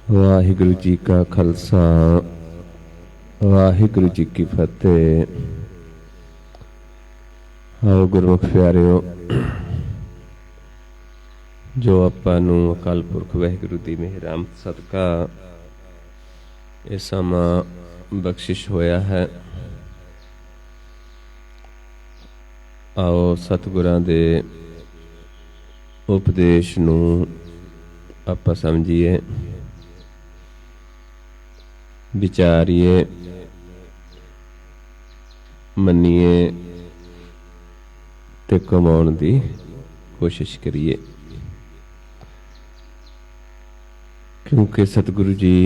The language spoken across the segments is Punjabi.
वाहिगुरु जी का खालसा वाहिगुरु जी की फतेह। आओ गुरमुख प्यारिओ, जो आपां नूं अकाल पुरख वाहिगुरु दी मेहराम सदका ये समा बख्शिश होया है। आओ सतगुरां दे उपदेश नूं आपां समझीए, विचारिए, मनीए ते कमाउण दी कोशिश करिए। क्योंकि सतगुरु जी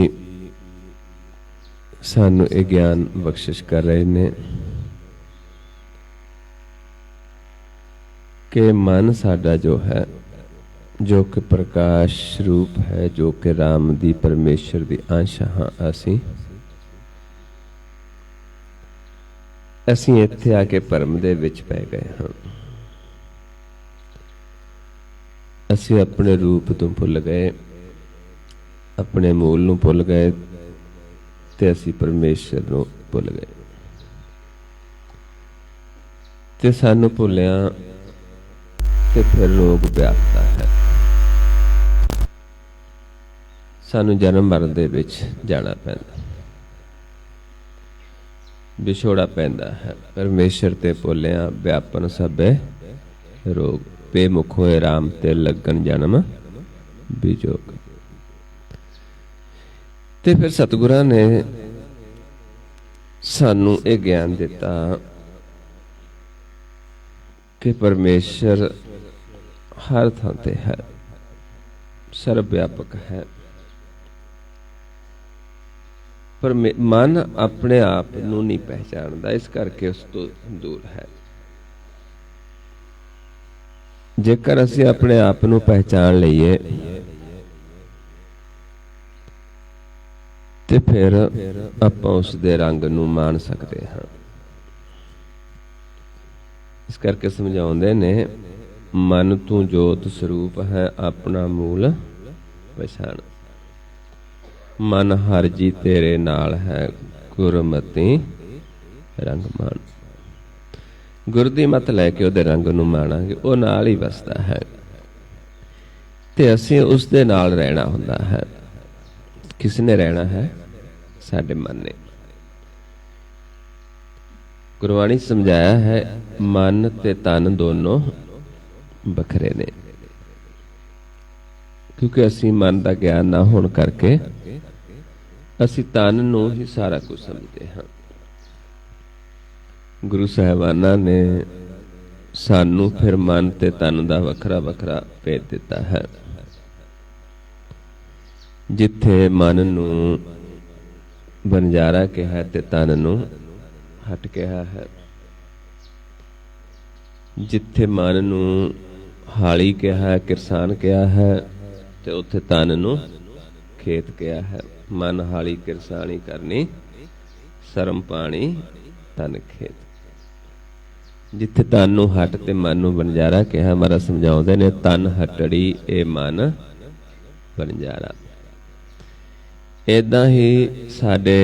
सानू ये ज्ञान बख्शिश कर रहे ने कि मन साडा जो है, जो कि प्रकाश रूप है, जो कि राम दी परमेश्वर दी अंश हाँ, असीं इत्थे आके भरम दे विच पै गए हाँ। असीं अपने रूप तो भुल गए, अपने मूल नूं भुल गए ते असीं परमेश्वर नूं भुल गए। ते सानू भुलिया ते फिर रोग व्यापता है। सानू जन्म मरण दे विच जाना पैंदा, विछोड़ा पैंदा है। परमेश्वर ते भुलिया व्यापन सबे रोग, बेमुख होए राम ते लगन जन्म विजोग। ते फिर सतगुरां ने सानू ये ज्ञान दिता कि परमेश्वर हर थां ते है, सर्व व्यापक है। पर मन अपने आप नूं नहीं पहचानदा, इस करके उस तो दूर है। जेकर असीं अपने आप नूं पहचान लईए ते फिर आपां उस दे रंग नूं मान सकते हाँ। इस करके समझाउंदे ने, मन तू जोत स्वरूप है, अपना मूल पछाण। मन हर जी तेरे नाल है, गुरमति रंग मान। गुर दी मत लैके उहदे रंग नूं माणांगे, वो नाल ही वसदा है ते असीं उस दे नाल रहना हुंदा है। किसने रहना है? साडे मन ने। गुरबाणी समझाया है, मन ते तन दोनों बखरे ने। क्योंकि असीं मन दा ज्ञान ना होण करके असीं तन नूं ही सारा कुछ समझते हाँ। गुरु साहिबाना ने सानू फिर मन ते तन दा वखरा वखरा भेद दिता है। जिथे मन नूं बनजारा कहा ते तन नूं हट कहा है, जिथे मन नूं हाली कहा, किरसान कहा है, ते उत्थे तन नूं खेत कहा है। मन हाली किरसानी करनी, शर्म पानी तन खेत। जिथे तन नूं हट ते मन नूं बनजारा कहा, मारा समझाउंदे ने, तन हटड़ी ए मन बनजारा। इदां ही साडे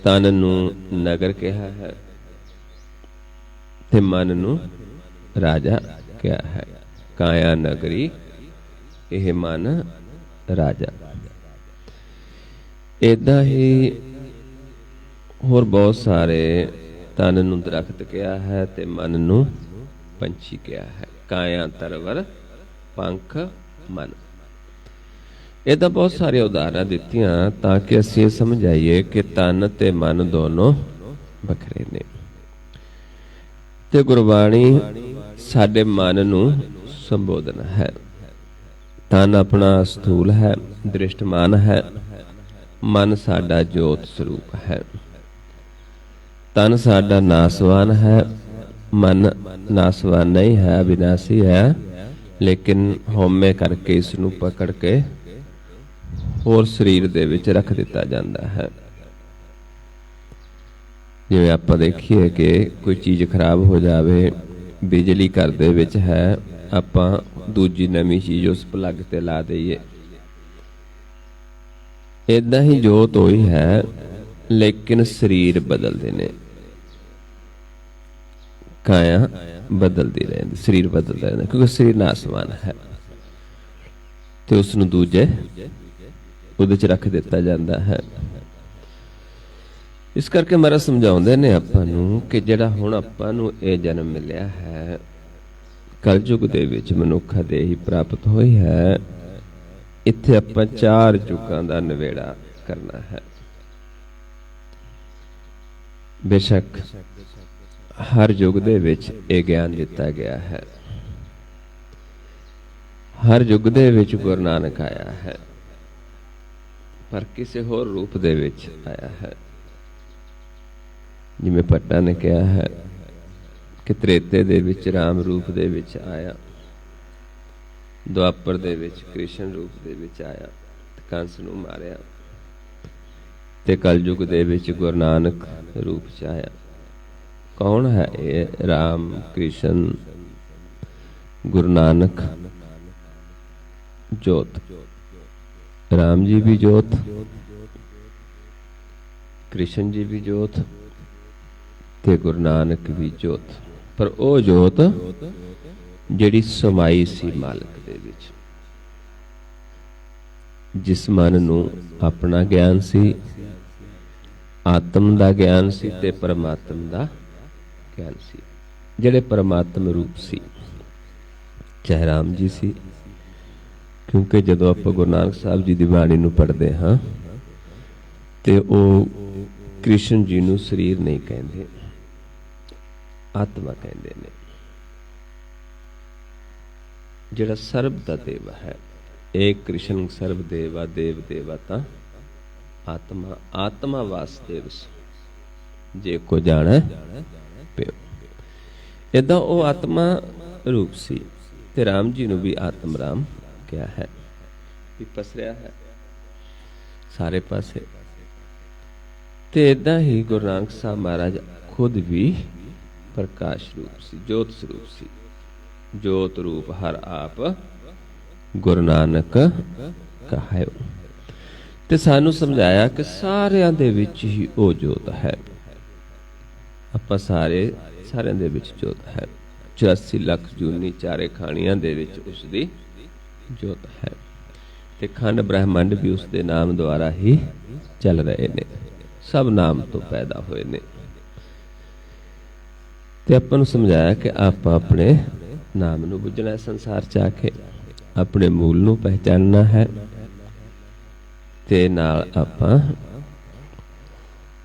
तन नूं नगर कहा है ते मन नूं राजा क्या है। काया नगरी यह मन राजा। इदां ही होर बहुत सारे तन नूं दरख्त क्या है ते मन नूं पंछी क्या है। काया तरवर पंख मन। इदां बहुत सारी उदाहरण दित्तियां ताकि असीं समझ आइए कि तन ते मन दोनों बखरे ने। ते गुरबाणी साडे मन नूं संबोधन है। तन अपना स्थूल है, दृष्टमान है। मन साडा जोत स्वरूप है। तन साडा नासवान है, मन नासवान नहीं है, अविनाशी है। लेकिन होमे करके इसनूं पकड़ के होर शरीर दे विच रख दिता जाता है। जिवें आपां देखीए कि कोई चीज़ खराब हो जाए, बिजली घर दे विच है, आपां दूजी नवीं चीज़ उस प्लग ते ला दईए ਇਦਾਂ ਹੀ ਜੋਤ ਹੋਈ ਹੈ, ਲੇਕਿਨ ਸਰੀਰ ਬਦਲਦੇ ਨੇ। ਕਾਇਆ ਬਦਲਦੀ ਰਹਿੰਦੀ, ਸਰੀਰ ਬਦਲਦਾ ਰਹਿੰਦਾ, ਕਿਉਂਕਿ ਸਰੀਰ ਨਾਸਵਾਨ ਹੈ ਤੇ ਉਸ ਨੂੰ ਦੂਜੇ ਉਹਦੇ 'ਚ ਰੱਖ ਦਿੱਤਾ ਜਾਂਦਾ ਹੈ। ਇਸ ਕਰਕੇ ਮਹਾਰਾਜ ਸਮਝਾਉਂਦੇ ਨੇ ਆਪਾਂ ਨੂੰ ਕਿ ਜਿਹੜਾ ਹੁਣ ਆਪਾਂ ਨੂੰ ਇਹ ਜਨਮ ਮਿਲਿਆ ਹੈ, ਕਲਯੁਗ ਦੇ ਵਿੱਚ ਮਨੁੱਖਾ ਦੇਹੀ ਪ੍ਰਾਪਤ ਹੋਈ ਹੈ, ਇੱਥੇ ਆਪਾਂ 4 ਯੁੱਗਾਂ ਦਾ ਨਿਬੇੜਾ ਕਰਨਾ ਹੈ। ਬੇਸ਼ੱਕ ਹਰ ਯੁੱਗ ਦੇ ਵਿੱਚ ਇਹ ਗਿਆਨ ਦਿੱਤਾ ਗਿਆ ਹੈ, ਹਰ ਯੁੱਗ ਦੇ ਵਿੱਚ ਗੁਰੂ ਨਾਨਕ ਆਇਆ ਹੈ, ਪਰ ਕਿਸੇ ਹੋਰ ਰੂਪ ਦੇ ਵਿੱਚ ਆਇਆ ਹੈ। ਜਿਵੇਂ ਭੱਟਾ ਨੇ ਕਿਹਾ ਹੈ ਕਿ ਤ੍ਰੇਤੇ ਦੇ ਵਿੱਚ ਰਾਮ ਰੂਪ ਦੇ ਵਿੱਚ ਆਇਆ, ਦੁਆਪਰ ਦੇ ਵਿੱਚ ਕ੍ਰਿਸ਼ਨ ਰੂਪ ਦੇ ਵਿੱਚ ਆਇਆ, ਕੰਸ ਨੂੰ ਮਾਰਿਆ, ਤੇ ਕਲਯੁਗ ਦੇ ਵਿੱਚ ਗੁਰੂ ਨਾਨਕ ਰੂਪ 'ਚ ਆਇਆ। ਕੌਣ ਹੈ ਇਹ ਰਾਮ, ਕ੍ਰਿਸ਼ਨ, ਗੁਰੂ ਨਾਨਕ? ਜੋਤ। ਰਾਮ ਜੀ ਵੀ ਜੋਤ, ਕ੍ਰਿਸ਼ਨ ਜੀ ਵੀ ਜੋਤ, ਤੇ ਗੁਰੂ ਨਾਨਕ ਵੀ ਜੋਤ। ਪਰ ਉਹ ਜੋਤ ਜਿਹੜੀ ਸਮਾਈ ਸੀ ਮਾਲਕ ਦੇ ਵਿੱਚ, ਜਿਸ ਮਨ ਨੂੰ ਆਪਣਾ ਗਿਆਨ ਸੀ, ਆਤਮ ਦਾ ਗਿਆਨ ਸੀ ਤੇ ਪਰਮਾਤਮ ਦਾ ਗਿਆਨ ਸੀ। ਜਿਹੜੇ ਪਰਮਾਤਮ ਰੂਪ ਸੀ, ਚਾਹੇ ਰਾਮ ਜੀ ਸੀ, ਕਿਉਂਕਿ ਜਦੋਂ ਆਪਾਂ ਗੁਰੂ ਨਾਨਕ ਸਾਹਿਬ ਜੀ ਦੀ ਬਾਣੀ ਨੂੰ ਪੜ੍ਹਦੇ ਹਾਂ ਤੇ ਉਹ ਕ੍ਰਿਸ਼ਨ ਜੀ ਨੂੰ ਸਰੀਰ ਨਹੀਂ ਕਹਿੰਦੇ, ਆਤਮਾ ਕਹਿੰਦੇ ਨੇ। ਜਿਹੜਾ ਸਰਬ ਦਾ ਦੇਵਾ ਹੈ, ਏਕ ਕ੍ਰਿਸ਼ਨ ਸਰਬ ਦੇਵਾ, ਦੇਵ ਦੇਵਾ ਤਾਂ ਆਤਮਾ, ਆਤਮਾ ਵਾਸੁਦੇਵ ਜੇ ਕੋ ਜਾਣੈ ਪਿਓ। ਏਦਾਂ ਉਹ ਆਤਮਾ ਰੂਪ ਸੀ, ਤੇ ਰਾਮ ਜੀ ਨੂੰ ਵੀ ਆਤਮ ਰਾਮ ਕਿਹਾ ਹੈ, ਵੀ ਪਸਰਿਆ ਹੈ ਸਾਰੇ ਪਾਸੇ। ਤੇ ਏਦਾਂ ਹੀ ਗੁਰੂ ਨਾਨਕ ਸਾਹਿਬ ਮਹਾਰਾਜ ਖੁਦ ਵੀ ਪ੍ਰਕਾਸ਼ ਰੂਪ ਸੀ, ਜੋਤ ਸਰੂਪ ਸੀ। ਜੋਤ ਰੂਪ ਹਰ ਆਪ ਗੁਰੂ ਨਾਨਕ ਕਹਾਇਓ। ਤੇ ਸਾਨੂੰ ਸਮਝਾਇਆ ਕਿ ਸਾਰਿਆਂ ਦੇ ਵਿੱਚ ਹੀ ਉਹ ਜੋਤ ਹੈ। ਆਪਾਂ ਸਾਰਿਆਂ ਦੇ ਵਿੱਚ ਜੋਤ ਹੈ। 84 ਲੱਖ ਜੂਨੀ ਚਾਰੇ ਖਾਣੀਆਂ ਦੇ ਵਿੱਚ ਉਸ ਦੀ ਜੋਤ ਹੈ, ਤੇ ਖੰਡ ਬ੍ਰਹਿਮੰਡ ਵੀ ਉਸ ਦੇ ਨਾਮ ਦੁਆਰਾ ਹੀ ਚੱਲ ਰਹੇ ਨੇ, ਸਭ ਨਾਮ ਤੋਂ ਪੈਦਾ ਹੋਏ ਨੇ। ਤੇ ਆਪਾਂ ਨੂੰ ਸਮਝਾਇਆ ਕਿ ਆਪਾਂ ਆਪਣੇ ਨਾਮ ਨੂੰ ਬੁੱਝਣਾ, ਸੰਸਾਰ 'ਚ ਆ ਕੇ ਆਪਣੇ ਮੂਲ ਨੂੰ ਪਹਿਚਾਨਣਾ ਹੈ, ਤੇ ਨਾਲ ਆਪਾਂ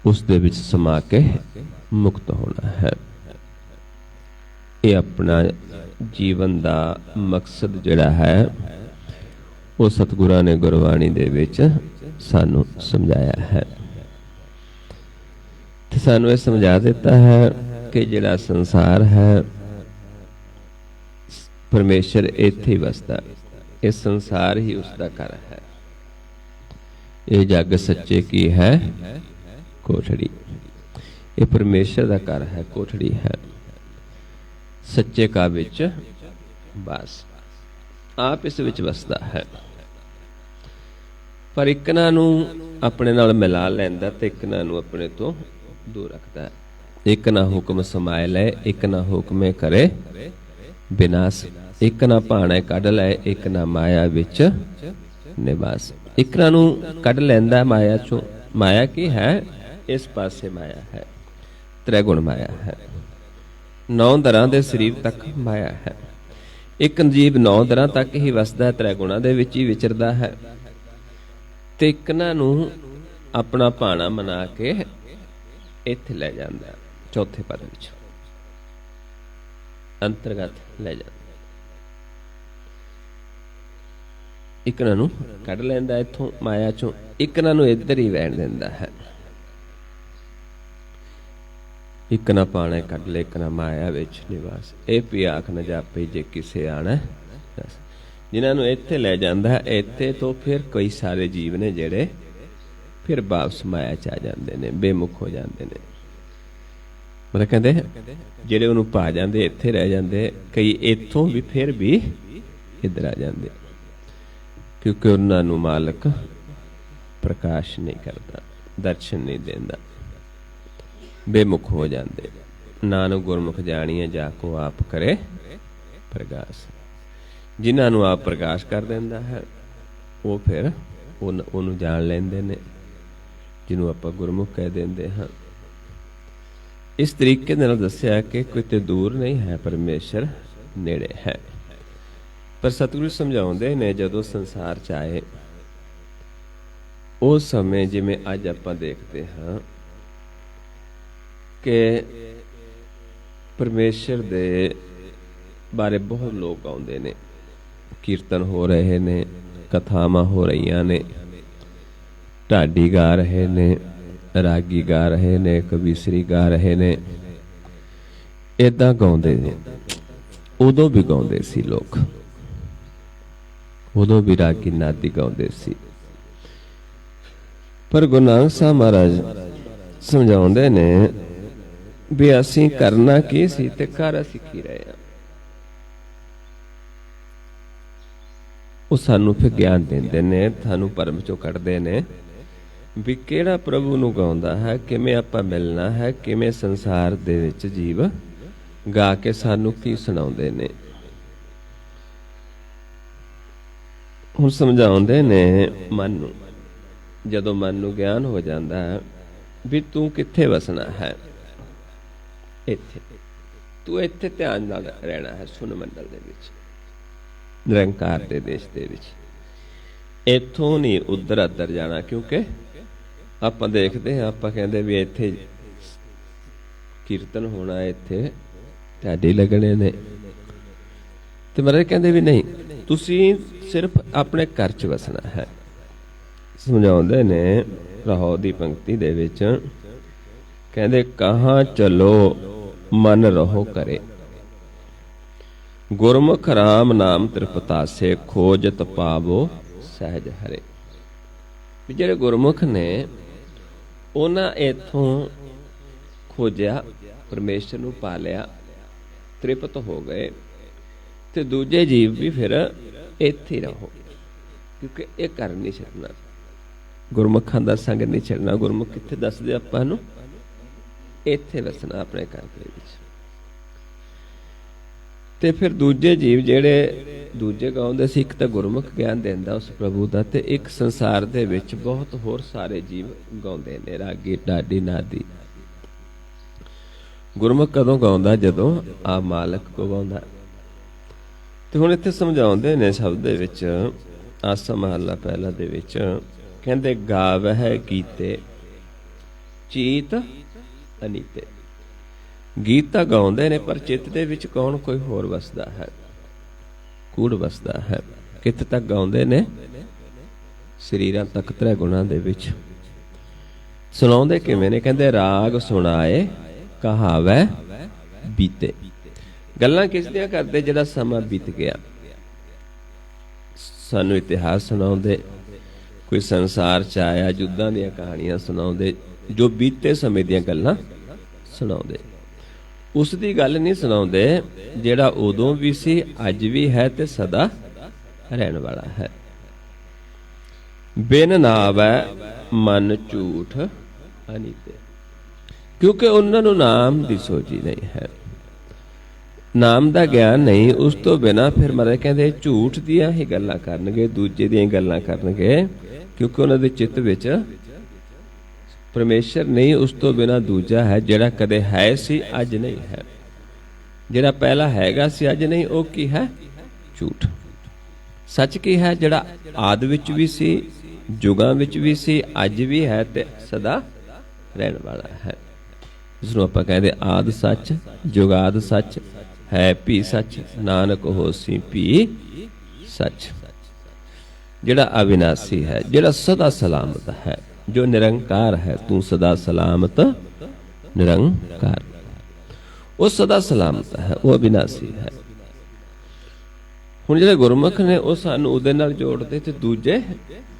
ਉਸ ਦੇ ਵਿੱਚ ਸਮਾ ਕੇ ਮੁਕਤ ਹੋਣਾ ਹੈ। ਇਹ ਆਪਣਾ ਜੀਵਨ ਦਾ ਮਕਸਦ ਜਿਹੜਾ ਹੈ, ਉਹ ਸਤਿਗੁਰਾਂ ਨੇ ਗੁਰਬਾਣੀ ਦੇ ਵਿੱਚ ਸਾਨੂੰ ਸਮਝਾਇਆ ਹੈ। ਤੇ ਸਾਨੂੰ ਇਹ ਸਮਝਾ ਦਿੱਤਾ ਹੈ ਕਿ ਜਿਹੜਾ ਸੰਸਾਰ ਹੈ, ਪਰਮੇਸ਼ਰ ਇੱਥੇ ਹੀ ਵਸਦਾ, ਇਹ ਸੰਸਾਰ ਹੀ ਉਸ ਦਾ ਘਰ ਹੈ। ਇਹ ਜੱਗ ਸੱਚੇ ਕੀ ਹੈ? ਕੋਠੜੀ। ਇਹ ਪਰਮੇਸ਼ਰ ਦਾ ਘਰ ਹੈ, ਕੋਠੜੀ ਹੈ। ਸੱਚੇ ਕਾ ਵਿੱਚ ਬਸ, ਆਪ ਇਸ ਵਿੱਚ ਵਸਦਾ ਹੈ। ਪਰ ਇਕਨਾਂ ਨੂੰ ਆਪਣੇ ਨਾਲ ਮਿਲਾ ਲੈਂਦਾ ਤੇ ਇਕਨਾਂ ਨੂੰ ਆਪਣੇ ਤੋਂ ਦੂਰ ਰੱਖਦਾ ਹੈ। ਇੱਕ ਨਾ ਹੁਕਮ ਸਮਾਏ ਲੈ, ਇੱਕ ਨਾ ਹੁਕਮੇ ਕਰੇ ਬਿਨਾਸ਼। ਇੱਕ ਨਾ ਭਾਣੇ ਕੱਢ ਲੈ, ਇੱਕ ਨਾ ਮਾਇਆ ਵਿੱਚ ਨਿਵਾਸ। ਇਕਨਾਂ ਨੂੰ ਕੱਢ ਲੈਂਦਾ ਮਾਇਆ ਚੋਂ। ਮਾਇਆ ਕੀ ਹੈ? ਇਸ ਪਾਸੇ ਮਾਇਆ ਹੈ, ਤ੍ਰੈਗੁਣ ਮਾਇਆ ਹੈ। 9 ਦਰਾਂ ਦੇ ਸਰੀਰ ਤੱਕ ਮਾਇਆ ਹੈ। ਇੱਕ ਜੀਵ 9 ਦਰਾਂ ਤੱਕ ਹੀ ਵਸਦਾ ਹੈ, ਤ੍ਰੈਗੁਣਾਂ ਦੇ ਵਿੱਚ ਹੀ ਵਿਚਰਦਾ ਹੈ। ਤੇ ਇਕਨਾਂ ਨੂੰ ਆਪਣਾ ਭਾਣਾ ਮਨਾ ਕੇ ਇੱਥੇ ਲੈ ਜਾਂਦਾ, ਚੌਥੇ ਪਦ ਵਿੱਚ ਅੰਤਰਗਤ ਲੈ ਜਾਂਦਾ। ਇਕਨਾਂ ਨੂੰ ਕੱਢ ਲੈਂਦਾ ਇੱਥੋਂ ਮਾਇਆ ਚੋਂ, ਇਕਨਾਂ ਨੂੰ ਇੱਧਰ ਹੀ ਵਹਿਣ ਦਿੰਦਾ ਹੈ। ਇੱਕ ਨਾ ਪਾਣੇ ਕੱਢ ਲੈ, ਇੱਕ ਨਾ ਮਾਇਆ ਵਿੱਚ ਨਿਵਾਸ। ਇਹ ਵੀ ਆਖ ਨਾ ਜਾਪੇ ਜੇ ਕਿਸੇ ਆਣਾ। ਜਿਨ੍ਹਾਂ ਨੂੰ ਇੱਥੇ ਲੈ ਜਾਂਦਾ ਹੈ, ਇੱਥੇ ਤੋਂ ਫਿਰ ਕਈ ਸਾਰੇ ਜੀਵ ਨੇ ਜਿਹੜੇ ਫਿਰ ਵਾਪਸ ਮਾਇਆ ਚ ਆ ਜਾਂਦੇ ਨੇ, ਬੇਮੁਖ ਹੋ ਜਾਂਦੇ ਨੇ। ਮਤਲਬ ਕਹਿੰਦੇ ਜਿਹੜੇ ਉਹਨੂੰ ਪਾ ਜਾਂਦੇ ਇੱਥੇ ਰਹਿ ਜਾਂਦੇ, ਕਈ ਇੱਥੋਂ ਵੀ ਫਿਰ ਵੀ ਇੱਧਰ ਆ ਜਾਂਦੇ, ਕਿਉਂਕਿ ਉਹਨਾਂ ਨੂੰ ਮਾਲਕ ਪ੍ਰਕਾਸ਼ ਨਹੀਂ ਕਰਦਾ, ਦਰਸ਼ਨ ਨਹੀਂ ਦਿੰਦਾ, ਬੇਮੁਖ ਹੋ ਜਾਂਦੇ। ਨਾਨਕ ਗੁਰਮੁਖ ਜਾਣੀਏ ਜਾ ਕੋ ਆਪ ਕਰੇ ਪ੍ਰਕਾਸ਼। ਜਿਨ੍ਹਾਂ ਨੂੰ ਆਪ ਪ੍ਰਕਾਸ਼ ਕਰ ਦਿੰਦਾ ਹੈ ਉਹ ਫਿਰ ਉਹਨੂੰ ਜਾਣ ਲੈਂਦੇ ਨੇ, ਜਿਹਨੂੰ ਆਪਾਂ ਗੁਰਮੁਖ ਕਹਿ ਦਿੰਦੇ ਹਾਂ। ਇਸ ਤਰੀਕੇ ਨਾਲ ਦੱਸਿਆ ਕਿ ਕਿਤੇ ਦੂਰ ਨਹੀਂ ਹੈ, ਪਰਮੇਸ਼ਰ ਨੇੜੇ ਹੈ। ਪਰ ਸਤਿਗੁਰੂ ਸਮਝਾਉਂਦੇ ਨੇ ਜਦੋਂ ਸੰਸਾਰ 'ਚ ਆਏ ਉਸ ਸਮੇਂ ਜਿਵੇਂ ਅੱਜ ਆਪਾਂ ਦੇਖਦੇ ਹਾਂ ਕਿ ਪਰਮੇਸ਼ਰ ਦੇ ਬਾਰੇ ਬਹੁਤ ਲੋਕ ਆਉਂਦੇ ਨੇ, ਕੀਰਤਨ ਹੋ ਰਹੇ ਨੇ, ਕਥਾਵਾਂ ਹੋ ਰਹੀਆਂ ਨੇ, ਢਾਡੀ ਗਾ ਰਹੇ ਨੇ, ਰਾਗੀ ਗਾ ਰਹੇ ਨੇ, ਕਵੀਸ਼ਰੀ ਗਾ ਰਹੇ ਨੇ। ਏਦਾਂ ਗਾਉਂਦੇ ਨੇ। ਉਦੋਂ ਵੀ ਗਾਉਂਦੇ ਸੀ ਲੋਕ, ਉਦੋਂ ਵੀ ਰਾਗੀ ਨਾਦੀ ਗਾਉਂਦੇ ਸੀ। ਪਰ ਗੁਰੂ ਨਾਨਕ ਸਾਹਿਬ ਮਹਾਰਾਜ ਸਮਝਾਉਂਦੇ ਨੇ ਵੀ ਅਸੀਂ ਕਰਨਾ ਕੀ ਸੀ ਤੇ ਕਰ ਅਸੀਂ ਕੀ ਰਹੇ ਹਾਂ। ਉਹ ਸਾਨੂੰ ਫਿਰ ਗਿਆਨ ਦਿੰਦੇ ਨੇ, ਸਾਨੂੰ ਭਰਮ ਚੋਂ ਕੱਢਦੇ ਨੇ ਵੀ ਕਿਹੜਾ ਪ੍ਰਭੂ ਨੂੰ ਗਾਉਂਦਾ ਹੈ, ਕਿਵੇਂ ਆਪਾਂ ਮਿਲਣਾ ਹੈ, ਕਿਵੇਂ ਸੰਸਾਰ ਦੇ ਵਿੱਚ ਜੀਵ ਗਾ ਕੇ ਸਾਨੂੰ ਕੀ ਸੁਣਾਉਂਦੇ ਨੇ। ਹੁਣ ਸਮਝਾਉਂਦੇ ਨੇ ਮਨ ਨੂੰ, ਜਦੋਂ ਮਨ ਨੂੰ ਗਿਆਨ ਹੋ ਜਾਂਦਾ ਹੈ ਵੀ ਤੂੰ ਕਿੱਥੇ ਵਸਣਾ ਹੈ, ਇੱਥੇ ਤੂੰ ਇੱਥੇ ਧਿਆਨ ਨਾਲ ਰਹਿਣਾ ਹੈ, ਸੁਨ ਮੰਡਲ ਦੇ ਵਿੱਚ, ਨਿਰੰਕਾਰ ਦੇ ਦੇਸ਼ ਦੇ ਵਿੱਚ। ਇੱਥੋਂ ਨਹੀਂ ਉੱਧਰ ਅੱਧਰ ਜਾਣਾ, ਕਿਉਂਕਿ ਆਪਾਂ ਦੇਖਦੇ ਹਾਂ, ਆਪਾਂ ਕਹਿੰਦੇ ਵੀ ਇੱਥੇ ਕੀਰਤਨ ਹੋਣਾ, ਇੱਥੇ ਢਾਡੇ ਲੱਗਣੇ ਨੇ, ਤੇ ਮਹਾਰਾਜ ਕਹਿੰਦੇ ਵੀ ਨਹੀਂ, ਤੁਸੀਂ ਸਿਰਫ ਆਪਣੇ ਘਰ 'ਚ ਵਸਣਾ ਹੈ। ਸਮਝਾਉਂਦੇ ਨੇ ਰਾਹੋਂ ਦੀ ਪੰਕਤੀ ਦੇ ਵਿੱਚ, ਕਹਿੰਦੇ ਕਹਾਂ ਚਲੋ ਮਨ ਰਹੋ ਕਰੇ, ਗੁਰਮੁਖ ਰਾਮ ਨਾਮ ਤ੍ਰਿਪਤਾਸੇ, ਖੋਜਤ ਪਾਵੋ ਸਹਿਜ ਹਰੇ। ਵੀ ਜਿਹੜੇ ਗੁਰਮੁਖ ਨੇ ਉਹਨਾਂ ਇੱਥੋਂ ਖੋਜਿਆ, ਪਰਮੇਸ਼ਰ ਨੂੰ ਪਾ ਲਿਆ, ਤ੍ਰਿਪਤ ਹੋ ਗਏ। ਤੇ ਦੂਜੇ ਜੀਵ ਵੀ ਫਿਰ ਇੱਥੇ ਰਹੋ, ਕਿਉਂਕਿ ਇਹ ਘਰ ਨਹੀਂ ਛੱਡਣਾ, ਗੁਰਮੁਖਾਂ ਦਾ ਸੰਗ ਨਹੀਂ ਛੱਡਣਾ। ਗੁਰਮੁਖ ਕਿੱਥੇ ਦੱਸਦੇ ਆਪਾਂ ਨੂੰ, ਇੱਥੇ ਵਸਣਾ ਆਪਣੇ ਘਰ ਦੇ ਵਿੱਚ। ਤੇ ਫਿਰ ਦੂਜੇ ਜੀਵ ਜਿਹੜੇ ਦੂਜੇ ਗਾਉਂਦੇ ਸੀ, ਇੱਕ ਤਾਂ ਗੁਰਮੁਖ ਗਿਆਨ ਦਿੰਦਾ ਉਸ ਪ੍ਰਭੂ ਦਾ, ਤੇ ਇੱਕ ਸੰਸਾਰ ਦੇ ਵਿੱਚ ਬਹੁਤ ਹੋਰ ਸਾਰੇ ਜੀਵ ਗਾਉਂਦੇ ਨੇ, ਰਾਗੀ, ਢਾਡੀ, ਨਾਦੀ। ਗੁਰਮੁਖ ਕਦੋਂ ਗਾਉਂਦਾ, ਜਦੋਂ ਆ ਮਾਲਕ ਕੋ ਗਾਉਂਦਾ। ਤੇ ਹੁਣ ਇੱਥੇ ਸਮਝਾਉਂਦੇ ਨੇ ਸ਼ਬਦ ਦੇ ਵਿੱਚ, ਆਸਾ ਮਹੱਲਾ ਪਹਿਲਾ ਦੇ ਵਿੱਚ ਕਹਿੰਦੇ ਗਾਵਹਿ ਗੀਤੇ ਚੀਤ ਅਨੀਤੇ। ਗੀਤ ਤਾਂ ਗਾਉਂਦੇ ਨੇ ਪਰ ਚਿੱਤ ਦੇ ਵਿੱਚ ਕੌਣ ਕੋਈ ਹੋਰ ਵਸਦਾ ਹੈ, ਕੂੜ ਵਸਦਾ ਹੈ। ਕਿੱਥੇ ਤੱਕ ਗਾਉਂਦੇ ਨੇ, ਸਰੀਰਾਂ ਤੱਕ, ਤ੍ਰੈ ਗੁਣਾਂ ਦੇ ਵਿੱਚ। ਸੁਣਾਉਂਦੇ ਕਿਵੇਂ ਨੇ, ਕਹਿੰਦੇ ਰਾਗ ਸੁਣਾਏ ਕਹਾਵੈ ਬੀਤੇ। ਗੱਲਾਂ ਕਿਸ ਦੀਆਂ ਕਰਦੇ, ਜਿਹੜਾ ਸਮਾਂ ਬੀਤ ਗਿਆ। ਸਾਨੂੰ ਇਤਿਹਾਸ ਸੁਣਾਉਂਦੇ, ਕੋਈ ਸੰਸਾਰ 'ਚ ਆਇਆ, ਯੁੱਧਾਂ ਦੀਆਂ ਕਹਾਣੀਆਂ ਸੁਣਾਉਂਦੇ, ਜੋ ਬੀਤੇ ਸਮੇਂ ਦੀਆਂ ਗੱਲਾਂ ਸੁਣਾਉਂਦੇ। ਉਸ ਦੀ ਗੱਲ ਨਹੀਂ ਸੁਣਾਉਂਦੇ ਜਿਹੜਾ ਉਦੋਂ ਵੀ ਸੀ, ਅੱਜ ਵੀ ਹੈ ਤੇ ਸਦਾ ਰਹਿਣ ਵਾਲਾ ਹੈ। ਬਿਨ ਨਾਵੈ ਮਨ ਝੂਠ ਅਨੀਤੇ, ਕਿਉਂਕਿ ਉਹਨਾਂ ਨੂੰ ਨਾਮ ਦੀ ਸੋਝੀ ਨਹੀਂ ਹੈ, ਨਾਮ ਦਾ ਗਿਆਨ ਨਹੀਂ। ਉਸ ਤੋਂ ਬਿਨਾਂ ਫਿਰ ਮਹਾਰਾਜ ਕਹਿੰਦੇ ਝੂਠ ਦੀਆਂ ਹੀ ਗੱਲਾਂ ਕਰਨਗੇ, ਦੂਜੇ ਦੀਆਂ ਗੱਲਾਂ ਕਰਨਗੇ, ਕਿਉਂਕਿ ਉਹਨਾਂ ਦੇ ਚਿੱਤ ਵਿੱਚ ਪਰਮੇਸ਼ਰ ਨਹੀਂ। ਉਸ ਤੋਂ ਬਿਨਾਂ ਦੂਜਾ ਹੈ, ਜਿਹੜਾ ਕਦੇ ਹੈ ਸੀ ਅੱਜ ਨਹੀਂ ਹੈ, ਜਿਹੜਾ ਪਹਿਲਾਂ ਹੈਗਾ ਸੀ ਅੱਜ ਨਹੀਂ। ਉਹ ਕੀ ਹੈ, ਝੂਠ। ਸੱਚ ਕੀ ਹੈ, ਜਿਹੜਾ ਆਦਿ ਵਿੱਚ ਵੀ ਸੀ, ਯੁਗਾਂ ਵਿੱਚ ਵੀ ਸੀ, ਅੱਜ ਵੀ ਹੈ ਤੇ ਸਦਾ ਰਹਿਣ ਵਾਲਾ ਹੈ। ਜਿਸਨੂੰ ਆਪਾਂ ਕਹਿੰਦੇ ਆਦ ਸੱਚ, ਜੁਗਾਦ ਸੱਚ, ਹੈ ਭੀ ਸੱਚ, ਨਾਨਕ ਹੋਸੀ ਭੀ ਸੱਚ। ਜਿਹੜਾ ਅਵਿਨਾਸੀ ਹੈ, ਜਿਹੜਾ ਸਦਾ ਸਲਾਮਤ ਹੈ, ਜੋ ਨਿਰੰਕਾਰ ਹੈ। ਤੂੰ ਸਦਾ ਸਲਾਮਤ ਨਿਰੰਕਾਰ, ਉਹ ਸਦਾ ਸਲਾਮਤ ਹੈ, ਉਹ ਅਵਿਨਾਸੀ ਹੈ। ਹੁਣ ਜਿਹੜੇ ਗੁਰਮੁਖ ਨੇ ਉਹ ਸਾਨੂੰ ਉਹਦੇ ਨਾਲ ਜੋੜਦੇ, ਤੇ ਦੂਜੇ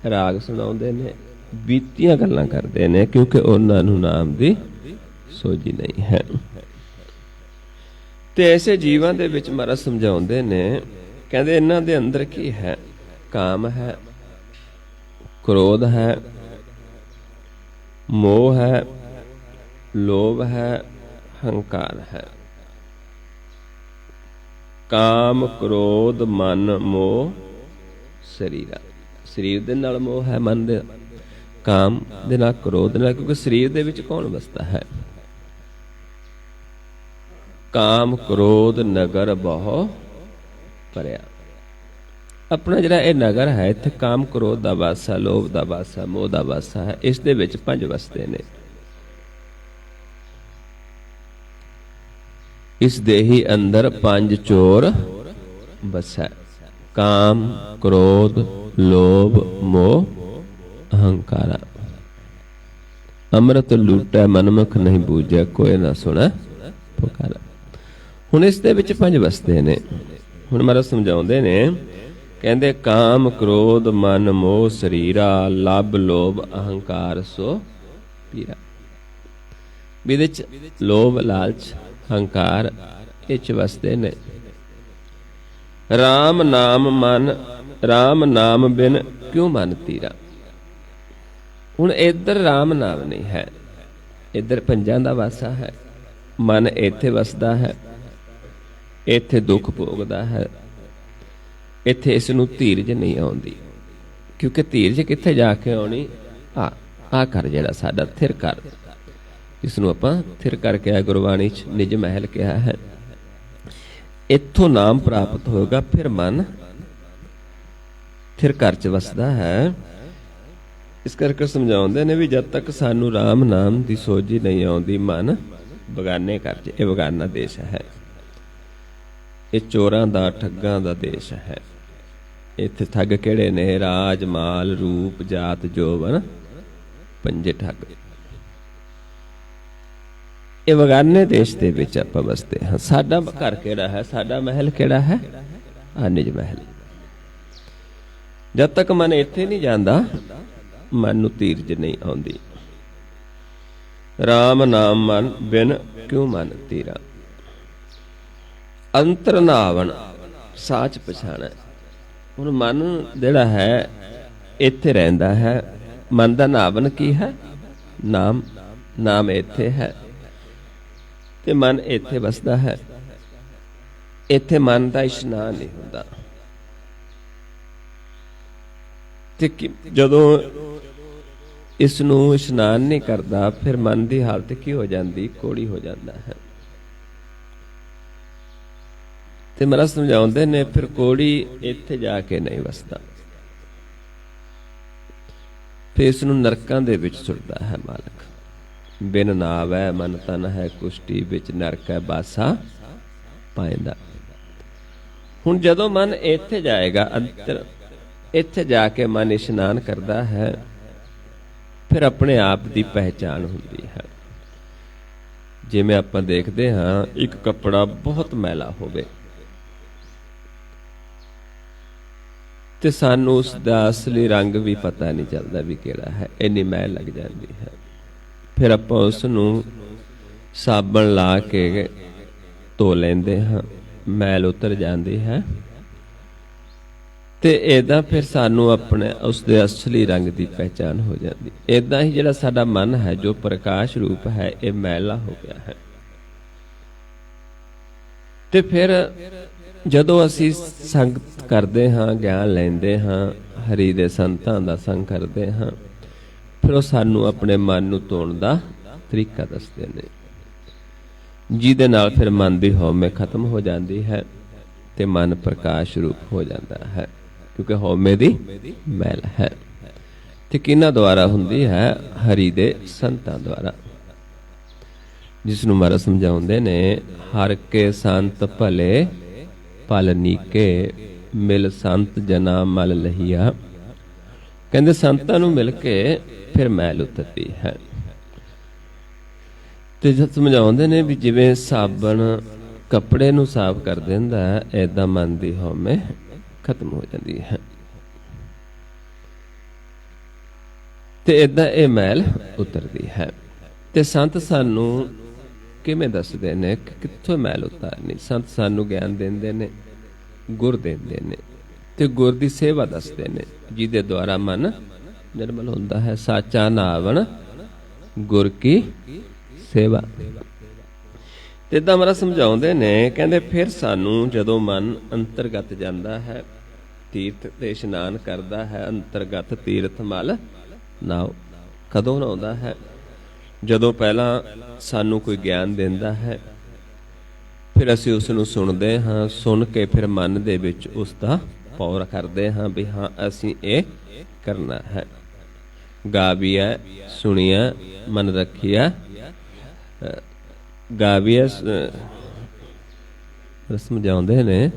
ਰਾਗ ਸੁਣਾਉਂਦੇ ਨੇ, ਬੀਤੀਆਂ ਗੱਲਾਂ ਕਰਦੇ ਨੇ, ਕਿਉਂਕਿ ਉਹਨਾਂ ਨੂੰ ਨਾਮ ਦੀ ਸੋਝੀ ਨਹੀਂ ਹੈ। ਤੇ ਐਸੇ ਜੀਵਾਂ ਦੇ ਵਿੱਚ ਮਹਾਰਾਜ ਸਮਝਾਉਂਦੇ ਨੇ, ਕਹਿੰਦੇ ਇਹਨਾਂ ਦੇ ਅੰਦਰ ਕੀ ਹੈ, ਕਾਮ ਹੈ, ਕ੍ਰੋਧ ਹੈ, मोह है, लोभ है, हंकार है। काम क्रोध मन मोह शरीर। शरीर दे नाल मोह है, मन दे काम दे नाल, क्रोध नाल, क्योंकि शरीर दे विच कौन वसदा है? काम क्रोध नगर बहु भरिया। अपना जिहड़ा ये नगर है, इत्थे काम क्रोध दा वासा, लोभ दा वासा, मोह दा वासा है। इस दे विच पंज वसदे ने। इस देही अंदर पंज चोर बसै। काम क्रोध लोभ मोह अहंकार। अमृत लूटै मनमुख नहीं बूझै, कोई ना सुनै पुकारा। हुण इस दे विच पंज वसदे ने। हुण महाराज समझाउंदे ने, कहंदे काम क्रोध मन मोह शरीरा, लभ लोभ अहंकार सो पीरा। विदे च लोभ लालच हंकार इह च वसदे ने। राम नाम मन, राम नाम बिन क्यों मन तीरा। हुण इधर राम नाम नहीं है, इधर पंजां दा वासा है। मन इत्थे वसदा है, इत्थे दुख भोगदा है, इत्थे इस नूं धीरज नहीं आउंदी। क्योंकि धीरज कित्थे जाके आउणी? आ कर जिहड़ा साडा थिर कर, जिसनूं आपां थिर कर कहा, गुरबाणी च निज महल कहा है। इत्थों नाम प्राप्त होगा, फिर मन थिर घर च वसदा है। इस करके समझाउंदे ने भी जद तक सानू राम नाम दी सोझी नहीं आउंदी, मन बगाने घर च, ये बगाना देश है, ये चोरां दा ठग्गां दा देश है। इत्थे ठग किहड़े ने? राज माल रूप जात जोबन पंजे ठग। ये बगाने देश दे विच आपां वसदे हां। साडा घर किहड़ा है? साडा महल किहड़ा है? निज महल। जद तक मन इत्थे नहीं जांदा, मन नूं धीरज नहीं आउंदी। राम नाम मन बिन क्यों मन तीरा। अंतर नावन साच पछाणै। हुण मन जिहड़ा है इत्थे रहिंदा है। मन दा नावन की है? नाम। नाम इत्थे है ते मन इत्थे वसदा है। इत्थे मन दा इशनान नहीं हुंदा। ते जदों इस नूं इशनान नहीं करदा, फिर मन की हालत की हो जाती? कोड़ी हो जाता है। ते महाराज समझाउंदे ने, फिर कोड़ी इत्थे जाके नहीं वसदा, फिर इस नूं नरकां दे विच सुटदा है मालक। बिन नाव है मन तन है कुष्टी, बिच नरक है बासा पाइंदा। हुण जदों मन इत्थे जाएगा अंतर, इत्थे जाके मन इशनान करता है, फिर अपने आप की पहचान होती है। जिवें आपां देखते हाँ, एक कपड़ा बहुत मैला होवे ते सानू उसका असली रंग भी पता नहीं चलता भी किहड़ा है, इन्नी मैल लग जाती है। फिर आपां उसनूं साबण ला के धो लैंदे हाँ, मैल उतर जाती है। ते इदां फिर सानू अपने उसके असली रंग की पहचान हो जाती। इदां ही जिहड़ा साडा मन है, जो प्रकाश रूप है, ये मैला हो गया है। ते फिर जदों असीं संगत करते हाँ, ज्ञान लैंदे हाँ, हरि दे संतां दा संग करते हाँ, फिर वो सानू अपने मन नूं धोण दा तरीका दसदे ने, जिहदे नाल फिर मन दी हौमे खत्म हो जाती है ते मन प्रकाश रूप हो जाता है। क्योंकि हौमे दी मैल है। ते किन्हां द्वारा हुंदी है? हरि दे संतां द्वारा, जिसनूं महाराज समझाउंदे ने, हर के संत भले पल नीके, मिल संत जना मल लहिया। कहंदे संतां नूं मिल के फिर मैल उतरती है। ते जद समझाउंदे ने भी जिवें साबण कपड़े नूं साफ कर दिंदा है, ऐदां मन दी हौमे खत्म हो जाती है। ते ऐदां ये मैल उतरदी है। ते संत सानू किवें दसदे ने कि कित्थों मैल उतारनी? संत सानू ज्ञान देंदे ने, गुर देंदे ने, ते गुर दी सेवा दसदे ने, जिहदे द्वारा मन निर्मल हुंदा है। साचा नावण ਗੁਰ ਕੀ ਸੇਵਾ। ਤੇ ਇਦਾਂ ਮਹਾਰਾਜ ਸਮਝਾਉਂਦੇ ਨੇ, ਕਹਿੰਦੇ ਫਿਰ ਸਾਨੂੰ ਜਦੋਂ ਮਨ ਅੰਤਰਗਤ ਜਾਂਦਾ ਹੈ, ਤੀਰਥ ਤੇ ਇਸ਼ਨਾਨ ਕਰਦਾ ਹੈ, ਅੰਤਰਗਤ ਤੀਰਥ ਮਲ ਨਾਉ। ਕਦੋਂ ਨਹਾਉਂਦਾ ਹੈ? ਜਦੋਂ ਪਹਿਲਾਂ ਸਾਨੂੰ ਕੋਈ ਗਿਆਨ ਦਿੰਦਾ ਹੈ, ਫਿਰ ਅਸੀਂ ਉਸ ਨੂੰ ਸੁਣਦੇ ਹਾਂ, ਸੁਣ ਕੇ ਫਿਰ ਮਨ ਦੇ ਵਿੱਚ ਉਸ ਦਾ ਪੌਰ ਕਰਦੇ ਹਾਂ ਵੀ ਹਾਂ ਅਸੀਂ ਇਹ ਕਰਨਾ ਹੈ। ਗਾਵੀਐ ਸੁਣੀਐ ਮਨ ਰੱਖੀਐ, ਗਾਵੀਐ ਸਮਝਾਉਂਦੇ ਨੇ,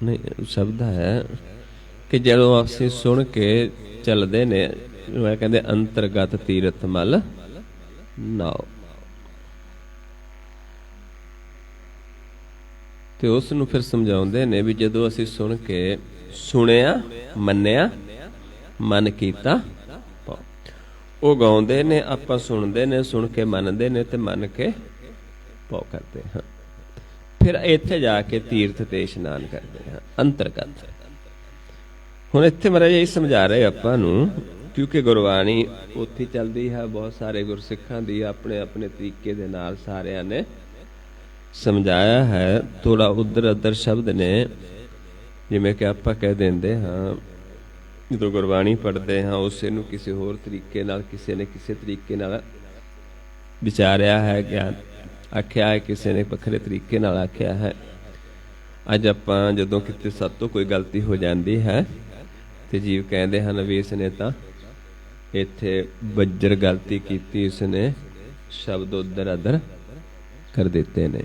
ਨਹੀਂ ਸ਼ਬਦ ਹੈ ਕਿ ਜਦੋਂ ਅਸੀਂ ਸੁਣ ਕੇ ਚੱਲਦੇ ਨੇ, ਕਹਿੰਦੇ ਅੰਤਰਗਤ ਤੀਰਥ ਮਲ ਨਾਉ। ਤੇ ਉਸ ਨੂੰ ਫਿਰ ਸਮਝਾਉਂਦੇ ਨੇ ਵੀ ਜਦੋਂ ਅਸੀਂ ਸੁਣ ਕੇ ਸੁਣਿਆ ਮੰਨਿਆ ਮਨ ਕੀਤਾ ਪਾਉ। ਉਹ ਗਾਉਂਦੇ ਨੇ, ਆਪਾਂ ਸੁਣਦੇ ਨੇ, ਸੁਣ ਕੇ ਮੰਨਦੇ ਨੇ ਤੇ ਮੰਨ ਕੇ ਪਾਉ ਕਰਦੇ ਹਾਂ। ਫਿਰ ਇੱਥੇ ਜਾ ਕੇ ਤੀਰਥ ਤੇ ਇਸ਼ਨਾਨ ਕਰਦੇ ਹਾਂ ਅੰਤਰਗਤ। ਹੁਣ ਇੱਥੇ ਮਹਾਰਾਜ ਇਹ ਸਮਝਾ ਰਹੇ ਆਪਾਂ ਨੂੰ, ਕਿਉਂਕਿ ਗੁਰਬਾਣੀ ਉੱਥੇ ਚੱਲਦੀ ਹੈ, ਬਹੁਤ ਸਾਰੇ ਗੁਰਸਿੱਖਾਂ ਦੀ ਆਪਣੇ ਆਪਣੇ ਤਰੀਕੇ ਦੇ ਨਾਲ ਸਾਰਿਆਂ ਨੇ ਸਮਝਾਇਆ ਹੈ। ਥੋੜਾ ਉਧਰ ਉਧਰ ਸ਼ਬਦ ਨੇ, ਜਿਵੇਂ ਕਿ ਆਪਾਂ ਕਹਿ ਦਿੰਦੇ ਹਾਂ ਜਦੋਂ ਗੁਰਬਾਣੀ ਪੜ੍ਹਦੇ ਹਾਂ, ਉਸੇ ਨੂੰ ਕਿਸੇ ਹੋਰ ਤਰੀਕੇ ਨਾਲ, ਕਿਸੇ ਨੇ ਕਿਸੇ ਤਰੀਕੇ ਨਾਲ ਵਿਚਾਰਿਆ ਹੈ, ਗਿਆਨ ਆਖਿਆ ਹੈ, ਕਿਸੇ ਨੇ ਵੱਖਰੇ ਤਰੀਕੇ ਨਾਲ ਆਖਿਆ ਹੈ। ਅੱਜ ਆਪਾਂ ਜਦੋਂ ਕਿਤੇ ਸਾਤੋਂ ਕੋਈ ਗਲਤੀ ਹੋ ਜਾਂਦੀ ਹੈ ਤੇ ਜੀਵ ਕਹਿੰਦੇ ਹਨ ਵੀ ਇਸ ਨੇ ਤਾਂ ਇੱਥੇ ਬੱਜਰ ਗਲਤੀ ਕੀਤੀ, ਇਸ ਨੇ ਸ਼ਬਦ ਉਧਰ ਅਦਰ ਕਰ ਦਿੱਤੇ ਨੇ।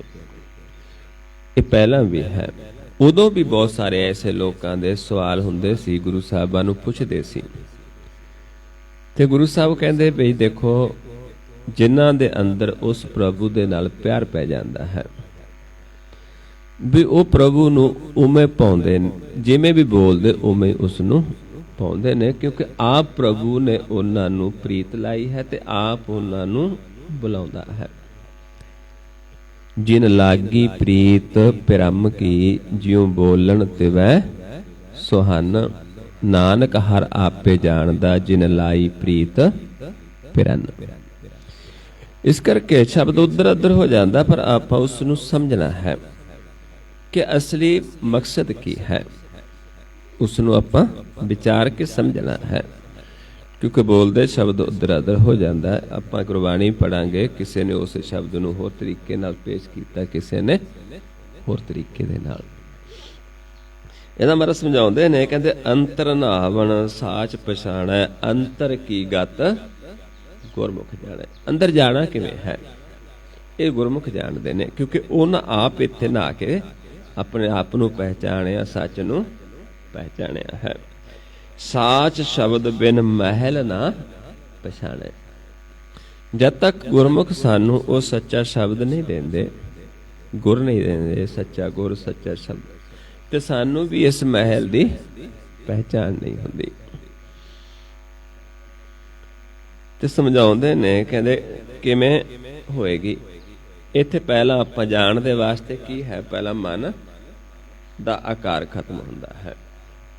ਇਹ ਪਹਿਲਾਂ ਵੀ ਹੈ। ਉਦੋਂ ਵੀ ਬਹੁਤ ਸਾਰੇ ਐਸੇ ਲੋਕਾਂ ਦੇ ਸਵਾਲ ਹੁੰਦੇ ਸੀ, ਗੁਰੂ ਸਾਹਿਬਾਂ ਨੂੰ ਪੁੱਛਦੇ ਸੀ, ਤੇ ਗੁਰੂ ਸਾਹਿਬ ਕਹਿੰਦੇ ਬਈ ਦੇਖੋ, ਜਿਨ੍ਹਾਂ ਦੇ ਅੰਦਰ ਉਸ ਪ੍ਰਭੂ ਦੇ ਨਾਲ ਪਿਆਰ ਪੈ ਜਾਂਦਾ ਹੈ ਵੀ ਉਹ ਪ੍ਰਭੂ ਨੂੰ ਉਵੇਂ ਪਾਉਂਦੇ ਨੇ, ਜਿਵੇਂ ਵੀ ਬੋਲਦੇ ਉਵੇਂ ਉਸ ਨੂੰ ਪਾਉਂਦੇ ਨੇ, ਕਿਉਂਕਿ ਆਪ ਪ੍ਰਭੂ ਨੇ ਉਹਨਾਂ ਨੂੰ ਪ੍ਰੀਤ ਲਾਈ ਹੈ ਤੇ ਆਪ ਉਹਨਾਂ ਨੂੰ ਬੁਲਾਉਂਦਾ ਹੈ। ਜਿਨ ਲਾਗੀ ਪ੍ਰੀਤ ਪਿਰਮ ਕੀ, ਜਿਉ ਬੋਲਣ ਤਿਵੈ ਸੁਹਾਨ। ਨਾਨਕ ਹਰ ਆਪੇ ਜਾਣਦਾ, ਜਿਨ ਲਾਈ ਪ੍ਰੀਤ ਪਿਰਨ। ਇਸ ਕਰਕੇ ਸ਼ਬਦ ਉਧਰ ਉਧਰ ਹੋ ਜਾਂਦਾ, ਪਰ ਆਪਾਂ ਉਸ ਨੂੰ ਸਮਝਣਾ ਹੈ ਕਿ ਅਸਲੀ ਮਕਸਦ ਕੀ ਹੈ। ਉਸ ਨੂੰ ਆਪਾਂ ਵਿਚਾਰ ਕੇ ਸਮਝਣਾ ਹੈ, ਕਿਉਂਕਿ ਬੋਲਦੇ ਸ਼ਬਦ ਉਧਰ ਉਧਰ ਹੋ ਜਾਂਦਾ ਹੈ। ਆਪਾਂ ਗੁਰਬਾਣੀ ਪੜਾਂਗੇ, ਕਿਸੇ ਨੇ ਉਸ ਸ਼ਬਦ ਨੂੰ ਹੋਰ ਤਰੀਕੇ ਨਾਲ ਪੇਸ਼ ਕੀਤਾ, ਕਿਸੇ ਨੇ ਹੋਰ ਤਰੀਕੇ ਦੇ ਨਾਲ। ਇਹਦਾ ਮਤਲਬ ਸਮਝਾਉਂਦੇ ਨੇ, ਕਹਿੰਦੇ ਅੰਤਰ ਨਾਵਣ ਸਾਚ ਪਛਾਣੈ, ਅੰਤਰ ਕੀ ਗਤ ਗੁਰਮੁਖ ਜਾਣੈ। ਅੰਦਰ ਜਾਣਾ ਕਿਵੇਂ ਹੈ ਇਹ ਗੁਰਮੁਖ ਜਾਣਦੇ ਨੇ, ਕਿਉਂਕਿ ਉਹਨਾਂ ਆਪ ਇੱਥੇ ਨਹਾ ਕੇ ਆਪਣੇ ਆਪ ਨੂੰ ਪਹਿਚਾਣਿਆ, ਸੱਚ ਨੂੰ ਪਹਿਚਾਣਿਆ ਹੈ। ਸਾਚ ਸ਼ਬਦ ਬਿਨ ਮਹਿਲ ਨਾ ਪਛਾਣੇ। ਜਦ ਤੱਕ ਗੁਰਮੁਖ ਸਾਨੂੰ ਉਹ ਸੱਚਾ ਸ਼ਬਦ ਨਹੀਂ ਦਿੰਦੇ, ਗੁਰ ਨਹੀਂ ਦਿੰਦੇ, ਸੱਚਾ ਗੁਰ ਸੱਚਾ ਸ਼ਬਦ, ਤੇ ਸਾਨੂੰ ਵੀ ਇਸ ਮਹਿਲ ਦੀ ਪਹਿਚਾਣ ਨਹੀਂ ਹੁੰਦੀ। ਤੇ ਸਮਝਾਉਂਦੇ ਨੇ, ਕਹਿੰਦੇ ਕਿਵੇਂ ਹੋਏਗੀ। ਇੱਥੇ ਪਹਿਲਾਂ ਆਪਾਂ ਜਾਣ ਦੇ ਵਾਸਤੇ ਕੀ ਹੈ, ਪਹਿਲਾਂ ਮਨ ਦਾ ਆਕਾਰ ਖਤਮ ਹੁੰਦਾ ਹੈ।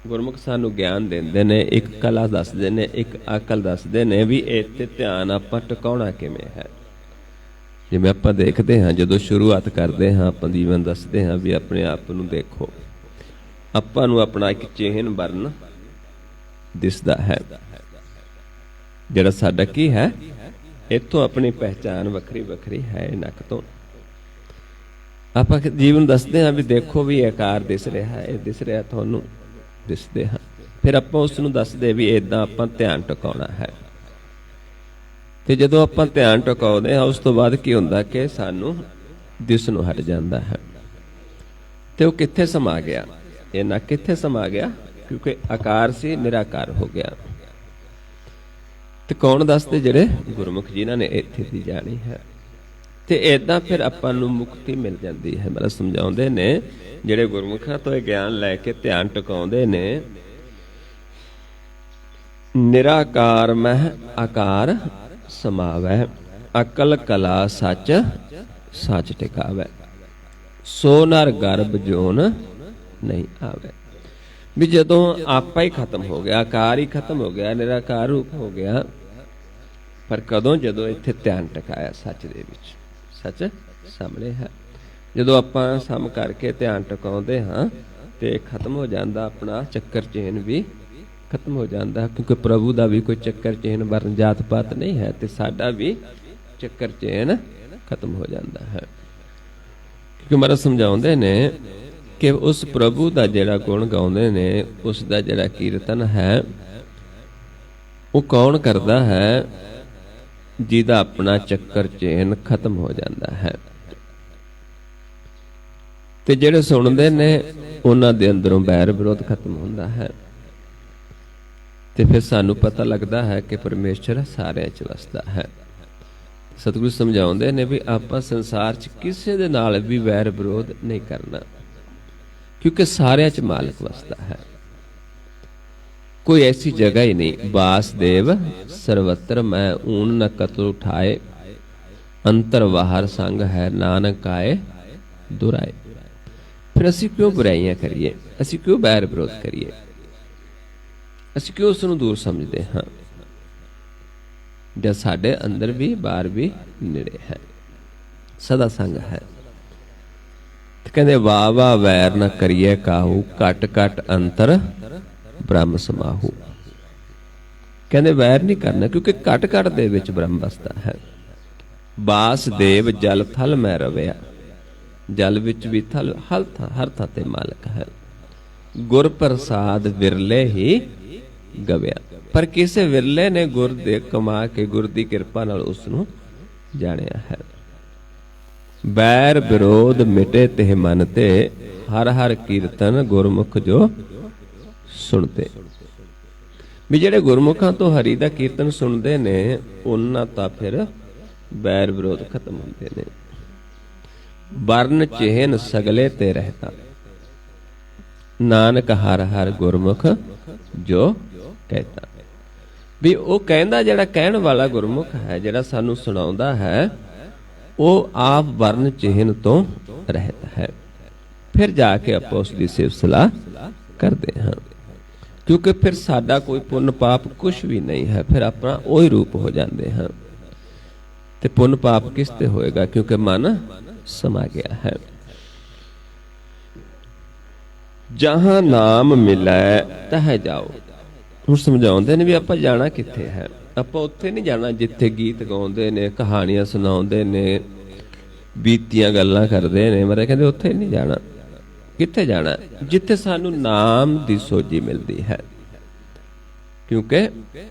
ਗੁਰਮੁਖ ਸਾਨੂੰ ਗਿਆਨ ਦਿੰਦੇ ਨੇ, ਇੱਕ ਕਲਾ ਦੱਸਦੇ ਨੇ, ਇੱਕ ਅਕਲ ਦੱਸਦੇ ਨੇ ਵੀ ਇੱਥੇ ਧਿਆਨ ਆਪਾਂ ਟਿਕਾਉਣਾ ਕਿਵੇਂ ਹੈ। ਜਿਵੇਂ ਆਪਾਂ ਦੇਖਦੇ ਹਾਂ, ਜਦੋਂ ਸ਼ੁਰੂਆਤ ਕਰਦੇ ਹਾਂ, ਆਪਾਂ ਜੀਵਨ ਦੱਸਦੇ ਹਾਂ ਵੀ ਆਪਣੇ ਆਪ ਨੂੰ ਦੇਖੋ, ਆਪਾਂ ਨੂੰ ਆਪਣਾ ਇੱਕ ਚਿਹਨ ਵਰਨ ਦਿਸਦਾ ਹੈ, ਜਿਹੜਾ ਸਾਡਾ ਕੀ ਹੈ। ਇੱਥੋਂ ਆਪਣੀ ਪਹਿਚਾਣ ਵੱਖਰੀ ਵੱਖਰੀ ਹੈ। ਨੱਕ ਤੋਂ ਆਪਾਂ ਜੀਵਨ ਦੱਸਦੇ ਹਾਂ ਵੀ ਦੇਖੋ ਵੀ ਆਕਾਰ ਦਿਸ ਰਿਹਾ ਹੈ, ਇਹ ਦਿਸ ਰਿਹਾ, ਤੁਹਾਨੂੰ ਦਿਸਦੇ ਹਾਂ। ਫਿਰ ਆਪਾਂ ਉਸ ਨੂੰ ਦੱਸਦੇ ਵੀ ਏਦਾਂ ਆਪਾਂ ਧਿਆਨ ਟਿਕਾਉਣਾ ਹੈ। ਤੇ ਜਦੋਂ ਆਪਾਂ ਧਿਆਨ ਟਿਕਾਉਂਦੇ ਹਾਂ, ਉਸ ਤੋਂ ਬਾਅਦ ਕੀ ਹੁੰਦਾ ਕਿ ਸਾਨੂੰ ਦਿਸ ਨੂੰ ਹਟ ਜਾਂਦਾ ਹੈ। ਤੇ ਉਹ ਕਿੱਥੇ ਸਮਾ ਗਿਆ, ਇਹ ਨੱਕ ਕਿੱਥੇ ਸਮਾ ਗਿਆ, ਕਿਉਂਕਿ ਆਕਾਰ ਸੀ ਨਿਰਾਕਾਰ ਹੋ ਗਿਆ। ਤੇ ਕੌਣ ਦੱਸਦੇ, ਜਿਹੜੇ ਗੁਰਮੁਖ ਜਿਨ੍ਹਾਂ ਨੇ ਇੱਥੇ ਦੀ ਜਾਣੀ ਹੈ। ਤੇ ਏਦਾਂ ਫਿਰ ਆਪਾਂ ਨੂੰ ਮੁਕਤੀ ਮਿਲ ਜਾਂਦੀ ਹੈ। ਮਤਲਬ ਸਮਝਾਉਂਦੇ ਨੇ, ਜਿਹੜੇ ਗੁਰਮੁਖਾਂ ਤੋਂ ਇਹ ਗਿਆਨ ਲੈ ਕੇ ਧਿਆਨ ਟਿਕਾਉਂਦੇ ਨੇ, ਨਿਰਾਕਾਰ ਮਹਿ ਆਕਾਰ ਸਮਾਵੈ, ਅਕਲ ਕਲਾ ਸੱਚ ਸੱਚ ਟਿਕਾਵੈ, ਸੋ ਨਰ ਗਰਭ ਜੋਨ ਨਹੀਂ ਆਵੇ। ਵੀ ਜਦੋਂ ਆਪਾ ਹੀ ਖਤਮ ਹੋ ਗਿਆ, ਆਕਾਰ ਹੀ ਖਤਮ ਹੋ ਗਿਆ, ਨਿਰਾਕਾਰ ਰੂਪ ਹੋ ਗਿਆ, ਪਰ ਕਦੋਂ? ਜਦੋਂ ਇੱਥੇ ਧਿਆਨ ਟਿਕਾਇਆ ਸੱਚ ਦੇ ਵਿੱਚ। ਸੱਚ ਸਾਹਮਣੇ ਹੈ। ਜਦੋਂ ਆਪਾਂ ਸਮ ਕਰਕੇ ਧਿਆਨ ਟਿਕਾਉਂਦੇ ਹਾਂ ਤੇ ਖਤਮ ਹੋ ਜਾਂਦਾ ਆਪਣਾ ਚੱਕਰ ਚੇਨ ਵੀ ਖਤਮ ਹੋ ਜਾਂਦਾ, ਕਿਉਂਕਿ ਪ੍ਰਭੂ ਦਾ ਵੀ ਕੋਈ ਚੱਕਰ ਚੇਨ ਵਰਨ ਜਾਤ ਪਾਤ ਨਹੀਂ ਹੈ, ਤੇ ਸਾਡਾ ਵੀ ਚੱਕਰ ਚੇਨ ਖਤਮ ਹੋ ਜਾਂਦਾ ਹੈ। ਕਿਉਂਕਿ ਮਹਾਰਾਜ ਸਮਝਾਉਂਦੇ ਨੇ ਕਿ ਉਸ ਪ੍ਰਭੂ ਦਾ ਜਿਹੜਾ ਗੁਣ ਗਾਉਂਦੇ ਨੇ, ਉਸ ਦਾ ਜਿਹੜਾ ਕੀਰਤਨ ਹੈ, ਉਹ ਕੌਣ ਕਰਦਾ ਹੈ? ਜਿਹਦਾ ਆਪਣਾ ਚੱਕਰ ਚੇਨ ਖਤਮ ਹੋ ਜਾਂਦਾ ਹੈ। ਤੇ ਜਿਹੜੇ ਸੁਣਦੇ ਨੇ ਉਹਨਾਂ ਦੇ ਅੰਦਰੋਂ ਬੈਰ ਵਿਰੋਧ ਖਤਮ ਹੁੰਦਾ ਹੈ, ਤੇ ਫਿਰ ਸਾਨੂੰ ਪਤਾ ਲੱਗਦਾ ਹੈ ਕਿ ਪਰਮੇਸ਼ਰ ਸਾਰਿਆਂ 'ਚ ਵਸਦਾ ਹੈ। ਸਤਿਗੁਰੂ ਸਮਝਾਉਂਦੇ ਨੇ ਵੀ ਆਪਾਂ ਸੰਸਾਰ 'ਚ ਕਿਸੇ ਦੇ ਨਾਲ ਵੀ ਵੈਰ ਵਿਰੋਧ ਨਹੀਂ ਕਰਨਾ, ਕਿਉਂਕਿ ਸਾਰਿਆਂ 'ਚ ਮਾਲਕ ਵਸਦਾ ਹੈ। ਕੋਈ ਐਸੀ ਜਗ੍ਹਾ ਹੀ ਨਹੀਂ। ਵਾਸਦੇਵ ਸਰਵਤਰ ਮੈਂ ਊਨ ਨ ਕਤਲ ਉਠਾਏ, ਅੰਤਰ ਬਾਹਰ ਸੰਗ ਹੈ ਨਾਨਕ ਆਏ ਦੁਰਾਏ। ਫਿਰ ਅਸੀਂ ਕਿਉਂ ਬੁਰਾਈਆਂ ਕਰੀਏ? ਅਸੀਂ ਕਿਉਂ ਬੈਰ ਵਿਰੋਧ ਕਰੀਏ? ਅਸੀਂ ਕਿਉਂ ਉਸ ਨੂੰ ਦੂਰ ਸਮਝਦੇ ਹਾਂ, ਜਦ ਸਾਡੇ ਅੰਦਰ ਵੀ ਬਾਹਰ ਵੀ ਨੇੜੇ ਹੈ, ਸਦਾ ਸੰਗ ਹੈ। ਤੇ ਕਹਿੰਦੇ ਵਾਹ ਵਾਹ ਵੈਰ ਨਾ ਕਰੀਏ ਕਾਹੂ, ਘਟ ਘਟ ਅੰਤਰ ਬ੍ਰਹਮ ਸਮਾਹੂ। ਕਹਿੰਦੇ ਵੈਰ ਨਹੀਂ ਕਰਨਾ, ਕਿਉਂਕਿ ਘਟ ਘਟ ਦੇ ਵਿੱਚ ਬ੍ਰਹਮ ਵਸਦਾ ਹੈ। ਵਾਸਦੇਵ ਜਲ ਥਲ ਮੈਂ ਰਵਿਆ, ਜਲ ਵਿੱਚ ਵੀ ਥਲ ਹਰ ਥਾਂ ਤੇ ਮਾਲਕ ਹੈ। ਗੁਰ ਪ੍ਰਸਾਦ ਵਿਰਲੇ ਹੀ ਗਵਿਆ, ਪਰ ਕਿਸੇ ਵਿਰਲੇ ਨੇ ਗੁਰ ਦੇ ਕਮਾ ਕੇ ਗੁਰ ਦੀ ਕਿਰਪਾ ਨਾਲ ਉਸ ਨੂੰ ਜਾਣਿਆ ਹੈ। ਬੈਰ ਵਿਰੋਧ ਮਿਟੇ ਤੇ ਮਨ ਤੇ, ਹਰ ਹਰ ਕੀਰਤਨ ਗੁਰਮੁਖ ਜੋ ਸੁਣਦੇ। ਵੀ ਜਿਹੜੇ ਗੁਰਮੁਖਾਂ ਤੋਂ ਹਰੀ ਦਾ ਕੀਰਤਨ ਸੁਣਦੇ ਨੇ, ਉਹਨਾਂ ਤਾਂ ਫਿਰ ਬੈਰ ਵਿਰੋਧ ਖਤਮ ਹੁੰਦੇ ਨੇ। ਵਰਨ ਚਿਹਨ ਸਗਲੇ ਤੇ ਰਹਿਤਾ, ਨਾਨਕ ਹਰ ਹਰ ਗੁਰਮੁਖ ਜੋ ਕਹਿਤਾ। ਵੀ ਉਹ ਕਹਿੰਦਾ, ਜਿਹੜਾ ਕਹਿਣ ਵਾਲਾ ਗੁਰਮੁਖ ਹੈ, ਜਿਹੜਾ ਸਾਨੂੰ ਸੁਣਾਉਂਦਾ ਹੈ, ਉਹ ਆਪ ਵਰਨ ਚਿਹਨ ਤੋਂ ਰਹਿਤ ਹੈ। ਫਿਰ ਜਾ ਕੇ ਆਪਾਂ ਉਸ ਦੀ ਸਿਫਤ ਸਲਾਹ ਕਰਦੇ ਹਾਂ, ਕਿਉਂਕਿ ਫਿਰ ਸਾਡਾ ਕੋਈ ਪੁੰਨ ਪਾਪ ਕੁਝ ਵੀ ਨਹੀਂ ਹੈ, ਫਿਰ ਆਪਣਾ ਉਹੀ ਰੂਪ ਹੋ ਜਾਂਦੇ ਹਾਂ। ਤੇ ਪੁੰਨ ਪਾਪ ਕਿਸ ਤੇ ਹੋਏਗਾ? ਕਿਉਂਕਿ ਮਨ ਸਮਾ ਗਿਆ ਹੈ। ਜਹਾਂ ਨਾਮ ਮਿਲੈ ਤਹ ਜਾਓ। ਹੁਣ ਸਮਝਾਉਂਦੇ ਨੇ ਵੀ ਆਪਾਂ ਜਾਣਾ ਕਿੱਥੇ ਹੈ। ਆਪਾਂ ਉੱਥੇ ਨਹੀਂ ਜਾਣਾ ਜਿੱਥੇ ਗੀਤ ਗਾਉਂਦੇ ਨੇ, ਕਹਾਣੀਆਂ ਸੁਣਾਉਂਦੇ ਨੇ, ਬੀਤੀਆਂ ਗੱਲਾਂ ਕਰਦੇ ਨੇ। ਮਰੇ ਕਹਿੰਦੇ ਉੱਥੇ ਨਹੀਂ ਜਾਣਾ। ਕਿੱਥੇ ਜਾਣਾ? ਜਿੱਥੇ ਸਾਨੂੰ ਨਾਮ ਦੀ ਸੋਝੀ ਮਿਲਦੀ ਹੈ। ਕਿਉਂਕਿ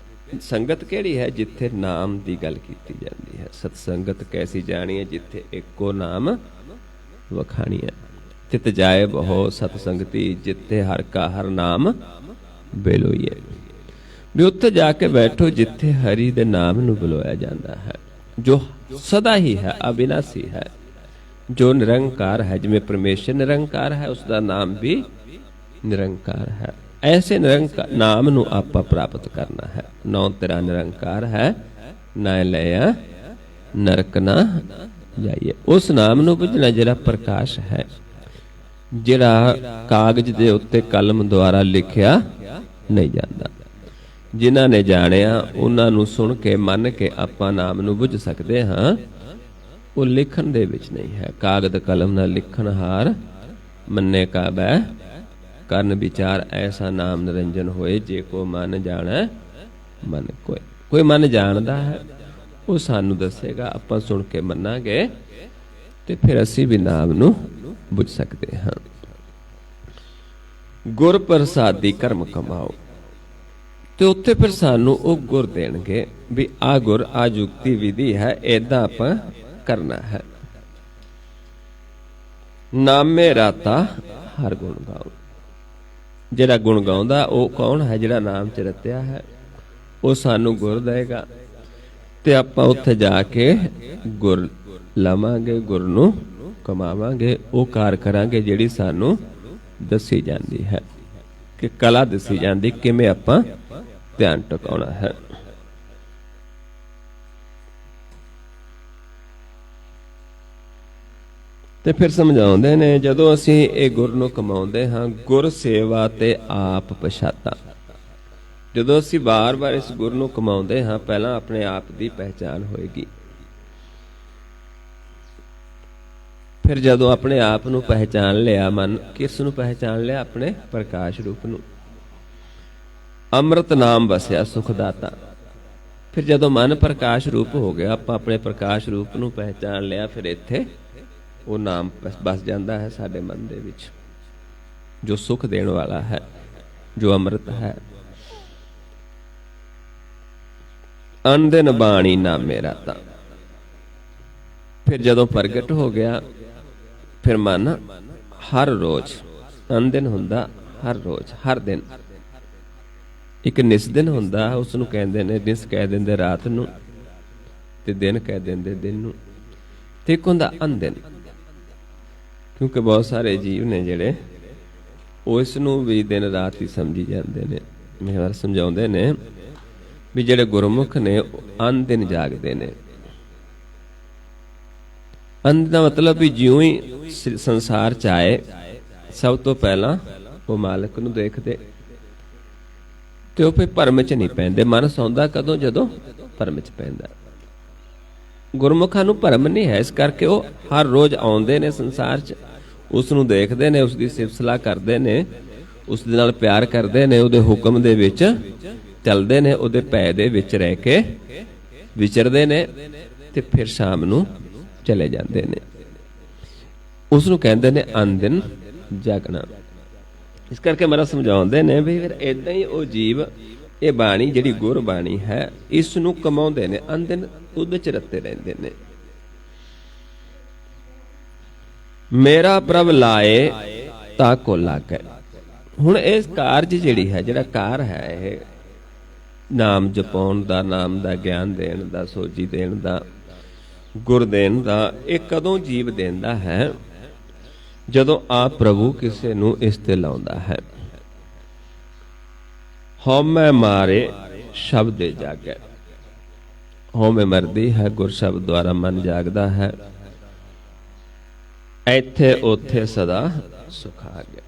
ਸੰਗਤ ਕਿਹੜੀ ਹੈ? ਜਿੱਥੇ ਨਾਮ ਦੀ ਗੱਲ ਕੀਤੀ ਜਾਂਦੀ ਹੈ। ਸਤ ਸੰਗਤ ਕੈਸੀ ਜਾਣੀ ਹੈ? ਜਿੱਥੇ ਇੱਕੋ ਨਾਮ ਵਖਾਣੀ ਹੈ। ਤਿਤ ਜਾਏ ਬਹੁ ਸਤ ਸੰਗਤੀ, ਜਿੱਥੇ ਹਰ ਕਾ ਹਰ ਨਾਮ ਬੇਲੋਈਏ। ਵੀ ਉੱਥੇ ਜਾ ਕੇ ਬੈਠੋ ਜਿੱਥੇ ਹਰੀ ਦੇ ਨਾਮ ਨੂੰ ਬੁਲਾਇਆ ਜਾਂਦਾ ਹੈ, ਜੋ ਸਦਾ ਹੀ ਹੈ, ਅਬਿਨਾਸੀ ਹੈ, ਜੋ ਨਿਰੰਕਾਰ ਹੈ। ਜਿਵੇਂ ਪਰਮੇਸ਼ਰ ਨਿਰੰਕਾਰ ਹੈ, ਉਸ ਦਾ ਨਾਮ ਵੀ ਨਿਰੰਕਾਰ ਹੈ। ਐਸੇ ਨਿਰੰਕਾਰ ਨਾਮ ਨੂੰ ਆਪਾਂ ਪ੍ਰਾਪਤ ਕਰਨਾ ਹੈ। ਨੌ ਤੇਰਾ ਨਿਰੰਕਾਰ ਹੈ, ਨਾ ਲਿਆ ਨਰਕ ਨਾ ਜਾਈਏ। ਉਸ ਨਾਮ ਨੂੰ ਬੁੱਝਣਾ ਜਿਹੜਾ ਪ੍ਰਕਾਸ਼ ਹੈ, ਜਿਹੜਾ ਕਾਗਜ਼ ਦੇ ਉੱਤੇ ਕਲਮ ਦੁਆਰਾ ਲਿਖਿਆ ਨਹੀਂ ਜਾਂਦਾ। ਜਿਨ੍ਹਾਂ ਨੇ ਜਾਣਿਆ, ਉਹਨਾਂ ਨੂੰ ਸੁਣ ਕੇ ਮੰਨ ਕੇ ਆਪਾਂ ਨਾਮ ਨੂੰ ਬੁੱਝ ਸਕਦੇ ਹਾਂ। ਉਹ ਲਿਖਣ ਦੇ ਵਿੱਚ ਨਹੀਂ ਹੈ। ਕਾਗਜ਼ ਕਲਮ ਨਾਲ ਲਿਖਣ ਹਾਰ ਮੰਨੇ ਕਾ ਬੈ ਕਰਨ ਵਿਚਾਰ, ਐਸਾ ਨਾਮ ਨਿਰੰਜਨ ਹੋਏ। ਜੇ ਕੋ ਮਨ ਜਾਣੈ ਮਨ ਕੋਇ। ਕੋਈ ਮਨ ਜਾਣਦਾ ਹੈ, ਉਹ ਸਾਨੂੰ ਦੱਸੇਗਾ, ਆਪਾਂ ਸੁਣ ਕੇ ਮੰਨਾਂਗੇ, ਤੇ ਫਿਰ ਅਸੀਂ ਵੀ ਨਾਮ ਨੂੰ ਬੁੱਝ ਸਕਦੇ ਹਾਂ। ਗੁਰ ਪ੍ਰਸਾਦੀ ਕਰਮ ਕਮਾਓ। ਤੇ ਉੱਥੇ ਫਿਰ ਸਾਨੂੰ ਉਹ ਗੁਰ ਦੇਣਗੇ ਵੀ ਆ ਗੁਰ, ਆ ਜੁਗਤੀ ਵਿਧੀ ਹੈ, ਏਦਾਂ ਆਪਾਂ ਕਰਨਾ ਹੈ। ਨਾਮੇ ਰਾਤਾ ਹਰ ਗੁਣ ਗਾਓ। ਜਿਹੜਾ ਗੁਣ ਗਾਉਂਦਾ ਉਹ ਕੌਣ ਹੈ? ਜਿਹੜਾ ਨਾਮ ਚ ਰਤਿਆ ਹੈ। ਉਹ ਸਾਨੂੰ ਗੁਰ ਦੇਗਾ, ਤੇ ਆਪਾਂ ਉੱਥੇ ਜਾ ਕੇ ਗੁਰ ਲਵਾਂਗੇ, ਗੁਰ ਨੂੰ ਕਮਾਵਾਂਗੇ। ਉਹ ਕਾਰ ਕਰਾਂਗੇ ਜਿਹੜੀ ਸਾਨੂੰ ਦੱਸੀ ਜਾਂਦੀ ਹੈ, ਕਿ ਕਲਾ ਦੱਸੀ ਜਾਂਦੀ ਕਿਵੇਂ ਆਪਾਂ ਧਿਆਨ ਟਿਕਾਉਣਾ ਹੈ। ਤੇ ਫਿਰ ਸਮਝਾਉਂਦੇ ਨੇ, ਜਦੋਂ ਅਸੀਂ ਇਹ ਗੁਰ ਨੂੰ ਕਮਾਉਂਦੇ ਹਾਂ, ਗੁਰ ਸੇਵਾ ਤੇ ਆਪ ਪਛਾਤਾ। ਜਦੋਂ ਅਸੀਂ ਵਾਰ-ਵਾਰ ਇਸ ਗੁਰ ਨੂੰ ਕਮਾਉਂਦੇ ਹਾਂ, ਪਹਿਲਾਂ ਆਪਣੇ ਆਪ ਦੀ ਪਹਿਚਾਨ ਹੋਏਗੀ। ਫਿਰ ਜਦੋਂ ਆਪਣੇ ਆਪ ਨੂੰ ਪਹਿਚਾਨ ਲਿਆ, ਮਨ ਕਿਸ ਨੂੰ ਪਹਿਚਾਨ ਲਿਆ? ਆਪਣੇ ਪ੍ਰਕਾਸ਼ ਰੂਪ ਨੂੰ। ਅੰਮ੍ਰਿਤ ਨਾਮ ਵਸਿਆ ਸੁਖਦਾਤਾ। ਫਿਰ ਜਦੋਂ ਮਨ ਪ੍ਰਕਾਸ਼ ਰੂਪ ਹੋ ਗਿਆ, ਆਪਾਂ ਆਪਣੇ ਪ੍ਰਕਾਸ਼ ਰੂਪ ਨੂੰ ਪਹਿਚਾਨ ਲਿਆ, ਫਿਰ ਇੱਥੇ ਉਹ ਨਾਮ ਬਸ ਜਾਂਦਾ ਹੈ ਸਾਡੇ ਮਨ ਦੇ ਵਿੱਚ, ਜੋ ਸੁਖ ਦੇਣ ਵਾਲਾ ਹੈ, ਜੋ ਅੰਮ੍ਰਿਤ ਹੈ। ਅਨਦਿਨ ਬਾਣੀ ਨਾਮੇ ਰਾਤਾ। ਫਿਰ ਜਦੋਂ ਪ੍ਰਗਟ ਹੋ ਗਿਆ, ਫਿਰ ਮਨ ਹਰ ਰੋਜ਼, ਅਨਦਿਨ ਹੁੰਦਾ ਹਰ ਰੋਜ਼, ਹਰ ਦਿਨ। ਇੱਕ ਨਿਸ ਦਿਨ ਹੁੰਦਾ, ਉਸ ਨੂੰ ਕਹਿੰਦੇ ਨੇ, ਨਿਸ ਕਹਿ ਦਿੰਦੇ ਰਾਤ ਨੂੰ, ਤੇ ਦਿਨ ਕਹਿ ਦਿੰਦੇ ਦਿਨ ਨੂੰ। ਤੇ ਇੱਕ ਹੁੰਦਾ ਅਨਦਿਨ, ਕਿਉਂਕਿ ਬਹੁਤ ਸਾਰੇ ਜੀਵ ਨੇ ਜਿਹੜੇ ਉਹ ਇਸ ਨੂੰ ਵੀ ਦਿਨ ਰਾਤ ਹੀ ਸਮਝੀ ਜਾਂਦੇ ਨੇ। ਮਹਾਰਾਜ ਸਮਝਾਉਂਦੇ ਨੇ ਵੀ ਜਿਹੜੇ ਗੁਰਮੁਖ ਨੇ ਉਹ ਅਨਦਿਨ ਜਾਗਦੇ ਨੇ। ਅੰਨ ਦਾ ਮਤਲਬ ਵੀ ਜਿਉਂ ਹੀ ਸੰਸਾਰ ਚ ਆਏ, ਸਭ ਤੋਂ ਪਹਿਲਾਂ ਉਹ ਮਾਲਕ ਨੂੰ ਦੇਖਦੇ, ਤੇ ਉਹ ਫਿਰ ਭਰਮ ਚ ਨਹੀਂ ਪੈਂਦੇ। ਮਨ ਸੌਂਦਾ ਕਦੋਂ? ਜਦੋਂ ਭਰਮ ਚ ਪੈਂਦਾ। ਗੁਰਮੁਖਾਂ ਨੂੰ ਭਰਮ ਨਹੀਂ ਹੈ, ਇਸ ਕਰਕੇ ਉਹ ਹਰ ਰੋਜ਼ ਆਉਂਦੇ ਨੇ ਸੰਸਾਰ ਚ, ਉਸ ਨੂੰ ਦੇਖਦੇ ਨੇ, ਉਸ ਦੀ ਸਿਫਤ ਸਲਾਹ ਕਰਦੇ ਨੇ, ਉਸ ਦੇ ਨਾਲ ਪਿਆਰ ਕਰਦੇ ਨੇ, ਉਹਦੇ ਹੁਕਮ ਦੇ ਵਿੱਚ ਚੱਲਦੇ ਨੇ, ਉਹਦੇ ਭੈ ਦੇ ਵਿੱਚ ਰਹਿ ਕੇ ਵਿਚਰਦੇ ਨੇ, ਤੇ ਫਿਰ ਸ਼ਾਮ ਨੂੰ ਚਲੇ ਜਾਂਦੇ ਨੇ। ਉਸ ਨੂੰ ਕਹਿੰਦੇ ਨੇ ਅਨਦਿਨ ਜਾਗਣਾ। ਇਸ ਕਰਕੇ ਮਹਾਰਾਜ ਸਮਝਾਉਂਦੇ ਨੇ ਵੀ ਫਿਰ ਏਦਾਂ ਹੀ ਉਹ ਜੀਵ, ਇਹ ਬਾਣੀ ਜਿਹੜੀ ਗੁਰ ਬਾਣੀ ਹੈ, ਇਸ ਨੂੰ ਕਮਾਉਂਦੇ ਨੇ, ਅਨਦਿਨ ਉਹਦੇ ਚ ਰੱਤੇ ਰਹਿੰਦੇ ਨੇ। ਮੇਰਾ ਪ੍ਰਭ ਲਾਏ ਤਾ ਕੋ ਲਾਗੈ। ਹੁਣ ਇਸ ਕਾਰਜ ਜਿਹੜੀ ਹੈ, ਜਿਹੜਾ ਕਾਰ ਹੈ ਇਹ ਨਾਮ ਜਪਾਉਣ ਦਾ, ਨਾਮ ਦਾ ਗਿਆਨ ਦੇਣ ਦਾ, ਸੋਝੀ ਦੇਣ ਦਾ, ਗੁਰ ਦੇਣ ਦਾ, ਇਹ ਕਦੋਂ ਜੀਵ ਦੇਂਦਾ ਹੈ? ਜਦੋਂ ਆਪ ਪ੍ਰਭੂ ਕਿਸੇ ਨੂੰ ਇਸ ਤੇ ਲਾਉਂਦਾ ਹੈ। ਹਉਮੈ ਮਾਰੇ ਸ਼ਬਦ ਜਾਗੈ। ਹਉਮੈ ਮਰਦੀ ਹੈ, ਗੁਰ ਸ਼ਬਦ ਦੁਆਰਾ ਮਨ ਜਾਗਦਾ ਹੈ। ਇੱਥੇ ਉੱਥੇ ਸਦਾ ਸੁਖ ਆ ਗਿਆ,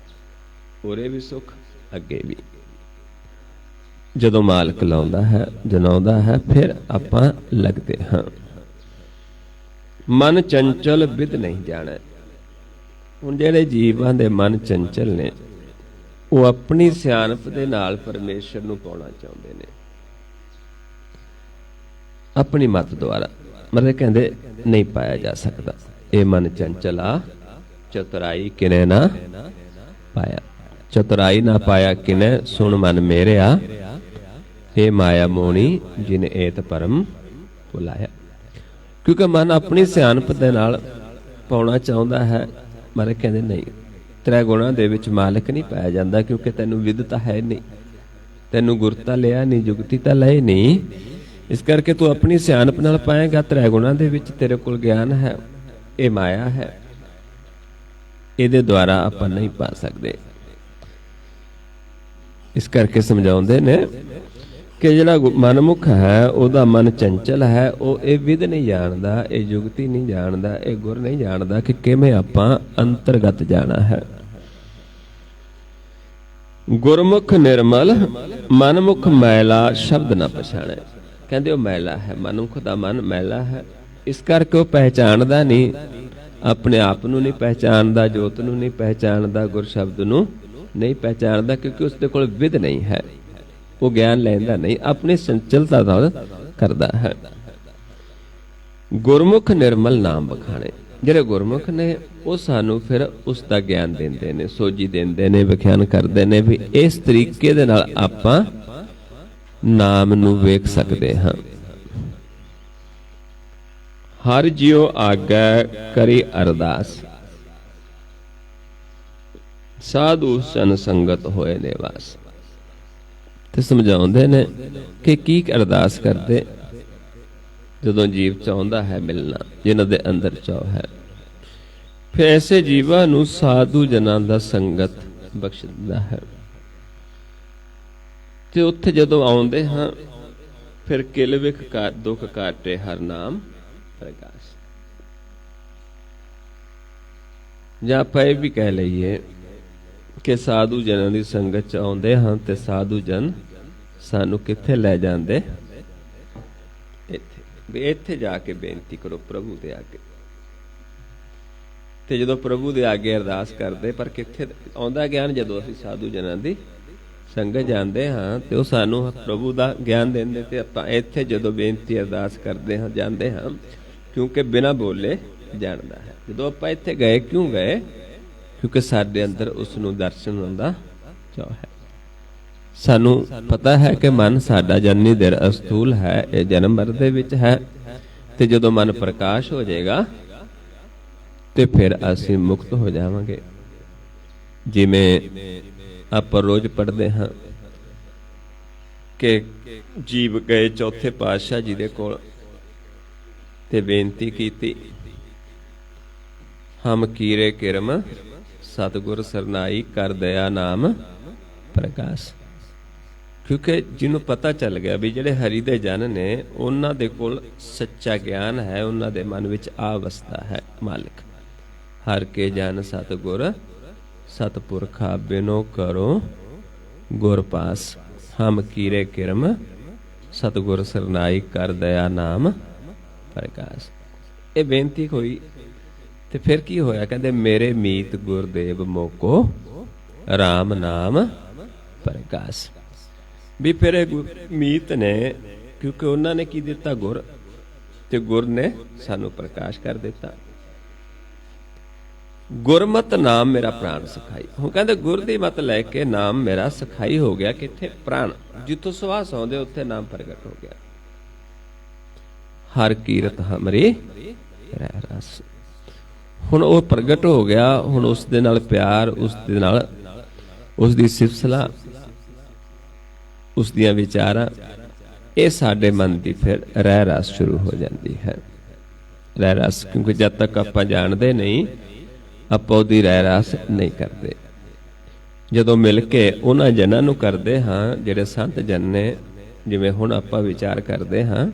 ਉਰੇ ਵੀ ਸੁਖ, ਅੱਗੇ ਵੀ। ਜਦੋਂ ਮਾਲਕ ਲਾਉਂਦਾ ਹੈ, ਜਨਾਉਂਦਾ ਹੈ, ਫਿਰ ਆਪਾਂ ਲੱਗਦੇ ਹਾਂ। ਮਨ ਚੰਚਲ ਬਿਦ ਨਹੀਂ ਜਾਣੈ। ਹੁਣ ਜਿਹੜੇ ਜੀਵਾਂ ਦੇ ਮਨ ਚੰਚਲ ਨੇ, ਉਹ ਆਪਣੀ ਸਿਆਣਪ ਦੇ ਨਾਲ ਪਰਮੇਸ਼ਰ ਨੂੰ ਪਾਉਣਾ ਚਾਹੁੰਦੇ ਨੇ, ਆਪਣੀ ਮਤ ਦੁਆਰਾ। ਮਤਲਬ ਕਹਿੰਦੇ ਨਹੀਂ ਪਾਇਆ ਜਾ ਸਕਦਾ। ਇਹ ਮਨ ਚੰਚਲਾ ਚਤੁਰਾਈ ਕਿਨੇ ਨਾ ਪਾਇਆ। ਚਤੁਰਾਈ ਨਾ ਪਾਇਆ ਕਿਨੇ, ਸੁਣ ਮਨ ਮੇਰਿਆ, ਇਹ ਮਾਇਆ ਮੋਣੀ ਜਿਨ ਏਤ ਪਰਮ ਭੁਲਾਇਆ। ਕਿਉਂਕਿ ਮਨ ਆਪਣੀ ਸਿਆਣਪ ਦੇ ਨਾਲ ਪਾਉਣਾ ਚਾਹੁੰਦਾ ਹੈ। ਮਹਾਰਾਜ ਕਹਿੰਦੇ ਨਹੀਂ, ਤ੍ਰੈ ਗੁਣਾਂ ਦੇ ਵਿੱਚ ਮਾਲਕ ਨਹੀਂ ਪਾਇਆ ਜਾਂਦਾ, ਕਿਉਂਕਿ ਤੈਨੂੰ ਵਿਦਤਾ ਹੈ ਨਹੀਂ, ਤੈਨੂੰ ਗੁਰਤਾ ਲਿਆ ਨਹੀਂ, ਜੁਗਤੀ ਤਾਂ ਲਏ ਨਹੀਂ। ਇਸ ਕਰਕੇ ਤੂੰ ਆਪਣੀ ਸਿਆਣਪ ਨਾਲ ਪਾਏਗਾ। ਤ੍ਰੈ ਗੁਣਾਂ ਦੇ ਵਿੱਚ ਤੇਰੇ ਕੋਲ ਗਿਆਨ ਹੈ, ਇਹ ਮਾਇਆ ਹੈ, ਇਹਦੇ ਦੁਆਰਾ ਆਪਾਂ ਨਹੀਂ ਪਾ ਸਕਦੇ। ਇਸ ਕਰਕੇ ਸਮਝਾਉਂਦੇ ਨੇ ਕਿ ਜਿਹੜਾ ਮਨਮੁਖ ਹੈ, ਉਹਦਾ ਮਨ ਚੰਚਲ ਹੈ, ਉਹ ਇਹ ਵਿਦ ਨਹੀਂ ਜਾਣਦਾ, ਇਹ ਜੁਗਤੀ ਨਹੀਂ ਜਾਣਦਾ, ਇਹ ਗੁਰ ਨਹੀਂ ਜਾਣਦਾ ਕਿ ਕਿਵੇਂ ਆਪਾਂ ਅੰਤਰਗਤ ਜਾਣਾ ਹੈ। ਗੁਰਮੁਖ ਨਿਰਮਲ, ਮਨਮੁਖ ਮੈਲਾ, ਸ਼ਬਦ ਨਾ ਪਛਾਣੈ। ਕਹਿੰਦੇ ਉਹ ਮੈਲਾ ਹੈ, ਮਨੁੱਖ ਦਾ ਮਨ ਮੈਲਾ ਹੈ, ਇਸ ਕਰਕੇ ਉਹ ਪਹਿਚਾਣਦਾ ਨਹੀਂ, ਆਪਣੇ ਆਪ ਨੂੰ ਨਹੀਂ ਪਹਿਚਾਣਦਾ, ਜੋਤ ਨੂੰ ਨਹੀਂ ਪਹਿਚਾਣਦਾ, ਗੁਰ ਸ਼ਬਦ ਨੂੰ ਨਹੀਂ ਪਹਿਚਾਣਦਾ, ਕਿਉਂਕਿ ਉਸਦੇ ਕੋਲ ਵਿਦ ਨਹੀਂ ਹੈ, ਉਹ ਗਿਆਨ ਲੈਂਦਾ ਨਹੀਂ, ਆਪਣੀ ਸੰਚਲਤਾ ਨਾਲ ਕਰਦਾ ਹੈ। ਗੁਰਮੁਖ ਨਿਰਮਲ ਨਾਮ ਬਖਾਣੇ। ਜਿਹੜੇ ਗੁਰਮੁਖ ਨੇ ਉਹ ਸਾਨੂੰ ਫਿਰ ਉਸ ਦਾ ਗਿਆਨ ਦਿੰਦੇ ਨੇ, ਸੋਝੀ ਦਿੰਦੇ ਨੇ, ਵਿਖਿਆਨ ਕਰਦੇ ਨੇ ਵੀ ਇਸ ਤਰੀਕੇ ਦੇ ਨਾਲ ਆਪਾਂ ਨਾਮ ਨੂੰ ਵੇਖ ਸਕਦੇ ਹਾਂ। ਹਰ ਜਿਉ ਆਗੈ ਕਰੀ ਅਰਦਾਸ, ਸਾਧੂ ਸਨ ਸੰਗਤ ਹੋਏ ਨਿਵਾਸ। ਤੇ ਸਮਝਾਉਂਦੇ ਨੇ ਕਿ ਕੀ ਅਰਦਾਸ ਕਰਦੇ ਜਦੋਂ ਜੀਵ ਚਾਹੁੰਦਾ ਹੈ ਮਿਲਣਾ, ਜਿਨ੍ਹਾਂ ਦੇ ਅੰਦਰ ਚਾਹ ਹੈ। ਫਿਰ ਐਸੇ ਜੀਵਾਂ ਨੂੰ ਸਾਧੂ ਜਨਾਂ ਦਾ ਸੰਗਤ ਬਖਸ਼ ਦਿੰਦਾ ਹੈ। ਤੇ ਉੱਥੇ ਜਦੋਂ ਆਉਂਦੇ ਹਾਂ, ਫਿਰ ਕਿਲ ਵਿਖ ਦੁੱਖ ਕਾਟੇ ਹਰ ਨਾਮ ਪ੍ਰਕਾਸ਼। ਜਾਂ ਆਪਾਂ ਇਹ ਵੀ ਕਹਿ ਲਈਏ ਕਿ ਸਾਧੂ ਜਨਾਂ ਦੀ ਸੰਗਤ ਚ ਆਉਂਦੇ ਹਾਂ ਤੇ ਸਾਧੂ ਜਨ ਸਾਨੂੰ ਕਿੱਥੇ ਲੈ ਜਾਂਦੇ? ਇੱਥੇ। ਵੀ ਇੱਥੇ ਜਾ ਕੇ ਬੇਨਤੀ ਕਰੋ ਪ੍ਰਭੂ ਦੇ ਅੱਗੇ। ਤੇ ਜਦੋਂ ਪ੍ਰਭੂ ਦੇ ਅੱਗੇ ਅਰਦਾਸ ਕਰਦੇ, ਪਰ ਕਿੱਥੇ ਆਉਂਦਾ ਗਿਆਨ? ਜਦੋਂ ਅਸੀਂ ਸਾਧੂ ਜਨਾਂ ਦੀ ਸੰਗਤ ਜਾਂਦੇ ਹਾਂ ਤੇ ਉਹ ਸਾਨੂੰ ਪ੍ਰਭੂ ਦਾ ਗਿਆਨ ਦਿੰਦੇ। ਤੇ ਆਪਾਂ ਇੱਥੇ ਜਦੋਂ ਬੇਨਤੀ ਅਰਦਾਸ ਕਰਦੇ ਹਾਂ, ਜਾਂਦੇ ਹਾਂ, ਕਿਉਂਕਿ ਬਿਨਾਂ ਬੋਲੇ ਜਾਣਦਾ ਹੈ। ਜਦੋਂ ਆਪਾਂ ਇੱਥੇ ਗਏ, ਕਿਉਂ ਗਏ? ਕਿਉਂਕਿ ਸਾਡੇ ਅੰਦਰ ਉਸ ਨੂੰ ਦਰਸ਼ਨ ਹੋਣ ਦਾ ਚਾਅ ਹੈ। ਸਾਨੂੰ ਪਤਾ ਹੈ ਕਿ ਮਨ ਸਾਡਾ ਜਨਨੀ ਦਿਰ ਅਸਥੂਲ ਹੈ, ਇਹ ਜਨਮ ਮਰਨ ਦੇ ਵਿੱਚ ਹੈ। ਤੇ ਜਦੋਂ ਮਨ ਪ੍ਰਕਾਸ਼ ਹੋ ਜਾਏਗਾ ਤੇ ਫਿਰ ਅਸੀਂ ਮੁਕਤ ਹੋ ਜਾਵਾਂਗੇ। ਜਿਵੇਂ ਆਪਾਂ ਰੋਜ਼ ਪੜ੍ਹਦੇ ਹਾਂ ਕਿ ਜੀਵ ਗਏ ਚੌਥੇ ਪਾਤਸ਼ਾਹ ਜੀ ਦੇ ਕੋਲ ਤੇ ਬੇਨਤੀ ਕੀਤੀ, ਹਮ ਕੀਰੇ ਕਿਰਮ ਸਤਿਗੁਰ ਸਰਨਾਈ ਕਰ ਦਇਆ ਨਾਮ ਪ੍ਰਕਾਸ਼। ਕਿਉਂਕਿ ਜਿਹਨੂੰ ਪਤਾ ਚੱਲ ਗਿਆ ਵੀ ਜਿਹੜੇ ਹਰੀ ਦੇ ਜਨ ਨੇ, ਉਹਨਾਂ ਦੇ ਕੋਲ ਸੱਚਾ ਗਿਆਨ ਹੈ, ਉਹਨਾਂ ਦੇ ਮਨ ਵਿੱਚ ਆ ਵਸਦਾ ਹੈ ਮਾਲਿਕ। ਹਰ ਕੇ ਜਨ ਸਤਿਗੁਰ ਸਤਪੁਰਖਾ ਬਿਨੋ ਕਰੋ ਗੁਰ ਪਾਸ। ਹਮ ਕੀਰੇ ਕਿਰਮ ਸਤਿਗੁਰ ਸਰਨਾਈ ਕਰ ਦਇਆ ਨਾਮ ਪ੍ਰਕਾਸ਼। ਇਹ ਬੇਨਤੀ ਹੋਈ ਤੇ ਫਿਰ ਕੀ ਹੋਇਆ? ਕਹਿੰਦੇ ਮੇਰੇ ਮੀਤ ਗੁਰਦੇਵ ਮੋਕੋ ਰਾਮ ਨਾਮ ਪ੍ਰਕਾਸ਼। ਵੀ ਫਿਰ ਮੀਤ ਨੇ, ਕਿਉਂਕਿ ਉਹਨਾਂ ਨੇ ਕੀ ਦਿੱਤਾ? ਗੁਰ। ਤੇ ਗੁਰ ਨੇ ਸਾਨੂੰ ਪ੍ਰਕਾਸ਼ ਕਰ ਦਿੱਤਾ। ਗੁਰਮਤ ਨਾਮ ਮੇਰਾ ਪ੍ਰਾਣ ਸਖਾਈ। ਹੁਣ ਕਹਿੰਦੇ ਗੁਰ ਦੀ ਮਤ ਲੈ ਕੇ ਨਾਮ ਮੇਰਾ ਸਖਾਈ ਹੋ ਗਿਆ। ਕਿੱਥੇ? ਪ੍ਰਾਣ। ਜਿੱਥੋਂ ਸਵਾਸ ਆਉਂਦੇ ਉੱਥੇ ਨਾਮ ਪ੍ਰਗਟ ਹੋ ਗਿਆ। ਹਰ ਕੀਰਤ ਹਮਰੀ ਰਹਿ ਰਸ। ਹੁਣ ਉਹ ਪ੍ਰਗਟ ਹੋ ਗਿਆ। ਹੁਣ ਉਸ ਦੇ ਨਾਲ ਪਿਆਰ, ਉਸ ਦੇ ਨਾਲ ਉਸ ਦੀ ਸਿਫਤ ਸਲਾਹ, ਉਸ ਦੀਆਂ ਵਿਚਾਰਾਂ, ਇਹ ਸਾਡੇ ਮਨ ਦੀ ਫਿਰ ਰਹਿ ਰਸ ਸ਼ੁਰੂ ਹੋ ਜਾਂਦੀ ਹੈ। ਰਹਿ ਰਸ, ਕਿਉਂਕਿ ਜਦ ਤੱਕ ਆਪਾਂ ਜਾਣਦੇ ਨਹੀਂ, ਆਪਾਂ ਉਹਦੀ ਰਹਿ ਰਸ ਨਹੀਂ ਕਰਦੇ। ਜਦੋਂ ਮਿਲ ਕੇ ਉਹਨਾਂ ਜਨਾਂ ਨੂੰ ਕਰਦੇ ਹਾਂ ਜਿਹੜੇ ਸੰਤ ਜਨ ਨੇ, ਜਿਵੇਂ ਹੁਣ ਆਪਾਂ ਵਿਚਾਰ ਕਰਦੇ ਹਾਂ,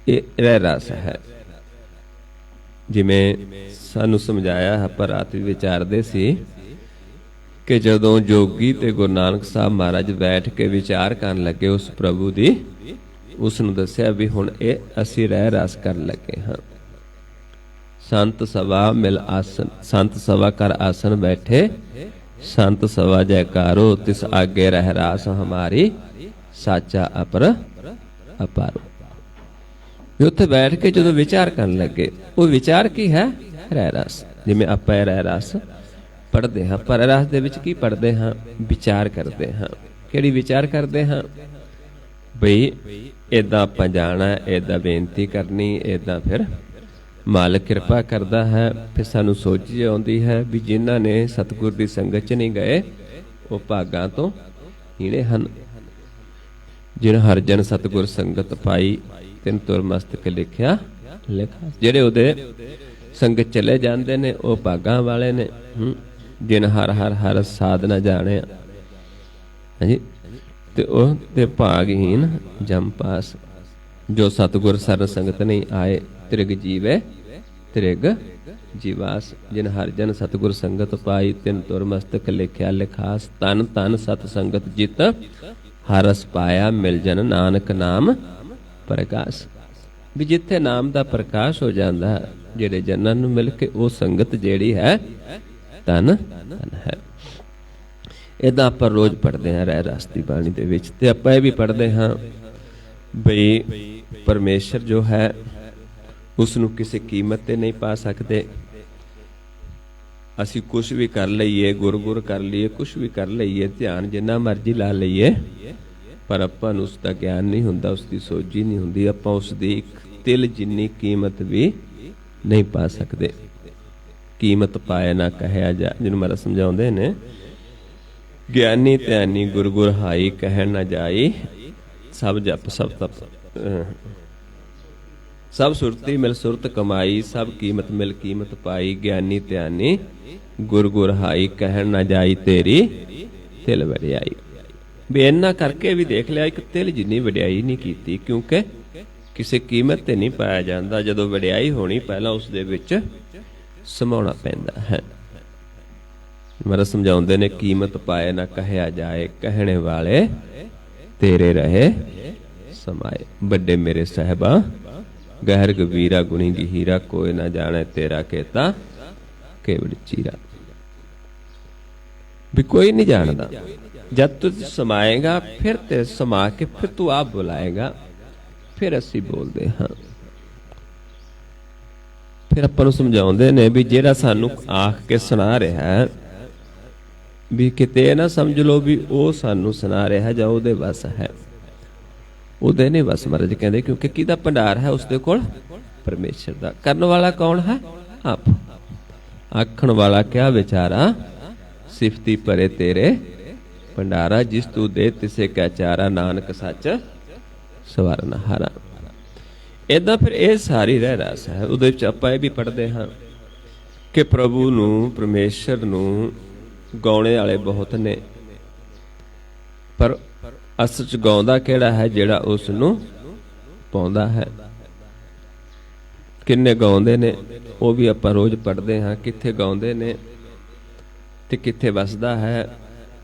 ਇਹ ਰਹਿ ਰਸ ਹੈ। ਜਿਵੇਂ ਸਾਨੂੰ ਸਮਝਾਇਆ, ਆਪਾਂ ਰਾਤ ਵੀ ਵਿਚਾਰਦੇ ਸੀ ਕਿ ਜਦੋਂ ਜੋਗੀ ਤੇ ਗੁਰੂ ਨਾਨਕ ਸਾਹਿਬ ਮਹਾਰਾਜ ਬੈਠ ਕੇ ਵਿਚਾਰ ਕਰਨ ਲੱਗੇ ਉਸ ਪ੍ਰਭੂ ਦੀ, ਉਸ ਨੂੰ ਦੱਸਿਆ ਵੀ ਹੁਣ ਇਹ ਅਸੀਂ ਰਹਿ ਰਸ ਕਰਨ ਲੱਗੇ ਹਾਂ। ਸੰਤ ਸਭਾ ਮਿਲ ਆਸਨ, ਸੰਤ ਸਭਾ ਕਰ ਆਸਨ ਬੈਠੇ, ਸੰਤ ਸਭਾ ਜੈਕਾਰੋ ਤਿਸ ਆਗੇ ਰਹਿ ਰਾਸ ਹਮਾਰੀ, ਸਾਚਾ ਅਪਰ ਅਪਾਰੋ। ਉੱਥੇ ਬੈਠ ਕੇ ਜਦੋਂ ਵਿਚਾਰ ਕਰਨ ਲੱਗੇ, ਉਹ ਵਿਚਾਰ ਕੀ ਹੈ? ਰਹਿ ਰਸ। ਜਿਵੇਂ ਆਪਾਂ ਰਹਿ ਰਸ ਪੜ੍ਹਦੇ ਹਾਂ, ਪਰ ਰਸ ਦੇ ਵਿੱਚ ਕੀ ਪੜ੍ਹਦੇ ਹਾਂ? ਵਿਚਾਰ ਕਰਦੇ ਹਾਂ। ਕਿਹੜੀ ਵਿਚਾਰ ਕਰਦੇ ਹਾਂ? ਬਈ ਏਦਾਂ ਆਪਾਂ ਜਾਣਾ, ਏਦਾਂ ਬੇਨਤੀ ਕਰਨੀ, ਏਦਾਂ ਫਿਰ ਮਾਲਕ ਕਿਰਪਾ ਕਰਦਾ ਹੈ। ਫਿਰ ਸਾਨੂੰ ਸੋਚ ਆਉਂਦੀ ਹੈ ਵੀ ਜਿਨ੍ਹਾਂ ਨੇ ਸਤਿਗੁਰ ਦੀ ਸੰਗਤ 'ਚ ਨਹੀਂ ਗਏ, ਉਹ ਭਾਗਾਂ ਤੋਂ ਹੀਣੇ ਹਨ। ਜਿਨ ਹਰ ਜਨ ਸਤਿਗੁਰ ਸੰਗਤ ਪਾਈ, ਤਿਨ ਤੁਰ ਮਸਤਕ ਲਿਖਿਆ ਲਿਖਾ। ਜਿਹੜੇ ਉਹਦੇ ਸੰਗਤ ਚਲੇ ਜਾਂਦੇ ਨੇ, ਉਹ ਭਾਗਾਂ ਵਾਲੇ ਨੇ। ਜਿਨ ਹਰ ਹਰ ਹਰ ਸਾਧਨਾ ਜਾਣਿਆ, ਹਾਂਜੀ, ਤੇ ਉਹ ਤੇ ਭਾਗਹੀਨ ਜਮ ਪਾਸ। ਜੋ ਸਤਿਗੁਰ ਸਰਨ ਸੰਗਤ ਨਹੀਂ ਆਏ, ਤ੍ਰਿਗ ਜੀਵੇ ਤ੍ਰਿਗ ਜੀਵਾਸ। ਜਿਨ ਹਰ ਜਨ ਸਤਿਗੁਰ ਸੰਗਤ ਪਾਈ, ਤਿਨ ਤੁਰ ਮਸਤਕ ਲਿਖਿਆ ਲਿਖਾਸ। ਤਨ ਤਨ ਸਤ ਸੰਗਤ ਜਿਤ ਹਰਸ ਪਾਇਆ, ਮਿਲ ਜਨ ਨਾਨਕ ਨਾਮ ਪ੍ਰਕਾਸ਼। ਵੀ ਜਿੱਥੇ ਨਾਮ ਦਾ ਪ੍ਰਕਾਸ਼ ਹੋ ਜਾਂਦਾ, ਜਿਹੜੇ ਜਨਾਂ ਨੂੰ ਮਿਲ ਕੇ, ਉਹ ਸੰਗਤ ਜਿਹੜੀ ਹੈ ਧਨ ਧਨ ਹੈ। ਏਦਾਂ ਆਪਾਂ ਰੋਜ਼ ਪੜ੍ਹਦੇ ਹਾਂ ਰਹਿ ਰਸ ਦੀ ਬਾਣੀ ਦੇ ਵਿੱਚ। ਤੇ ਆਪਾਂ ਇਹ ਵੀ ਪੜ੍ਹਦੇ ਹਾਂ ਬਈ ਪਰਮੇਸ਼ਰ ਜੋ ਹੈ ਉਸ ਨੂੰ ਕਿਸੇ ਕੀਮਤ ਤੇ ਨਹੀਂ ਪਾ ਸਕਦੇ। ਅਸੀਂ ਕੁਛ ਵੀ ਕਰ ਲਈਏ, ਗੁਰ ਕਰ ਲਈਏ, ਕੁਛ ਵੀ ਕਰ ਲਈਏ, ਧਿਆਨ ਜਿੰਨਾ ਮਰਜ਼ੀ ਲਾ ਲਈਏ, ਪਰ ਆਪਾਂ ਨੂੰ ਉਸ ਦਾ ਗਿਆਨ ਨਹੀਂ ਹੁੰਦਾ, ਉਸ ਦੀ ਸੋਝੀ ਨਹੀਂ ਹੁੰਦੀ। ਆਪਾਂ ਉਸ ਦੀ ਇੱਕ ਤਿਲ ਜਿੰਨੀ ਕੀਮਤ ਵੀ ਨਹੀਂ ਪਾ ਸਕਦੇ। ਕੀਮਤ ਪਾਏ ਨਾ ਕਹਿਆ ਜਾ, ਜਿਹਨੂੰ ਮਹਾਰਾਜ ਸਮਝਾਉਂਦੇ ਨੇ, ਗਿਆਨੀ ਧਿਆਨੀ ਗੁਰ ਹਾਈ ਕਹਿਣ ਨਾ ਜਾਈ। ਸਭ ਜਪ ਸਭ ਤਪ, ਸਭ ਸੁਰਤੀ ਮਿਲ ਸੁਰਤ ਕਮਾਈ, ਸਭ ਕੀਮਤ ਮਿਲ ਕੀਮਤ ਪਾਈ। ਗਿਆਨੀ ਧਿਆਨੀ ਗੁਰ ਹਾਈ ਕਹਿਣ ਨਾ ਜਾਈ, ਤੇਰੀ ਤਿਲ ਵਡਿਆਈ। ਵੀ ਇੰਨਾ ਕਰਕੇ ਵੀ ਦੇਖ ਲਿਆ, ਇੱਕ ਤਿਲ ਜਿੰਨੀ ਵਡਿਆਈ ਨਹੀਂ ਕੀਤੀ, ਕਿਉਂਕਿ ਕਿਸੇ ਕੀਮਤ ਤੇ ਨਹੀਂ ਪਾਇਆ ਜਾਂਦਾ। ਜਦੋਂ ਵਡਿਆਈ ਹੋਣੀ, ਪਹਿਲਾਂ ਉਸ ਦੇ ਵਿੱਚ ਸਮਾਉਣਾ ਪੈਂਦਾ ਹੈ। ਮਹਾਰਾਜ ਸਮਝਾਉਂਦੇ ਨੇ, ਕੀਮਤ ਪਾਏ ਨਾ ਕਹਿਆ ਜਾਏ, ਕਹਿਣੇ ਵਾਲੇ ਤੇਰੇ ਰਹੇ ਸਮਾਏ। ਵੱਡੇ ਮੇਰੇ ਸਾਹਿਬਾ ਗਹਿਰ ਗਵੀਰਾ ਗੁਣੀ ਗਹੀਰਾ, ਕੋਈ ਨਾ ਜਾਣੇ ਤੇਰਾ ਕੀਤਾ ਕੇਵੜ ਚੀਰਾ। ਵੀ ਕੋਈ ਨਹੀਂ ਜਾਣਦਾ। ਜਦ ਤੂੰ ਸਮਾਏਗਾ ਫਿਰ ਤੇ ਸਮਾ ਕੇ ਫਿਰ ਤੂੰ ਆਪ ਬੁਲਾਏਗਾ, ਫਿਰ ਅਸੀਂ ਬੋਲਦੇ ਹਾਂ। ਫਿਰ ਆਪਾਂ ਨੂੰ ਸਮਝਾਉਂਦੇ ਨੇ ਵੀ ਜਿਹੜਾ ਸਾਨੂੰ ਆਖ ਕੇ ਸੁਣਾ ਰਿਹਾ ਵੀ ਕਿਤੇ ਨਾ ਸਮਝ ਲਓ ਵੀ ਉਹ ਸਾਨੂੰ ਸੁਣਾ ਰਿਹਾ ਜਾਂ ਉਹਦੇ ਵਸ ਹੈ। ਉਹਦੇ ਨਹੀਂ ਵਸ ਮਹਾਰਾਜ ਕਹਿੰਦੇ, ਕਿਉਂਕਿ ਕਿਹਦਾ ਭੰਡਾਰ ਹੈ ਉਸਦੇ ਕੋਲ? ਪਰਮੇਸ਼ਰ ਦਾ। ਕਰਨ ਵਾਲਾ ਕੌਣ ਹੈ? ਆਪ। ਆਖਣ ਵਾਲਾ ਕਿਆ ਵਿਚਾਰਾ, ਸਿਫਤੀ ਭਰੇ ਤੇਰੇ ਭੰਡਾਰਾ, ਜਿਸ ਤੂੰ ਦੇ ਤਿਸੇ ਕੈ ਚਾਰਾ, ਨਾਨਕ ਸੱਚ ਸਵਰਨ ਹਾਰਾ। ਏਦਾਂ ਫਿਰ ਇਹ ਸਾਰੀ ਰਹਿ ਰਸ ਹੈ। ਉਹਦੇ ਵਿੱਚ ਆਪਾਂ ਇਹ ਵੀ ਪੜ੍ਹਦੇ ਹਾਂ ਕਿ ਪ੍ਰਭੂ ਨੂੰ, ਪਰਮੇਸ਼ਰ ਨੂੰ ਗਾਉਣੇ ਵਾਲੇ ਬਹੁਤ ਨੇ, ਪਰ ਅਸਲ ਚ ਗਾਉਂਦਾ ਕਿਹੜਾ ਹੈ? ਜਿਹੜਾ ਉਸ ਨੂੰ ਪਾਉਂਦਾ ਹੈ। ਕਿੰਨੇ ਗਾਉਂਦੇ ਨੇ ਉਹ ਵੀ ਆਪਾਂ ਰੋਜ਼ ਪੜ੍ਹਦੇ ਹਾਂ। ਕਿੱਥੇ ਗਾਉਂਦੇ ਨੇ ਤੇ ਕਿੱਥੇ ਵਸਦਾ ਹੈ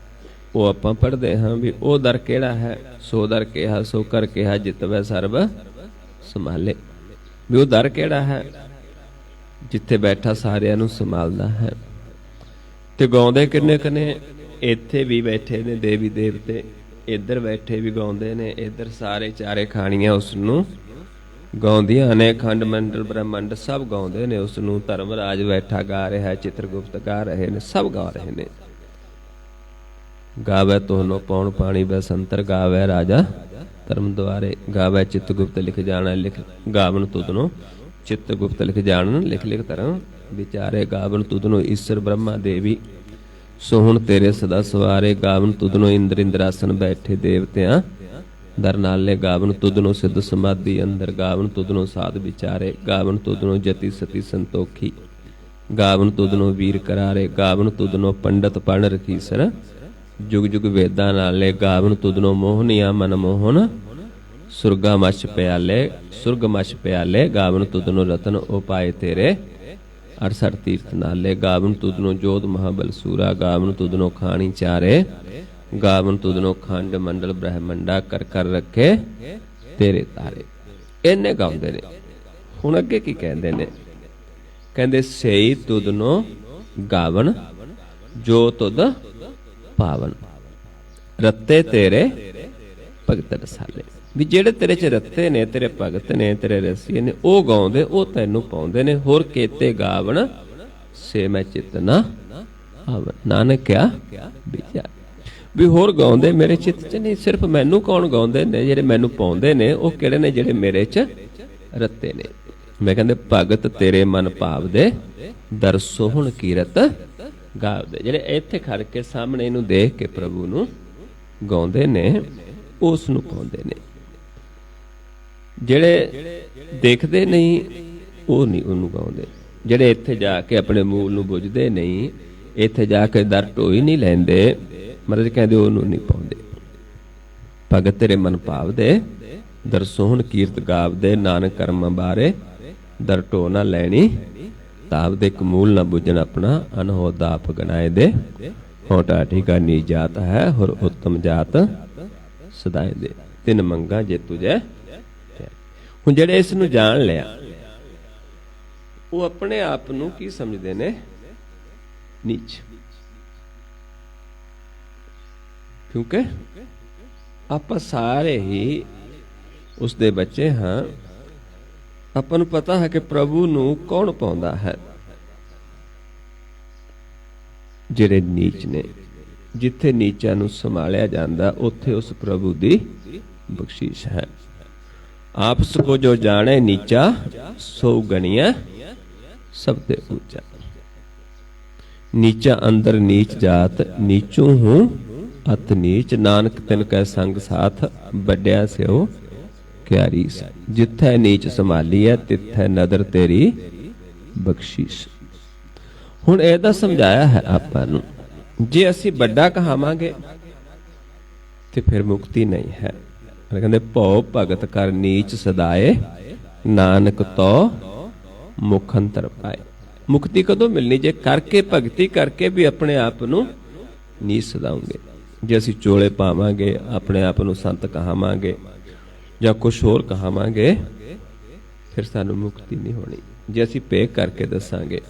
ਉਹ ਆਪਾਂ ਪੜ੍ਹਦੇ ਹਾਂ। ਵੀ ਉਹ ਦਰ ਕਿਹੜਾ ਹੈ? ਸੋ ਦਰ ਕਿਹਾ ਸੋ ਕਰ ਕਿਹਾ, ਜਿਤਵੈ ਸਰਬ ਸੰਭਾਲੇ। ਵੀ ਉਹ ਦਰ ਕਿਹੜਾ ਹੈ? ਜਿੱਥੇ ਬੈਠਾ ਸਾਰਿਆਂ ਨੂੰ ਸੰਭਾਲਦਾ ਹੈ। ਤੇ ਗਾਉਂਦੇ ਕਿੰਨੇ ਕਨੇ? ਇੱਥੇ ਵੀ ਬੈਠੇ ਨੇ ਦੇਵੀ ਦੇਵਤੇ, ਇੱਧਰ ਬੈਠੇ ਵੀ ਗਾਉਂਦੇ ਨੇ, ਇੱਧਰ ਸਾਰੇ ਚਾਰੇ ਖਾਣੀਆਂ ਉਸ ਨੂੰ ਗਾਉਂਦੀਆਂ ਨੇ। ਖੰਡ ਮੰਡਲ ਬ੍ਰਹਮੰਡ ਸਭ ਗਾਉਂਦੇ ਨੇ ਉਸ ਨੂੰ। ਧਰਮਰਾਜ ਬੈਠਾ ਗਾ ਰਿਹਾ, ਚਿਤਰਗੁਪਤ ਗਾ ਰਹੇ ਨੇ, ਸਭ ਗਾ ਰਹੇ ਨੇ। ਗਾਵੇ ਤੋਹਨੋ ਪੌਣ ਪਾਣੀ ਬੈਸੰਤਰ, ਗਾਵੇ ਰਾਜਾ ਧਰਮ ਦੁਆਰੇ, ਗਾਵੇ ਚਿਤਗੁਪਤ ਲਿਖ ਜਾਣਾ, ਲਿਖ ਗਾਵਨ ਤੁਧਨੋ ਚਿਤਗੁਪਤ ਲਿਖ ਜਾਣਨ, ਲਿਖ ਲਿਖ ਧਰਮ ਵਿਚਾਰੇ, ਗਾਵਨ ਤੁਧਨੋ ਈਸ਼ਰ ਬ੍ਰਹਮਾ ਦੇਵੀ, ਸੋ ਹੁਣ ਤੇਰੇ ਸਦਾ ਸਵਾਰੇ, ਗਾਵਨ ਤੁਧਨੋ ਇੰਦਰ ਇੰਦਰਾਸਨ ਬੈਠੇ ਦੇਵਤਿਆਂ ਦਰ ਨਾਲੇ, ਗਾਵਨ ਤੁਧਨੋ ਸਿੱਧ ਸਮਾਧੀ ਅੰਦਰ, ਗਾਵਨ ਤੁਧਨੋ ਸਾਧ ਵਿਚਾਰੇ, ਗਾਵਨ ਤੁਧਨੋ ਜਤੀ ਸਤੀ ਸੰਤੋਖੀ, ਗਾਵਨ ਤੁਧਨੋ ਵੀਰ ਕਰਾਰੇ, ਗਾਵਨ ਤੁਧਨੋ ਪੰਡਤ ਪੜ੍ਹ ਰਖੀਸਰ, ਜੁਗ ਜੁਗ ਵੇਦਾਂ ਨਾਲੇ, ਗਾਵਨ ਤੁਧਨੋ ਮੋਹਨੀਆ ਮਨ ਮੋਹਨ, ਸੁਰਗਾ ਮਛ ਪਿਆਲੇ, ਸੁਰਗ ਮਛ ਪਿਆਲੇ, ਗਾਵਨ ਤੁਧਨੋ ਰਤਨ ਉਪਾਏ ਤੇਰੇ 68 ਤੀਰਥ ਨਾਲੇ, ਗਾਵਨ ਤੁਧਨੋ ਜੋਧ ਮਹਾਬਲ ਸੂਰਾ, ਗਾਵਨ ਤੁਧਨੋ ਖਾਣੀ ਚਾਰੇ, ਗਾਵਨ ਤੁਧਨੋ ਖੰਡ ਮੰਡਲ ਬ੍ਰਹਮੰਡਾ, ਕਰ ਕਰ ਰੱਖੇ ਤੇਰੇ ਤਾਰੇ। ਇਹਨੇ ਗਾਉਂਦੇ ਨੇ। ਹੁਣ ਅੱਗੇ ਕੀ ਕਹਿੰਦੇ ਨੇ? ਕਹਿੰਦੇ ਸਈ ਤੁਧਨੋ ਗਾਵਨ, ਜੋ ਤੁਧ ਪਾਵਨ, ਰੱਤੇ ਤੇਰੇ ਭਗਤ ਰਸਾਲੇ। ਵੀ ਜਿਹੜੇ ਤੇਰੇ ਚ ਰੱਤੇ ਨੇ, ਤੇਰੇ ਭਗਤ ਨੇ, ਤੇਰੇ ਰਸੀਏ ਨੇ, ਉਹ ਗਾਉਂਦੇ, ਉਹ ਤੈਨੂੰ ਪਾਉਂਦੇ ਨੇ। ਹੋਰ ਕੇਤੇ ਗਾਵਨ ਸੇ ਮੈਂ ਚਿਤ ਨਾ ਆਵਨ, ਨਾਨਕ ਕਿਆ ਵਿਚਾਰ। ਵੀ ਹੋਰ ਗਾਉਂਦੇ ਮੇਰੇ ਚਿੱਤ ਚ ਨਹੀਂ, ਸਿਰਫ ਮੈਨੂੰ ਕੌਣ ਗਾਉਂਦੇ ਨੇ? ਜਿਹੜੇ ਮੈਨੂੰ ਪਾਉਂਦੇ ਨੇ ਉਹ ਕਿਹੜੇ ਨੇ? ਜਿਹੜੇ ਮੇਰੇ ਚ ਰੱਤੇ ਨੇ। ਮੈਂ ਕਹਿੰਦੇ ਭਗਤ ਤੇਰੇ ਮਨ ਭਾਵਦੇ, ਦਰ ਸੋਹਣ ਕੀਰਤ ਗਾਵਦੇ। ਜਿਹੜੇ ਇੱਥੇ ਖੜ ਕੇ ਸਾਹਮਣੇ ਇਹਨੂੰ ਦੇਖ ਕੇ ਪ੍ਰਭੂ ਨੂੰ ਗਾਉਂਦੇ ਨੇ, ਉਸ ਨੂੰ ਪਾਉਂਦੇ ਨੇ। ਜਿਹੜੇ ਦੇਖਦੇ ਨਹੀਂ ਉਹ ਨਹੀਂ ਉਹਨੂੰ ਗਾਉਂਦੇ। ਜਿਹੜੇ ਇੱਥੇ ਜਾ ਕੇ ਆਪਣੇ ਮੂਲ ਨੂੰ ਬੁੱਝਦੇ ਨਹੀਂ, ਇੱਥੇ ਜਾ ਕੇ ਦਰ ਢੋਈ ਨਹੀਂ ਲੈਂਦੇ, ਮਹਾਰਾਜ ਕਹਿੰਦੇ ਉਹਨੂੰ ਨਹੀਂ ਪਾਉਂਦੇ। ਭਗਤ ਤੇਰੇ ਮਨ ਭਾਵਦੇ, ਦਰ ਸੋਹਣ ਕੀਰਤ ਗਾਵਦੇ, ਨਾਨਕ ਕਰਮ ਬਾਰੇ ਦਰ ਢੋ ਨਾ ਲੈਣੀ, ਤਾਪ ਦੇ ਕਮੂਲ ਨਾ ਬੁੱਝਣ ਆਪਣਾ, ਅਨਹੋਦ ਆਪ ਗਨਾਏ ਦੇ, ਹੋਟਾ ਠੀਕਾ ਨੀ ਜਾਤ ਹੈ, ਹੋਰ ਉੱਤਮ ਜਾਤ ਸਦਾਏ ਦੇ, ਤਿੰਨ ਮੰਗਾ ਜੇ ਤੁਝੇ। ਹੁਣ ਜਿਹੜੇ ਇਸ ਨੂੰ ਜਾਣ ਲਿਆ ਉਹ ਆਪਣੇ ਆਪ ਨੂੰ ਕੀ ਸਮਝਦੇ ਨੇ? ਨੀਚ। ਕਿਉਂਕਿ ਆਪਾਂ ਸਾਰੇ ਹੀ ਉਸਦੇ ਬੱਚੇ ਹਾਂ। ਆਪਾਂ ਨੂੰ ਪਤਾ ਹੈ ਕਿ ਪ੍ਰਭੂ ਨੂੰ ਕੌਣ ਪਾਉਂਦਾ ਹੈ? ਜਿਹੜੇ ਨੀਚ ਨੇ। ਜਿੱਥੇ ਨੀਚਾਂ ਨੂੰ ਸੰਭਾਲਿਆ ਜਾਂਦਾ ਉੱਥੇ ਉਸ ਪ੍ਰਭੂ ਦੀ ਬਖਸ਼ਿਸ਼ ਹੈ। ਆਪਸ ਕੋ ਜੋ ਜਾਣੇ ਨੀਚਾ, ਸੋ ਗਣੀਐ ਸਭ ਤੇ ਉੱਚਾ। ਨੀਚਾ ਅੰਦਰ ਨੀਚ ਜਾਤ, ਨੀਚੂ ਹੂੰ ਅਤ ਨੀਚ, ਨਾਨਕ ਤਿਨ ਕੈ ਸੰਗ ਸਾਥ, ਵੱਡਿਆ ਸਿਓ ਕਿਆ ਰੀਸ। ਜਿੱਥੇ ਨੀਚ ਸੰਭਾਲੀ ਹੈ ਤਿੱਥੇ ਨਦਰ ਤੇਰੀ ਬਖਸ਼ਿਸ਼। ਹੁਣ ਇਹਦਾ ਸਮਝਾਇਆ ਹੈ ਆਪਾਂ ਨੂੰ। ਜੇ ਅਸੀਂ ਵੱਡਾ ਕਹਾਵਾਂਗੇ ਤੇ ਫਿਰ ਮੁਕਤੀ ਨਹੀਂ ਹੈ। ਕਹਿੰਦੇ ਭਉ ਭਗਤ ਕਰ ਨੀਚ ਸਦਾਏ, ਨਾਨਕ ਤੋ ਮੁਖ ਅੰਤਰ ਪਾਏ। ਮੁਕਤੀ ਕਦੋਂ ਮਿਲਣੀ? ਜੇ ਕਰਕੇ ਭਗਤੀ ਕਰਕੇ ਵੀ ਆਪਣੇ ਆਪ ਨੂੰ ਨਹੀਂ ਸਦਾਉਂਗੇ। ਜੇ ਅਸੀਂ ਚੋਲੇ ਪਾਵਾਂਗੇ, ਆਪਣੇ ਆਪ ਨੂੰ ਸੰਤ ਕਹਾਵਾਂਗੇ ਜਾਂ ਕੁਛ ਹੋਰ ਕਹਾਵਾਂਗੇ, ਫਿਰ ਸਾਨੂੰ ਮੁਕਤੀ ਨਹੀਂ ਹੋਣੀ। ਜੇ ਅਸੀਂ ਭੇਖ ਕਰਕੇ ਦੱਸਾਂਗੇ,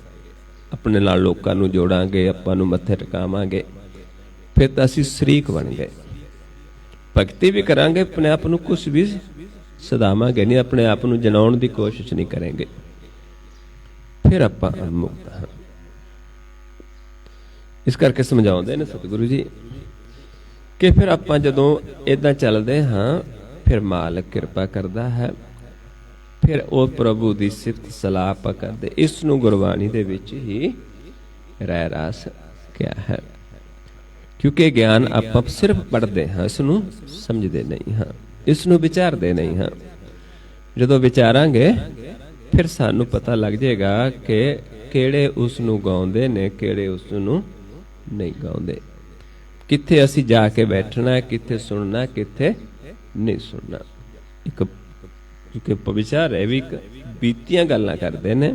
ਆਪਣੇ ਨਾਲ ਲੋਕਾਂ ਨੂੰ ਜੋੜਾਂਗੇ, ਆਪਾਂ ਨੂੰ ਮੱਥੇ ਟਿਕਾਵਾਂਗੇ, ਫਿਰ ਤਾਂ ਅਸੀਂ ਸ਼ਰੀਕ ਬਣ ਗਏ। ਭਗਤੀ ਵੀ ਕਰਾਂਗੇ, ਆਪਣੇ ਆਪ ਨੂੰ ਕੁਛ ਵੀ ਸਦਾਵਾਂਗੇ ਨਹੀਂ, ਆਪਣੇ ਆਪ ਨੂੰ ਜਨਾਉਣ ਦੀ ਕੋਸ਼ਿਸ਼ ਨਹੀਂ ਕਰਾਂਗੇ, ਫਿਰ ਆਪਾਂ ਅਨਮੁਕਤ ਹਾਂ। ਇਸ ਕਰਕੇ ਸਮਝਾਉਂਦੇ ਨੇ ਸਤਿਗੁਰੂ ਜੀ ਕਿ ਫਿਰ ਆਪਾਂ ਜਦੋਂ ਏਦਾਂ ਚੱਲਦੇ ਹਾਂ, ਫਿਰ ਮਾਲਕ ਕਿਰਪਾ ਕਰਦਾ ਹੈ, ਫਿਰ ਉਹ ਪ੍ਰਭੂ ਦੀ ਸਿਫਤ ਸਲਾਹ ਆਪਾਂ ਕਰਦੇ। ਇਸ ਨੂੰ ਗੁਰਬਾਣੀ ਦੇ ਵਿੱਚ ਹੀ ਰਹਿ ਰਾਸ ਕਿਹਾ ਹੈ, ਕਿਉਂਕਿ ਗਿਆਨ ਆਪਾਂ ਸਿਰਫ ਪੜ੍ਹਦੇ ਹਾਂ, ਇਸ ਨੂੰ ਸਮਝਦੇ ਨਹੀਂ ਹਾਂ, ਇਸ ਨੂੰ ਵਿਚਾਰਦੇ ਨਹੀਂ ਹਾਂ। ਜਦੋਂ ਵਿਚਾਰਾਂਗੇ ਫਿਰ ਸਾਨੂੰ ਪਤਾ ਲੱਗ ਜਾਏਗਾ ਕਿ ਕਿਹੜੇ ਉਸ ਨੂੰ ਗਾਉਂਦੇ ਨੇ, ਕਿਹੜੇ ਉਸ ਨੂੰ ਨਹੀਂ ਗਾਉਂਦੇ, ਕਿੱਥੇ ਅਸੀਂ ਜਾ ਕੇ ਬੈਠਣਾ, ਕਿੱਥੇ ਸੁਣਨਾ, ਕਿੱਥੇ ਨਹੀਂ ਸੁਣਨਾ। ਇੱਕ ਵਿਚਾਰ ਹੈ ਵੀ ਬੀਤੀਆਂ ਗੱਲਾਂ ਕਰਦੇ ਨੇ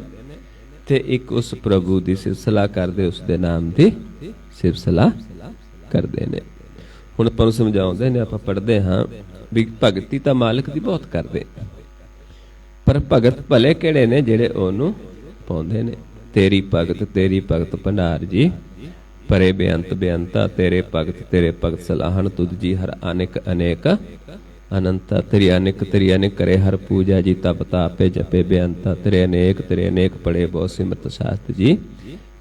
ਤੇ ਇੱਕ ਉਸ ਪ੍ਰਭੂ ਦੀ ਸਿਫਤਸਲਾਹ ਕਰਦੇ, ਉਸ ਦੇ ਨਾਮ ਦੀ ਸਿਫਤਸਲਾਹ ਕਰਦੇ ਨੇ। ਹੁਣ ਆਪਾਂ ਨੂੰ ਸਮਝਾਉਂਦੇ ਨੇ, ਆਪਾਂ ਪੜ੍ਹਦੇ ਹਾਂ ਵੀ ਭਗਤੀ ਤਾਂ ਮਾਲਕ ਦੀ ਬਹੁਤ ਕਰਦੇ, ਪਰ ਭਗਤ ਭਲੇ ਕਿਹੜੇ ਨੇ? ਜਿਹੜੇ ਉਹਨੂੰ ਪਾਉਂਦੇ ਨੇ। ਤੇਰੀ ਭਗਤ ਭੰਡਾਰ ਜੀ, ਪਰੇ ਬੇਅੰਤ ਬੇਅੰਤਾ, ਤੇਰੇ ਭਗਤ ਸਲਾਹਣ ਤੁਧ ਜੀ, ਹਰ ਅਨੇਕ ਅਨੇਕ ਅਨੰਤਾ। ਤੇਰੀ ਅਨੇਕ ਕਰੇ ਹਰ ਪੂਜਾ ਜੀ, ਤਪ ਤਾਪੇ ਜਪੇ ਬੇਅੰਤਾ। ਤੇਰੇ ਅਨੇਕ ਪੜੇ ਬਹੁ ਸਿਮਰਤ ਸ਼ਾਸਤ ਜੀ,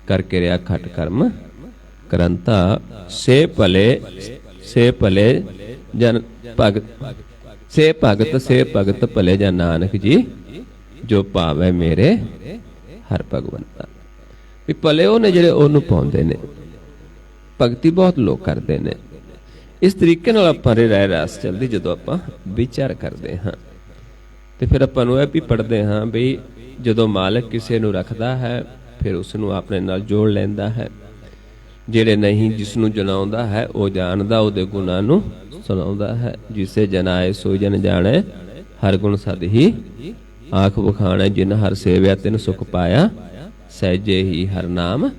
ਕਰਕੇ ਰਿਆ ਖਟ ਕਰਮ ਕਰੰਤਾ। ਸੇ ਭਲੇ ਜਨ ਭਗਤ, ਸੇ ਭਗਤ ਭਲੇ ਜਨ ਨਾਨਕ ਜੀ, ਜੋ ਭਾਵੈ ਮੇਰੇ ਹਰ ਭਗਵੰਤਾ। ਵੀ ਭਲੇ ਉਹ ਨੇ ਜਿਹੜੇ ਉਹਨੂੰ ਪਾਉਂਦੇ ਨੇ। ਭਗਤੀ ਬਹੁਤ ਲੋਕ ਕਰਦੇ ਨੇ। ਇਸ ਤਰੀਕੇ ਨਾਲ ਆਪਾਂ ਰਹਿ ਰਾਸ ਚੱਲਦੀ ਜਦੋਂ ਆਪਾਂ ਵਿਚਾਰ ਕਰਦੇ ਹਾਂ, ਤੇ ਫਿਰ ਆਪਾਂ ਨੂੰ ਇਹ ਵੀ ਪੜ੍ਹਦੇ ਹਾਂ ਵੀ ਜਦੋਂ ਮਾਲਕ ਕਿਸੇ ਨੂੰ ਰੱਖਦਾ ਹੈ, ਫਿਰ ਉਸ ਨੂੰ ਆਪਣੇ ਨਾਲ ਜੋੜ ਲੈਂਦਾ ਹੈ। ਜਿਹੜੇ ਨਹੀਂ, ਜਿਸ ਨੂੰ ਜਨਾਉਂਦਾ ਹੈ ਉਹ ਜਾਣਦਾ, ਉਹਦੇ ਗੁਣਾਂ ਨੂੰ ਸੁਣਾਉਂਦਾ ਹੈ। ਜਿਸੇ ਜਨਾਏ ਸੋ ਜਨ ਜਾਣੈ, ਹਰ ਗੁਣ ਸਦ ਹੀ ਆਖ ਵਖਾਣੈ। ਜਿਨ ਹਰ ਸੇਵਿਆ ਤਿਨ ਸੁਖ ਪਾਇਆ, ਸਹਿਜੇ ਹੀ ਹਰ ਨਾਮ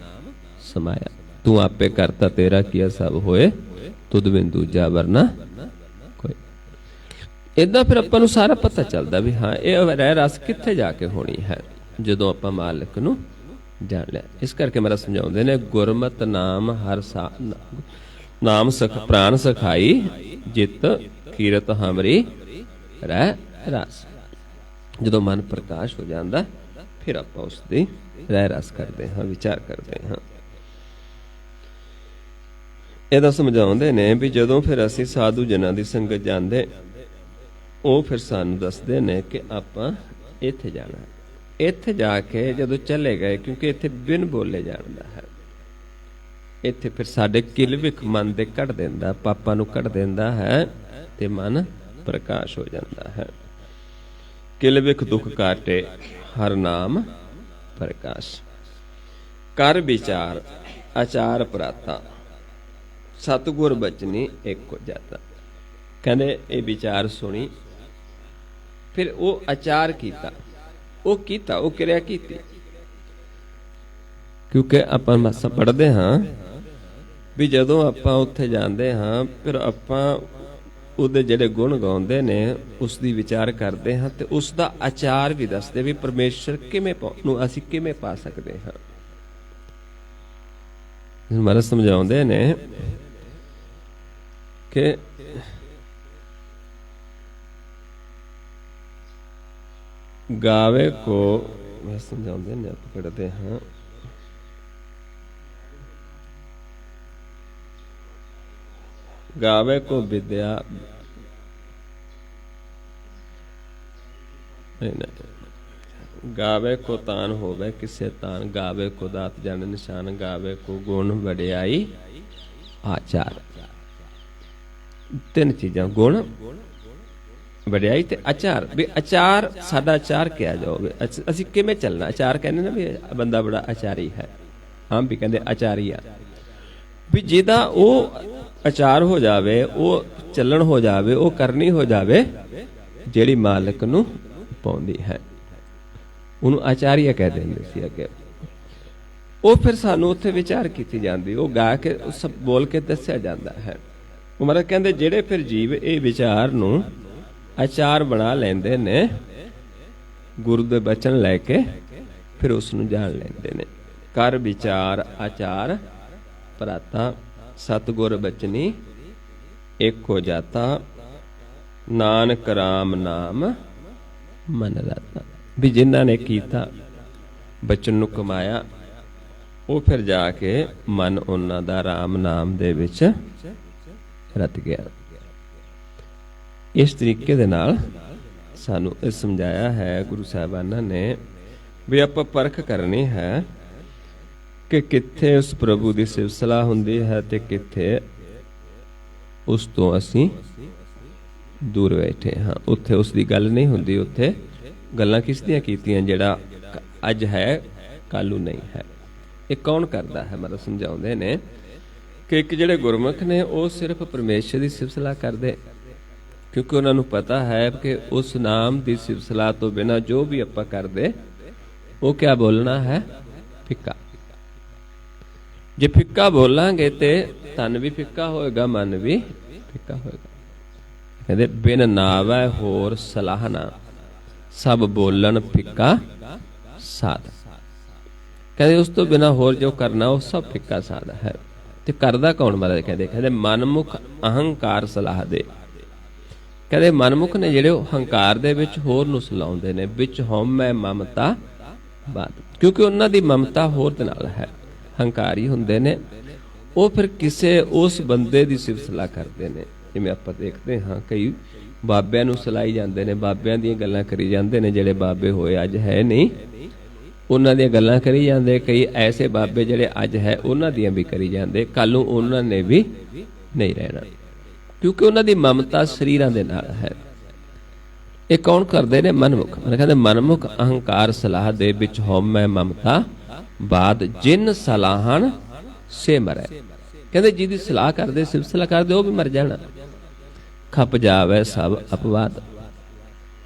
ਸਮਾਇਆ। ਤੂੰ ਆਪੇ ਕਰਤਾ ਤੇਰਾ ਕੀਆ ਸਭ ਹੋਏ, ਤੁਧ ਬਿਨ ਦੂਜਾ ਵਰਨਾ ਕੋਈ। ਏਦਾਂ ਫਿਰ ਆਪਾਂ ਨੂੰ ਸਾਰਾ ਪਤਾ ਚੱਲਦਾ ਵੀ ਹਾਂ ਇਹ ਰਹਿ ਰਸ ਕਿੱਥੇ ਜਾ ਕੇ ਹੋਣੀ ਹੈ, ਜਦੋਂ ਆਪਾਂ ਮਾਲਕ ਨੂੰ ਜਾਣ ਲਿਆ। ਇਸ ਕਰਕੇ ਮੇਰਾ ਸਮਝਾਉਂਦੇ ਨੇ, ਗੁਰਮਤਿ ਨਾਮ ਹਰ ਨਾਮ ਸਖ ਪ੍ਰਾਨ ਸਖਾਈ, ਜਿਤ ਕੀਰਤ ਹਮਰੀ ਰਹਿ ਰਸ। ਜਦੋਂ ਮਨ ਪ੍ਰਕਾਸ਼ ਹੋ ਜਾਂਦਾ, ਫਿਰ ਆਪਾਂ ਉਸ ਦੀ ਰਹਿ ਰਸ ਕਰਦੇ ਹਾਂ, ਵਿਚਾਰ ਕਰਦੇ ਹਾਂ। ਇਹਦਾ ਸਮਝਾਉਂਦੇ ਨੇ ਵੀ ਜਦੋਂ ਫਿਰ ਅਸੀਂ ਸਾਧੂ ਜਨਾਂ ਦੀ ਸੰਗਤ ਜਾਂਦੇ, ਉਹ ਫਿਰ ਸਾਨੂੰ ਦੱਸਦੇ ਨੇ ਕਿ ਆਪਾਂ ਇੱਥੇ ਜਾਣਾ। ਇੱਥੇ ਜਾ ਕੇ ਜਦੋਂ ਚਲੇ ਗਏ, ਕਿਉਂਕਿ ਇੱਥੇ ਬਿਨ ਬੋਲੇ ਜਾਣਦਾ ਹੈ, ਇੱਥੇ ਫਿਰ ਸਾਡੇ ਕਿਲਵਿਖ ਮਨ ਦੇ ਕੱਢ ਦਿੰਦਾ, ਪਾਪਾਂ ਨੂੰ ਕੱਢ ਦਿੰਦਾ ਹੈ ਤੇ ਮਨ ਪ੍ਰਕਾਸ਼ ਹੋ ਜਾਂਦਾ ਹੈ। ਕਿਲਵਿਖ ਦੁੱਖ ਕਾਟੇ, ਹਰ ਨਾਮ ਪ੍ਰਕਾਸ਼। ਕਰ ਵਿਚਾਰ ਆਚਾਰ ਪ੍ਰਾਤਾ, ਸਤਿਗੁਰ ਬਚਨੀ ਏਕੋ ਜਾਤਾ। ਕਹਿੰਦੇ ਇਹ ਵਿਚਾਰ ਸੁਣੀ, ਫਿਰ ਉਹ ਆਚਾਰ ਕੀਤਾ, ਉਹ ਕਿਰਿਆ ਕੀਤੀ। ਕਿਉਂਕਿ ਆਪਾਂ ਮਸਾ ਪੜ੍ਹਦੇ ਹਾਂ ਵੀ ਜਦੋਂ ਆਪਾਂ ਉੱਥੇ ਜਾਂਦੇ ਹਾਂ, ਫਿਰ ਆਪਾਂ ਉਹਦੇ ਜਿਹੜੇ ਗੁਣ ਗਾਉਂਦੇ ਨੇ ਉਸ ਦੀ ਵਿਚਾਰ ਕਰਦੇ ਹਾਂ, ਤੇ ਉਸ ਦਾ ਆਚਾਰ ਵੀ ਦੱਸਦੇ ਵੀ ਪਰਮੇਸ਼ਰ ਨੂੰ ਅਸੀਂ ਕਿਵੇਂ ਪਾ ਸਕਦੇ ਹਾਂ। ਮਹਾਰਾਜ ਸਮਝਾਉਂਦੇ ਨੇ ਕਿ ਗਾਵੇ ਕੋ, ਮੈਂ ਸਮਝਾਉਂਦੇ ਨੇ ਆਪਾਂ ਪੜ੍ਹਦੇ ਹਾਂ, ਗਾਵੇ ਕੋ ਵਿਦਿਆ ਗਾਵੇ ਕੋ ਤਾਨ ਹੋਵੇ ਕਿਸੇ ਤਾਨ, ਗਾਵੇ ਕੋ ਦਾਤ ਜਨ ਨਿਸ਼ਾਨ, ਗਾਵੇ ਕੋ ਗੁਣ ਵਡਿਆਈ ਆਚਾਰ। ਤਿੰਨ ਚੀਜ਼ਾਂ, ਗੁਣ, ਵਡਿਆਈ ਤੇ ਆਚਾਰ। ਵੀ ਆਚਾਰ, ਸਾਡਾ ਆਚਾਰ ਕਿਹਾ ਜਾਵੇ, ਅਸੀਂ ਕਿਵੇਂ ਚੱਲਣਾ। ਆਚਾਰ ਕਹਿੰਦੇ ਨਾ ਵੀ ਬੰਦਾ ਬੜਾ ਆਚਾਰੀ ਹੈ, ਹਾਂ ਵੀ ਕਹਿੰਦੇ ਆਚਾਰੀ ਆ, ਵੀ ਜਿਹਦਾ ਉਹ ਆਚਾਰ ਹੋ ਜਾਵੇ, ਉਹ ਚੱਲਣ ਹੋ ਜਾਵੇ, ਉਹ ਕਰਨੀ ਹੋ ਜਾਵੇ ਜਿਹੜੀ ਮਾਲਕ ਨੂੰ ਪਾਉਂਦੀ ਹੈ, ਉਹਨੂੰ ਆਚਾਰੀਆ ਕਹਿ ਦਿੰਦੇ ਸੀ ਅੱਗੇ। ਉਹ ਫਿਰ ਸਾਨੂੰ ਉੱਥੇ ਵਿਚਾਰ ਕੀਤੀ ਜਾਂਦੀ, ਉਹ ਗਾ ਕੇ ਸਭ ਬੋਲ ਕੇ ਦੱਸਿਆ ਜਾਂਦਾ ਹੈ। ਉਹ ਮਹਾਰਾਜ ਕਹਿੰਦੇ ਜਿਹੜੇ ਫਿਰ ਜੀਵ ਇਹ ਵਿਚਾਰ ਨੂੰ ਆਚਾਰ ਬਣਾ ਲੈਂਦੇ ਨੇ, ਗੁਰੂ ਦੇ ਬਚਨ ਲੈ ਕੇ ਫਿਰ ਉਸ ਨੂੰ ਜਾਣ ਲੈਂਦੇ ਨੇ। ਕਰ ਵਿਚਾਰ ਆਚਾਰ ਭਰਾਤਾ, ਸਤਿਗੁਰ ਬਚਨੀ ਏਕੋ ਜਾਤਾ, ਨਾਨਕ ਰਾਮ ਨਾਮ ਮਨ ਰਾਤਾ। ਵੀ ਜਿਨ੍ਹਾਂ ਨੇ ਕੀਤਾ, ਬਚਨ ਨੂੰ ਕਮਾਇਆ, ਉਹ ਫਿਰ ਜਾ ਕੇ ਮਨ ਉਹਨਾਂ ਦਾ ਰਾਮ ਨਾਮ ਦੇ ਵਿੱਚ ਰਤ ਗਿਆ। ਇਸ ਤਰੀਕੇ ਦੇ ਨਾਲ ਸਾਨੂੰ ਇਹ ਸਮਝਾਇਆ ਹੈ ਗੁਰੂ ਸਾਹਿਬਾਨਾਂ ਨੇ ਵੀ ਆਪਾਂ ਪਰਖ ਕਰਨੀ ਹੈ ਕਿ ਕਿੱਥੇ ਉਸ ਪ੍ਰਭੂ ਦੀ ਸਿਫਤ ਸਲਾਹ ਹੁੰਦੀ ਹੈ ਤੇ ਕਿੱਥੇ ਉਸ ਤੋਂ ਅਸੀਂ ਦੂਰ ਬੈਠੇ ਹਾਂ। ਉੱਥੇ ਉਸ ਦੀ ਗੱਲ ਨਹੀਂ ਹੁੰਦੀ, ਉੱਥੇ ਗੱਲਾਂ ਕਿਸ ਦੀਆਂ ਕੀਤੀਆਂ, ਜਿਹੜਾ ਅੱਜ ਹੈ ਕੱਲ੍ਹ ਨੂੰ ਨਹੀਂ ਹੈ। ਇਹ ਕੌਣ ਕਰਦਾ ਹੈ? ਮਤਲਬ ਸਮਝਾਉਂਦੇ ਨੇ ਕਿ ਇੱਕ ਜਿਹੜੇ ਗੁਰਮੁਖ ਨੇ ਉਹ ਸਿਰਫ ਪਰਮੇਸ਼ਰ ਦੀ ਸਿਫਤ ਸਲਾਹ ਕਰਦੇ, ਕਿਉਂਕਿ ਉਹਨਾਂ ਨੂੰ ਪਤਾ ਹੈ ਕਿ ਉਸ ਨਾਮ ਦੀ ਸਿਫਤ ਸਲਾਹ ਤੋਂ ਬਿਨਾਂ ਜੋ ਵੀ ਆਪਾਂ ਕਰਦੇ ਉਹ ਕਿਆ ਬੋਲਣਾ ਹੈ? ਫਿੱਕਾ। ਜੇ ਫਿੱਕਾ ਬੋਲਾਂਗੇ ਤੇ ਤਨ ਵੀ ਫਿੱਕਾ ਹੋਏਗਾ, ਮਨ ਵੀ ਫਿੱਕਾ ਹੋਏਗਾ। ਕਹਿੰਦੇ ਬਿਨ ਨਾਵੈ ਹੋਰ ਸਲਾਹਨਾ, ਸਭ ਬੋਲਣ ਫਿੱਕਾ ਸਾਧ। ਕਹਿੰਦੇ ਉਸ ਤੋਂ ਬਿਨਾਂ ਹੋਰ ਜੋ ਕਰਨਾ ਉਹ ਸਭ ਫਿੱਕਾ ਸਾਧ ਹੈ। ਤੇ ਕਰਦਾ ਕੌਣ? ਮਹਾਰਾਜ ਕਹਿੰਦੇ ਮਨਮੁਖ ਅਹੰਕਾਰ ਸਲਾਹ ਦੇ। ਕਹਿੰਦੇ ਮਨਮੁਖ ਨੇ ਜਿਹੜੇ ਉਹ ਹੰਕਾਰ ਦੇ ਵਿੱਚ ਹੋਰ ਨੂੰ ਸਲਾਉਂਦੇ ਨੇ, ਵਿੱਚ ਹਉਮੈ ਮਮਤਾ ਬਾਦ, ਕਿਉਂਕਿ ਉਹਨਾਂ ਦੀ ਮਮਤਾ ਹੋਰ ਦੇ ਨਾਲ ਹੈ, ਹੰਕਾਰੀ ਹੁੰਦੇ ਨੇ। ਉਹ ਫਿਰ ਕਿਸੇ ਉਸ ਬੰਦੇ ਦੀ ਸਿਫਤ ਸਲਾਹ ਕਰਦੇ ਨੇ। ਜਿਵੇਂ ਆਪਾਂ ਦੇਖਦੇ ਹਾਂ ਕਈ ਬਾਬਿਆਂ ਨੂੰ ਸਲਾਈ ਜਾਂਦੇ ਨੇ, ਬਾਬਿਆਂ ਦੀਆਂ ਗੱਲਾਂ ਕਰੀ ਜਾਂਦੇ ਨੇ, ਜਿਹੜੇ ਬਾਬੇ ਹੋਏ ਅੱਜ ਹੈ ਨਹੀਂ ਉਹਨਾਂ ਦੀਆਂ ਗੱਲਾਂ ਕਰੀ ਜਾਂਦੇ। ਕਈ ਐਸੇ ਬਾਬੇ ਜਿਹੜੇ ਅੱਜ ਹੈ ਉਹਨਾਂ ਦੀਆਂ ਵੀ ਕਰੀ ਜਾਂਦੇ, ਕੱਲ੍ਹ ਨੂੰ ਉਹਨਾਂ ਨੇ ਵੀ ਨਹੀਂ ਰਹਿਣਾ, ਕਿਉਂਕਿ ਉਹਨਾਂ ਦੀ ਮਮਤਾ ਸਰੀਰਾਂ ਦੇ ਨਾਲ ਹੈ। ਇਹ ਕੌਣ ਕਰਦੇ ਨੇ? ਮਨਮੁਖ। ਕਹਿੰਦੇ ਮਨਮੁਖ ਅਹੰਕਾਰ ਸਲਾਹ ਦੇ ਵਿੱਚ ਹਉਮੈ ਮਮਤਾ ਬਾਦ, ਜਿਨ ਸਲਾਹਣ ਸੇ ਮਰੈ। ਕਹਿੰਦੇ ਜਿਹਦੀ ਸਲਾਹ ਕਰਦੇ, ਸਿਫਤ ਸਲਾਹ ਕਰਦੇ, ਉਹ ਵੀ ਮਰ ਜਾਣਾ। ਖਪ ਜਾਵੇ ਸਭ ਅਪਵਾਦ,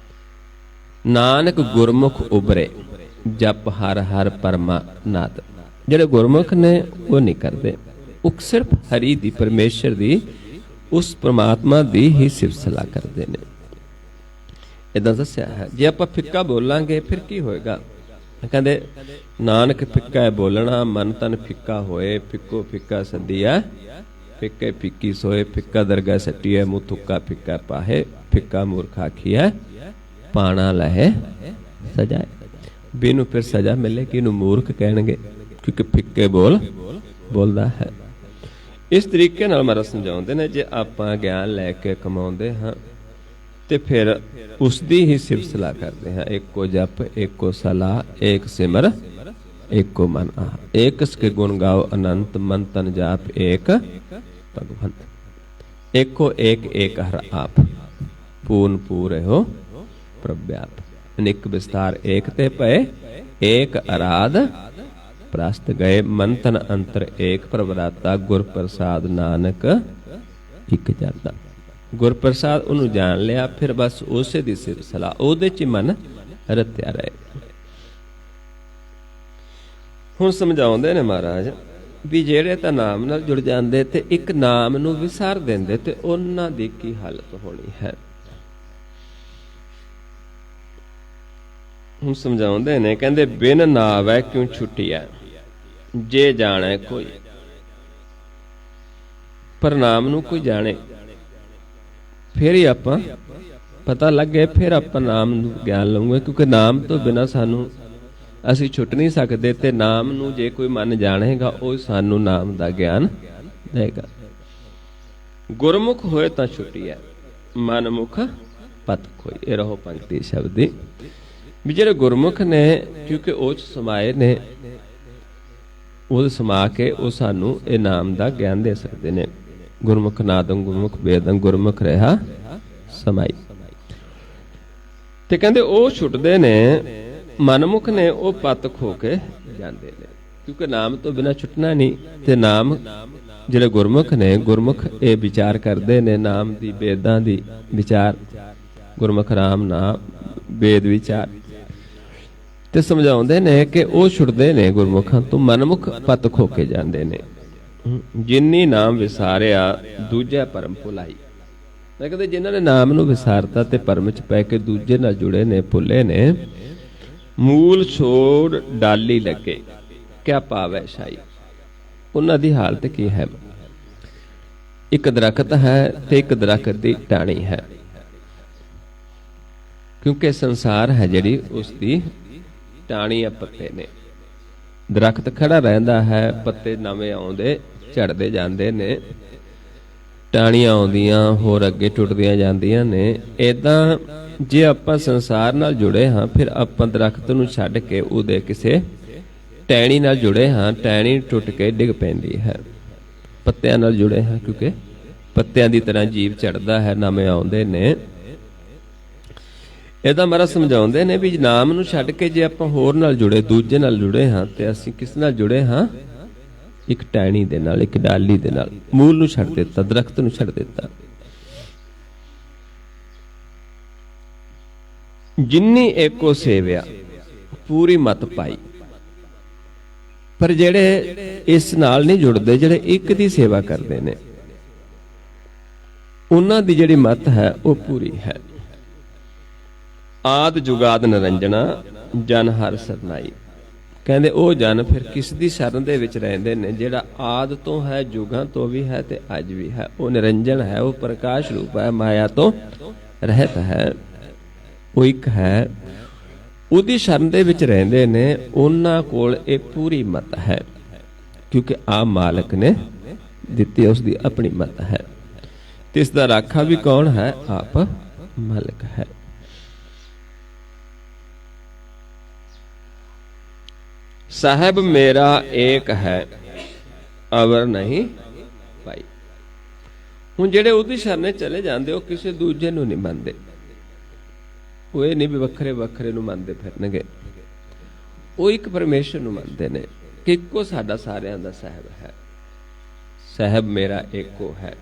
ਨਾਨਕ ਗੁਰਮੁਖ ਉਬਰੇ, ਜਪ ਹਰ ਹਰ ਪਰਮਾ ਨਾਦ। ਜਿਹੜੇ ਗੁਰਮੁਖ ਨੇ ਉਹ ਨਹੀਂ ਕਰਦੇ, ਉਹ ਸਿਰਫ ਹਰੀ ਦੀ, ਪਰਮੇਸ਼ਰ ਦੀ, ਉਸ ਪ੍ਰਮਾਤਮਾ ਦੀ ਹੀ ਸਿਫਤ ਸਲਾਹ ਕਰਦੇ ਨੇ। ਏਦਾਂ ਦੱਸਿਆ ਹੈ। ਜੇ ਆਪਾਂ ਫਿੱਕਾ ਬੋਲਾਂਗੇ ਫਿਰ ਕੀ ਹੋਏਗਾ? ਕਹਿੰਦੇ ਨਾਨਕ ਫਿੱਕਾ ਹੈ ਬੋਲਣਾ, ਮਨ ਤਨ ਫਿੱਕਾ ਹੋਏ, ਫਿੱਕੋ ਫਿੱਕਾ ਸੱਦੀਆ, ਫਿੱਕੇ ਫਿੱਕੀ ਸੋਏ, ਫਿੱਕਾ ਦਰਗਾਹ ਸੱਟੀਐ, ਮੂੰਹ ਥੁੱਕਾ ਫਿੱਕਾ ਪਾਹੇ, ਫਿੱਕਾ ਮੂਰਖ ਆਖੀਐ, ਪਾਣਾ ਲਹੇ ਸਜਾਏ। ਵੀ ਇਹਨੂੰ ਫਿਰ ਸਜ਼ਾ ਮਿਲੇ ਕਿ ਇਹਨੂੰ ਮੂਰਖ ਕਹਿਣਗੇ, ਕਿਉਂਕਿ ਫਿੱਕੇ ਬੋਲਦਾ ਹੈ। ਇਸ ਤਰੀਕੇ ਨਾਲ ਮਹਾਰਾਜ ਸਮਝਾਉਂਦੇ ਨੇ ਜੇ ਆਪਾਂ ਗਿਆਨ ਲੈ ਕੇ ਕਮਾਉਂਦੇ ਹਾਂ ਤੇ ਫਿਰ ਉਸ ਦੀ ਹੀ ਸਿਫਤ ਸਲਾਹ ਕਰਦੇ ਹਾਂ। ਏਕੋ ਜਪ ਏਕੋ ਸਲਾਹ, ਏਕ ਸਿਮਰ ਏਕੋ ਮਨ ਆਹ, ਏਕ ਕੇ ਗੁਣ ਗਾਓ ਅਨੰਤ, ਮਨ ਤਨ ਜਾਪ ਏਕ ਭਗਵੰਤ। ਏਕੋ ਏਕ ਏਕ ਹਰ ਆਪ, ਪੂਰਨ ਪੂਰੇ ਹੋ ਪ੍ਰਭਿਆਪ। ਅਨੇਕ ਵਿਸਤਾਰ ਏਕ ਤੇ ਪਏ, ਏਕ ਅਰਾਧ ਪ੍ਰਸਤ ਗਏ, ਮਨ ਤਨ ਅੰਤਰ ਏਕ ਪ੍ਰਭਰਾਤਾ, ਗੁਰ ਪ੍ਰਸਾਦ ਨਾਨਕ ਇੱਕ ਜਰਦਾ। ਗੁਰ ਪ੍ਰਸਾਦ ਉਹਨੂੰ ਜਾਣ ਲਿਆ, ਫਿਰ ਬਸ ਉਸੇ ਦੀ ਸਿਫਤ ਸਲਾਹ, ਉਹਦੇ ਚ ਮਨ ਰਤਿਆ ਰਹੇ। ਹੁਣ ਸਮਝਾਉਂਦੇ ਨੇ ਮਹਾਰਾਜ ਵੀ ਜਿਹੜੇ ਤਾਂ ਨਾਮ ਨਾਲ ਜੁੜ ਜਾਂਦੇ ਤੇ ਇੱਕ ਨਾਮ ਨੂੰ ਵਿਸਾਰ ਦਿੰਦੇ ਤੇ ਉਹਨਾਂ ਦੀ ਕੀ ਹਾਲਤ ਹੋਣੀ ਹੈ। ਹੁਣ ਸਮਝਾਉਂਦੇ ਨੇ, ਕਹਿੰਦੇ ਬਿਨ ਨਾਵੈ ਕਿਉਂ ਛੁੱਟੀਐ, ਜੇ ਜਾਣੈ ਕੋਈ। ਪਰ ਨਾਮ ਨੂੰ ਕੋਈ ਜਾਣੇ ਫਿਰ ਹੀ ਆਪਾਂ ਪਤਾ ਲੱਗੇ, ਫਿਰ ਆਪਾਂ ਨਾਮ ਨੂੰ ਗਿਆਨ ਲਵਾਂਗੇ, ਕਿਉਂਕਿ ਨਾਮ ਤੋਂ ਬਿਨਾਂ ਸਾਨੂੰ ਅਸੀਂ ਛੁੱਟ ਨਹੀਂ ਸਕਦੇ। ਤੇ ਨਾਮ ਨੂੰ ਜੇ ਕੋਈ ਮਨ ਜਾਣੇਗਾ ਉਹ ਸਾਨੂੰ ਨਾਮ ਦਾ ਗਿਆਨ ਦੇਗਾ। ਗੁਰਮੁਖ ਹੋਏ ਤਾਂ ਛੁੱਟੀਐ, ਮਨਮੁਖ ਪਤ ਖੋਈ। ਇਹ ਰਹੋ ਪੰਕਤੀ ਸ਼ਬਦੀ ਵੀ ਜਿਹੜੇ ਗੁਰਮੁਖ ਨੇ, ਕਿਉਂਕਿ ਉਹ ਚ ਸਮਾਏ ਨੇ, ਉਹ ਸਮਾ ਕੇ ਉਹ ਸਾਨੂੰ ਇਹ ਨਾਮ ਦਾ ਗਿਆਨ ਦੇ ਸਕਦੇ ਨੇ। ਗੁਰਮੁਖ ਨਾਦੰ ਗੁਰਮੁਖ ਵੇਦੰ, ਗੁਰਮੁਖ ਰਿਹਾ ਸਮਾਈ। ਤੇ ਕਹਿੰਦੇ ਉਹ ਛੁੱਟਦੇ ਨੇ, ਮਨਮੁਖ ਨੇ ਉਹ ਪਤ ਖੋ ਕੇ ਜਾਂਦੇ ਨੇ, ਕਿਉਂਕਿ ਨਾਮ ਤੋਂ ਬਿਨਾਂ ਛੁੱਟਣਾ ਨਹੀਂ। ਤੇ ਨਾਮ ਜਿਹੜੇ ਗੁਰਮੁਖ ਨੇ, ਗੁਰਮੁਖ ਇਹ ਵਿਚਾਰ ਕਰਦੇ ਨੇ ਨਾਮ ਦੀ, ਵੇਦਾਂ ਦੀ ਵਿਚਾਰ, ਗੁਰਮੁਖ ਰਾਮ ਨਾਮ ਵੇਦ ਵਿਚਾਰ। ਤੇ ਸਮਝਾਉਂਦੇ ਨੇ ਕਿ ਉਹ ਛੁੱਟਦੇ ਨੇ ਗੁਰਮੁਖਾਂ ਤੋਂ, ਮਨਮੁਖ ਪਤ ਖੋ ਕੇ ਜਾਂਦੇ ਨੇ। ਜਿਨੀ ਨਾਮ ਵਿਸਾਰਿਆ ਦੂਜਾ ਪਰਮ ਭੁਲਾਈ। ਮੈਂ ਕਹਿੰਦੇ ਜਿਨ੍ਹਾਂ ਨੇ ਨਾਮ ਨੂੰ ਵਿਸਾਰਤਾ ਤੇ ਪਰਮ ਚ ਪੈ ਕੇ ਦੂਜੇ ਨਾਲ ਜੁੜੇ ਨੇ, ਭੁੱਲੇ ਨੇ, ਮੂਲ ਛੋੜ ਡਾਲੀ ਲੱਗੇ, ਕਿਆ ਪਾਵੈ ਸ਼ਾਈ। ਉਹਨਾਂ ਦੀ ਹਾਲਤ ਕੀ ਹੈ? ਇੱਕ ਦਰਖਤ ਹੈ ਤੇ ਇੱਕ ਦਰਖਤ ਦੀ ਟਾਹਣੀ ਹੈ, ਕਿਉਂਕਿ ਸੰਸਾਰ ਹੈ ਜਿਹੜੀ ਉਸ ਦੀ ਟਾਹਣੀਆਂ ਪੱਤੇ ਨੇ। ਦਰਖਤ ਖੜਾ ਰਹਿੰਦਾ ਹੈ, ਪੱਤੇ ਨਵੇਂ ਆਉਂਦੇ ਝੜਦੇ ਜਾਂਦੇ ਨੇ, ਟਾਹਣੀਆਂ ਆਉਂਦੀਆਂ ਹੋਰ ਅੱਗੇ ਟੁੱਟਦੀਆਂ ਜਾਂਦੀਆਂ ਨੇ। ਏਦਾਂ ਜੇ ਆਪਾਂ ਸੰਸਾਰ ਨਾਲ ਜੁੜੇ ਹਾਂ, ਫਿਰ ਆਪਾਂ ਦਰਖਤ ਨੂੰ ਛੱਡ ਕੇ ਉਹਦੇ ਕਿਸੇ ਟਹਿਣੀ ਨਾਲ ਜੁੜੇ ਹਾਂ, ਟਹਿਣੀ ਟੁੱਟ ਕੇ ਡਿੱਗ ਪੈਂਦੀ ਹੈ। ਪੱਤਿਆਂ ਨਾਲ ਜੁੜੇ ਹਾਂ, ਕਿਉਂਕਿ ਪੱਤਿਆਂ ਦੀ ਤਰ੍ਹਾਂ ਜੀਵ ਝੜਦਾ ਹੈ, ਨਵੇਂ ਆਉਂਦੇ ਨੇ। ਇਹਦਾ ਮਹਾਰਾਜ ਸਮਝਾਉਂਦੇ ਨੇ ਵੀ ਨਾਮ ਨੂੰ ਛੱਡ ਕੇ ਜੇ ਆਪਾਂ ਹੋਰ ਨਾਲ ਜੁੜੇ, ਦੂਜੇ ਨਾਲ ਜੁੜੇ ਹਾਂ, ਤੇ ਅਸੀਂ ਕਿਸ ਨਾਲ ਜੁੜੇ ਹਾਂ? ਇੱਕ ਟਹਿਣੀ ਦੇ ਨਾਲ, ਇੱਕ ਡਾਲੀ ਦੇ ਨਾਲ। ਮੂਲ ਨੂੰ ਛੱਡ ਦਿੱਤਾ, ਦਰਖਤ ਨੂੰ ਛੱਡ ਦਿੱਤਾ। ਜਿਨੀ ਏਕੋ ਸੇਵਿਆ ਪੂਰੀ ਮਤ ਪਾਈ। ਪਰ ਜਿਹੜੇ ਇਸ ਨਾਲ ਨਹੀਂ ਜੁੜਦੇ, ਜਿਹੜੇ ਇੱਕ ਦੀ ਸੇਵਾ ਕਰਦੇ ਨੇ, ਉਹਨਾਂ ਦੀ ਜਿਹੜੀ ਮਤ ਹੈ ਉਹ ਪੂਰੀ ਹੈ। ਆਦ ਜੁਗਾਦ ਨਿਰੰਜਨਾ ਜਨ ਹਰ ਸਰਨਾਈ। ਕਹਿੰਦੇ ਉਹ ਜਨ ਫਿਰ ਕਿਸ ਦੀ ਸ਼ਰਨ ਦੇ ਵਿੱਚ ਰਹਿੰਦੇ ਨੇ? ਜਿਹੜਾ ਆਦ ਤੋਂ ਹੈ, ਜੁਗਾਂ ਤੋਂ ਵੀ ਹੈ ਤੇ ਅੱਜ ਵੀ ਹੈ। ਉਹ ਨਿਰੰਜਨ ਹੈ, ਉਹ ਪ੍ਰਕਾਸ਼ ਰੂਪ ਹੈ, ਮਾਇਆ ਤੋਂ ਰਹਿਤ ਹੈ, ਉਹ ਇੱਕ ਹੈ। ਉਹਦੀ ਸ਼ਰਨ ਦੇ ਵਿੱਚ ਰਹਿੰਦੇ ਨੇ। ਉਹਨਾਂ ਕੋਲ ਇਹ ਪੂਰੀ ਮਤ ਹੈ, ਕਿਉਂਕਿ ਆਪ ਮਾਲਕ ਨੇ ਦਿੱਤੀ, ਉਸ ਦੀ ਆਪਣੀ ਮਤ ਹੈ। ਤੇ ਇਸ ਦਾ ਰਾਖਾ ਵੀ ਕੌਣ ਹੈ? ਆਪ ਮਾਲਕ ਹੈ। ਸਾਹਿਬ ਮੇਰਾ ਏਕ ਹੈ ਅਵਰ ਨਹੀਂ ਭਾਈ। ਹੁਣ ਜਿਹੜੇ ਉਹਦੀ ਸ਼ਰਨੇ ਚਲੇ ਜਾਂਦੇ, ਉਹ ਕਿਸੇ ਦੂਜੇ ਨੂੰ ਨਹੀਂ ਮੰਨਦੇ। ਉਹ ਇਹ ਨਹੀਂ ਵੀ ਵੱਖਰੇ ਵੱਖਰੇ ਨੂੰ ਮੰਨਦੇ ਫਿਰਨਗੇ, ਉਹ ਇੱਕ ਪਰਮੇਸ਼ਰ ਨੂੰ ਮੰਨਦੇ ਨੇ ਕਿ ਇੱਕੋ ਸਾਡਾ ਸਾਰਿਆਂ ਦਾ ਸਾਹਿਬ ਹੈ। ਸਾਹਿਬ ਮੇਰਾ ਏਕੋ ਹੈ,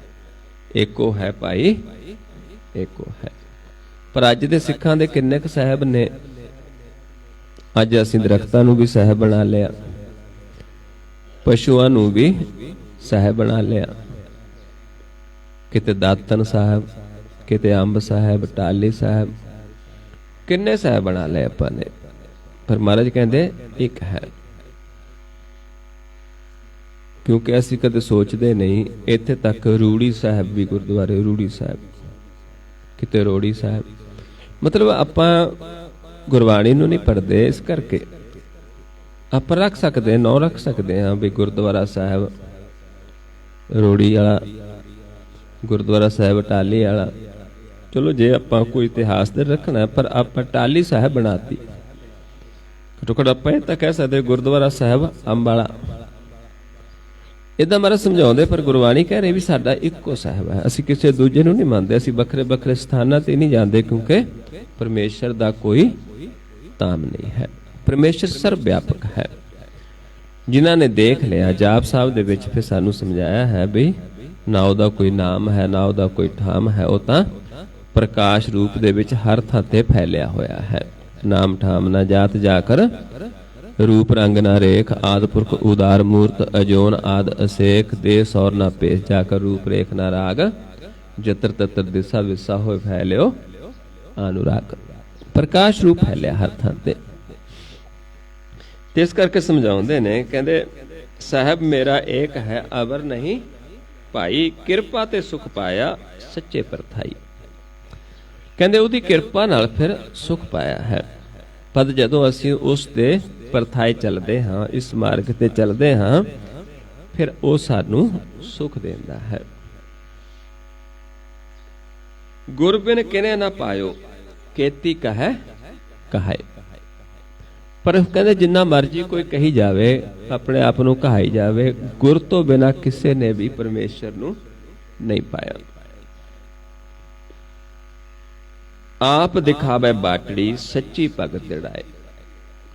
ਏਕੋ ਹੈ ਭਾਈ, ਏਕੋ ਹੈ। ਪਰ ਅੱਜ ਦੇ ਸਿੱਖਾਂ ਦੇ ਕਿੰਨੇ ਕੁ ਸਾਹਿਬ ਨੇ? ਅੱਜ ਅਸੀਂ ਦਰਖਤਾਂ ਨੂੰ ਵੀ ਸਾਹਿਬ ਬਣਾ ਲਿਆ, ਪਸ਼ੂਆਂ ਨੂੰ ਵੀ ਸਾਹਿਬ ਬਣਾ ਲਿਆ। ਕਿਤੇ ਦਾਤਨ ਸਾਹਿਬ, ਕਿਤੇ ਅੰਬ ਸਾਹਿਬ, ਟਾਲੀ ਸਾਹਿਬ, ਕਿੰਨੇ ਸਾਹਿਬ ਬਣਾ ਲਏ ਆਪਾਂ ਨੇ। ਪਰ ਮਹਾਰਾਜ ਕਹਿੰਦੇ ਇੱਕ ਹੈ, ਕਿਉਂਕਿ ਅਸੀਂ ਕਦੇ ਸੋਚਦੇ ਨਹੀਂ। ਇੱਥੇ ਤੱਕ ਰੂੜੀ ਸਾਹਿਬ ਵੀ ਗੁਰਦੁਆਰੇ, ਰੂੜੀ ਸਾਹਿਬ, ਕਿਤੇ ਰੋੜੀ ਸਾਹਿਬ। ਮਤਲਬ ਆਪਾਂ ਗੁਰਬਾਣੀ ਨੂੰ ਨਹੀਂ ਪੜ੍ਹਦੇ, ਇਸ ਕਰਕੇ ਆਪਾਂ ਰੱਖ ਸਕਦੇ, ਨਾਂ ਰੱਖ ਸਕਦੇ ਹਾਂ ਵੀ ਗੁਰਦੁਆਰਾ ਸਾਹਿਬ ਰੋੜੀ ਵਾਲਾ, ਗੁਰਦੁਆਰਾ ਸਾਹਿਬ ਟਾਲੀ ਵਾਲਾ। ਚਲੋ ਜੇ ਆਪਾਂ ਕੋਈ ਇਤਿਹਾਸ ਦੇ ਰੱਖਣਾ, ਪਰ ਆਪਾਂ ਟਾਲੀ ਸਾਹਿਬ ਬਣਾਤੀ। ਘੱਟੋ ਘੱਟ ਆਪਾਂ ਇਹ ਤਾਂ ਕਹਿ ਸਕਦੇ ਗੁਰਦੁਆਰਾ ਸਾਹਿਬ ਅੰਬ ਵਾਲਾ। ਏਦਾਂ ਮਹਾਰਾਜ ਸਮਝਾਉਂਦੇ, ਪਰ ਗੁਰਬਾਣੀ ਕਹਿ ਰਹੀ ਵੀ ਸਾਡਾ ਇੱਕੋ ਸਾਹਿਬ ਹੈ। ਅਸੀਂ ਕਿਸੇ ਦੂਜੇ ਨੂੰ ਨਹੀਂ ਮੰਨਦੇ, ਅਸੀਂ ਵੱਖਰੇ ਵੱਖਰੇ ਸਥਾਨਾਂ ਤੇ ਨਹੀਂ ਜਾਂਦੇ, ਕਿਉਂਕਿ ਪਰਮੇਸ਼ਰ ਦਾ ਕੋਈ ਤਾਮ ਨਹੀਂ ਹੈ। ਪਰਮੇਸ਼ਰ ਸਰਬ ਵਿਆਪਕ ਹੈ। ਜਿਨ੍ਹਾਂ ਨੇ ਦੇਖ ਲਿਆ ਜਾਪ ਸਾਹਿਬ ਦੇ ਵਿੱਚ, ਫਿਰ ਸਾਨੂੰ ਸਮਝਾਇਆ ਹੈ ਵੀ ਨਾ ਉਹਦਾ ਕੋਈ ਨਾਮ ਹੈ, ਨਾ ਉਹਦਾ ਕੋਈ ਠਾਮ ਹੈ। ਉਹ ਤਾਂ ਪ੍ਰਕਾਸ਼ ਰੂਪ ਦੇ ਵਿੱਚ ਹਰ ਥਾਂ ਤੇ ਫੈਲਿਆ ਹੋਇਆ ਹੈ। ਨਾਮ ਠਾਮ ਨਾ ਜਾਤ ਜਾ ਕਰ, ਰੂਪ ਰੰਗ ਨਾ ਰੇਖ, ਆਦ ਪੁਰਖ ਉਦਾਰ ਮੂਰਤ, ਅਜੋਨ ਆਦ ਅਸੇਖ, ਦੇਸ ਔਰ ਨਾ ਪੇਸ਼, ਜਾ ਕਰ ਰੂਪ ਰੇਖ ਨਾ ਰਾਗ, ਜਤਰ ਤਤਰ ਦਿਸਾ ਵਿਸਾ ਹੋਏ ਫੈਲਿਓ ਅਨੁਰਾਗ। ਪ੍ਰਕਾਸ਼ ਰੂਪ ਫੈਲਿਆ ਹਰ ਥਾਂ ਤੇ। ਇਸ ਕਰਕੇ ਸਮਝਾਉਂਦੇ ਨੇ, ਕਹਿੰਦੇ ਸਾਹਿਬ ਮੇਰਾ ਏਕ ਹੈ ਅਵਰ ਨਹੀਂ ਭਾਈ, ਕਿਰਪਾ ਤੇ ਸੁਖ ਪਾਇਆ ਸੱਚੇ ਪਰਥਾਈ। ਕਹਿੰਦੇ ਉਹਦੀ ਕਿਰਪਾ ਨਾਲ ਫਿਰ ਸੁਖ ਪਾਇਆ ਹੈ। ਪਰ ਜਦੋਂ ਅਸੀਂ ਉਸ ਦੇ ਪਰਥਾਈ ਚੱਲਦੇ ਹਾਂ, ਇਸ ਮਾਰਗ ਤੇ ਚੱਲਦੇ ਹਾਂ, ਫਿਰ ਉਹ ਸਾਨੂੰ ਸੁਖ ਦਿੰਦਾ ਹੈ। ਗੁਰ ਬਿਨ ਕਿਨੇ ਨਾ ਪਾਇਓ, ਕੇਤੀ ਕਹੈ ਕਹਾਏ। ਪਰ ਕਹਿੰਦੇ ਜਿੰਨਾ ਮਰਜੀ ਕੋਈ ਕਹੀ ਜਾਵੇ, ਆਪਣੇ ਆਪ ਨੂੰ ਕਹਾਈ ਜਾਵੇ, ਗੁਰ ਤੋਂ ਬਿਨਾ ਕਿਸੇ ਨੇ ਵੀ ਪਰਮੇਸ਼ਰ ਨੂੰ ਨਹੀਂ ਪਾਇਆ। ਆਪ ਦਿਖਾਵੇ ਬਾਟੜੀ, ਸੱਚੀ ਭਗਤ ਦਿੜਾਏ।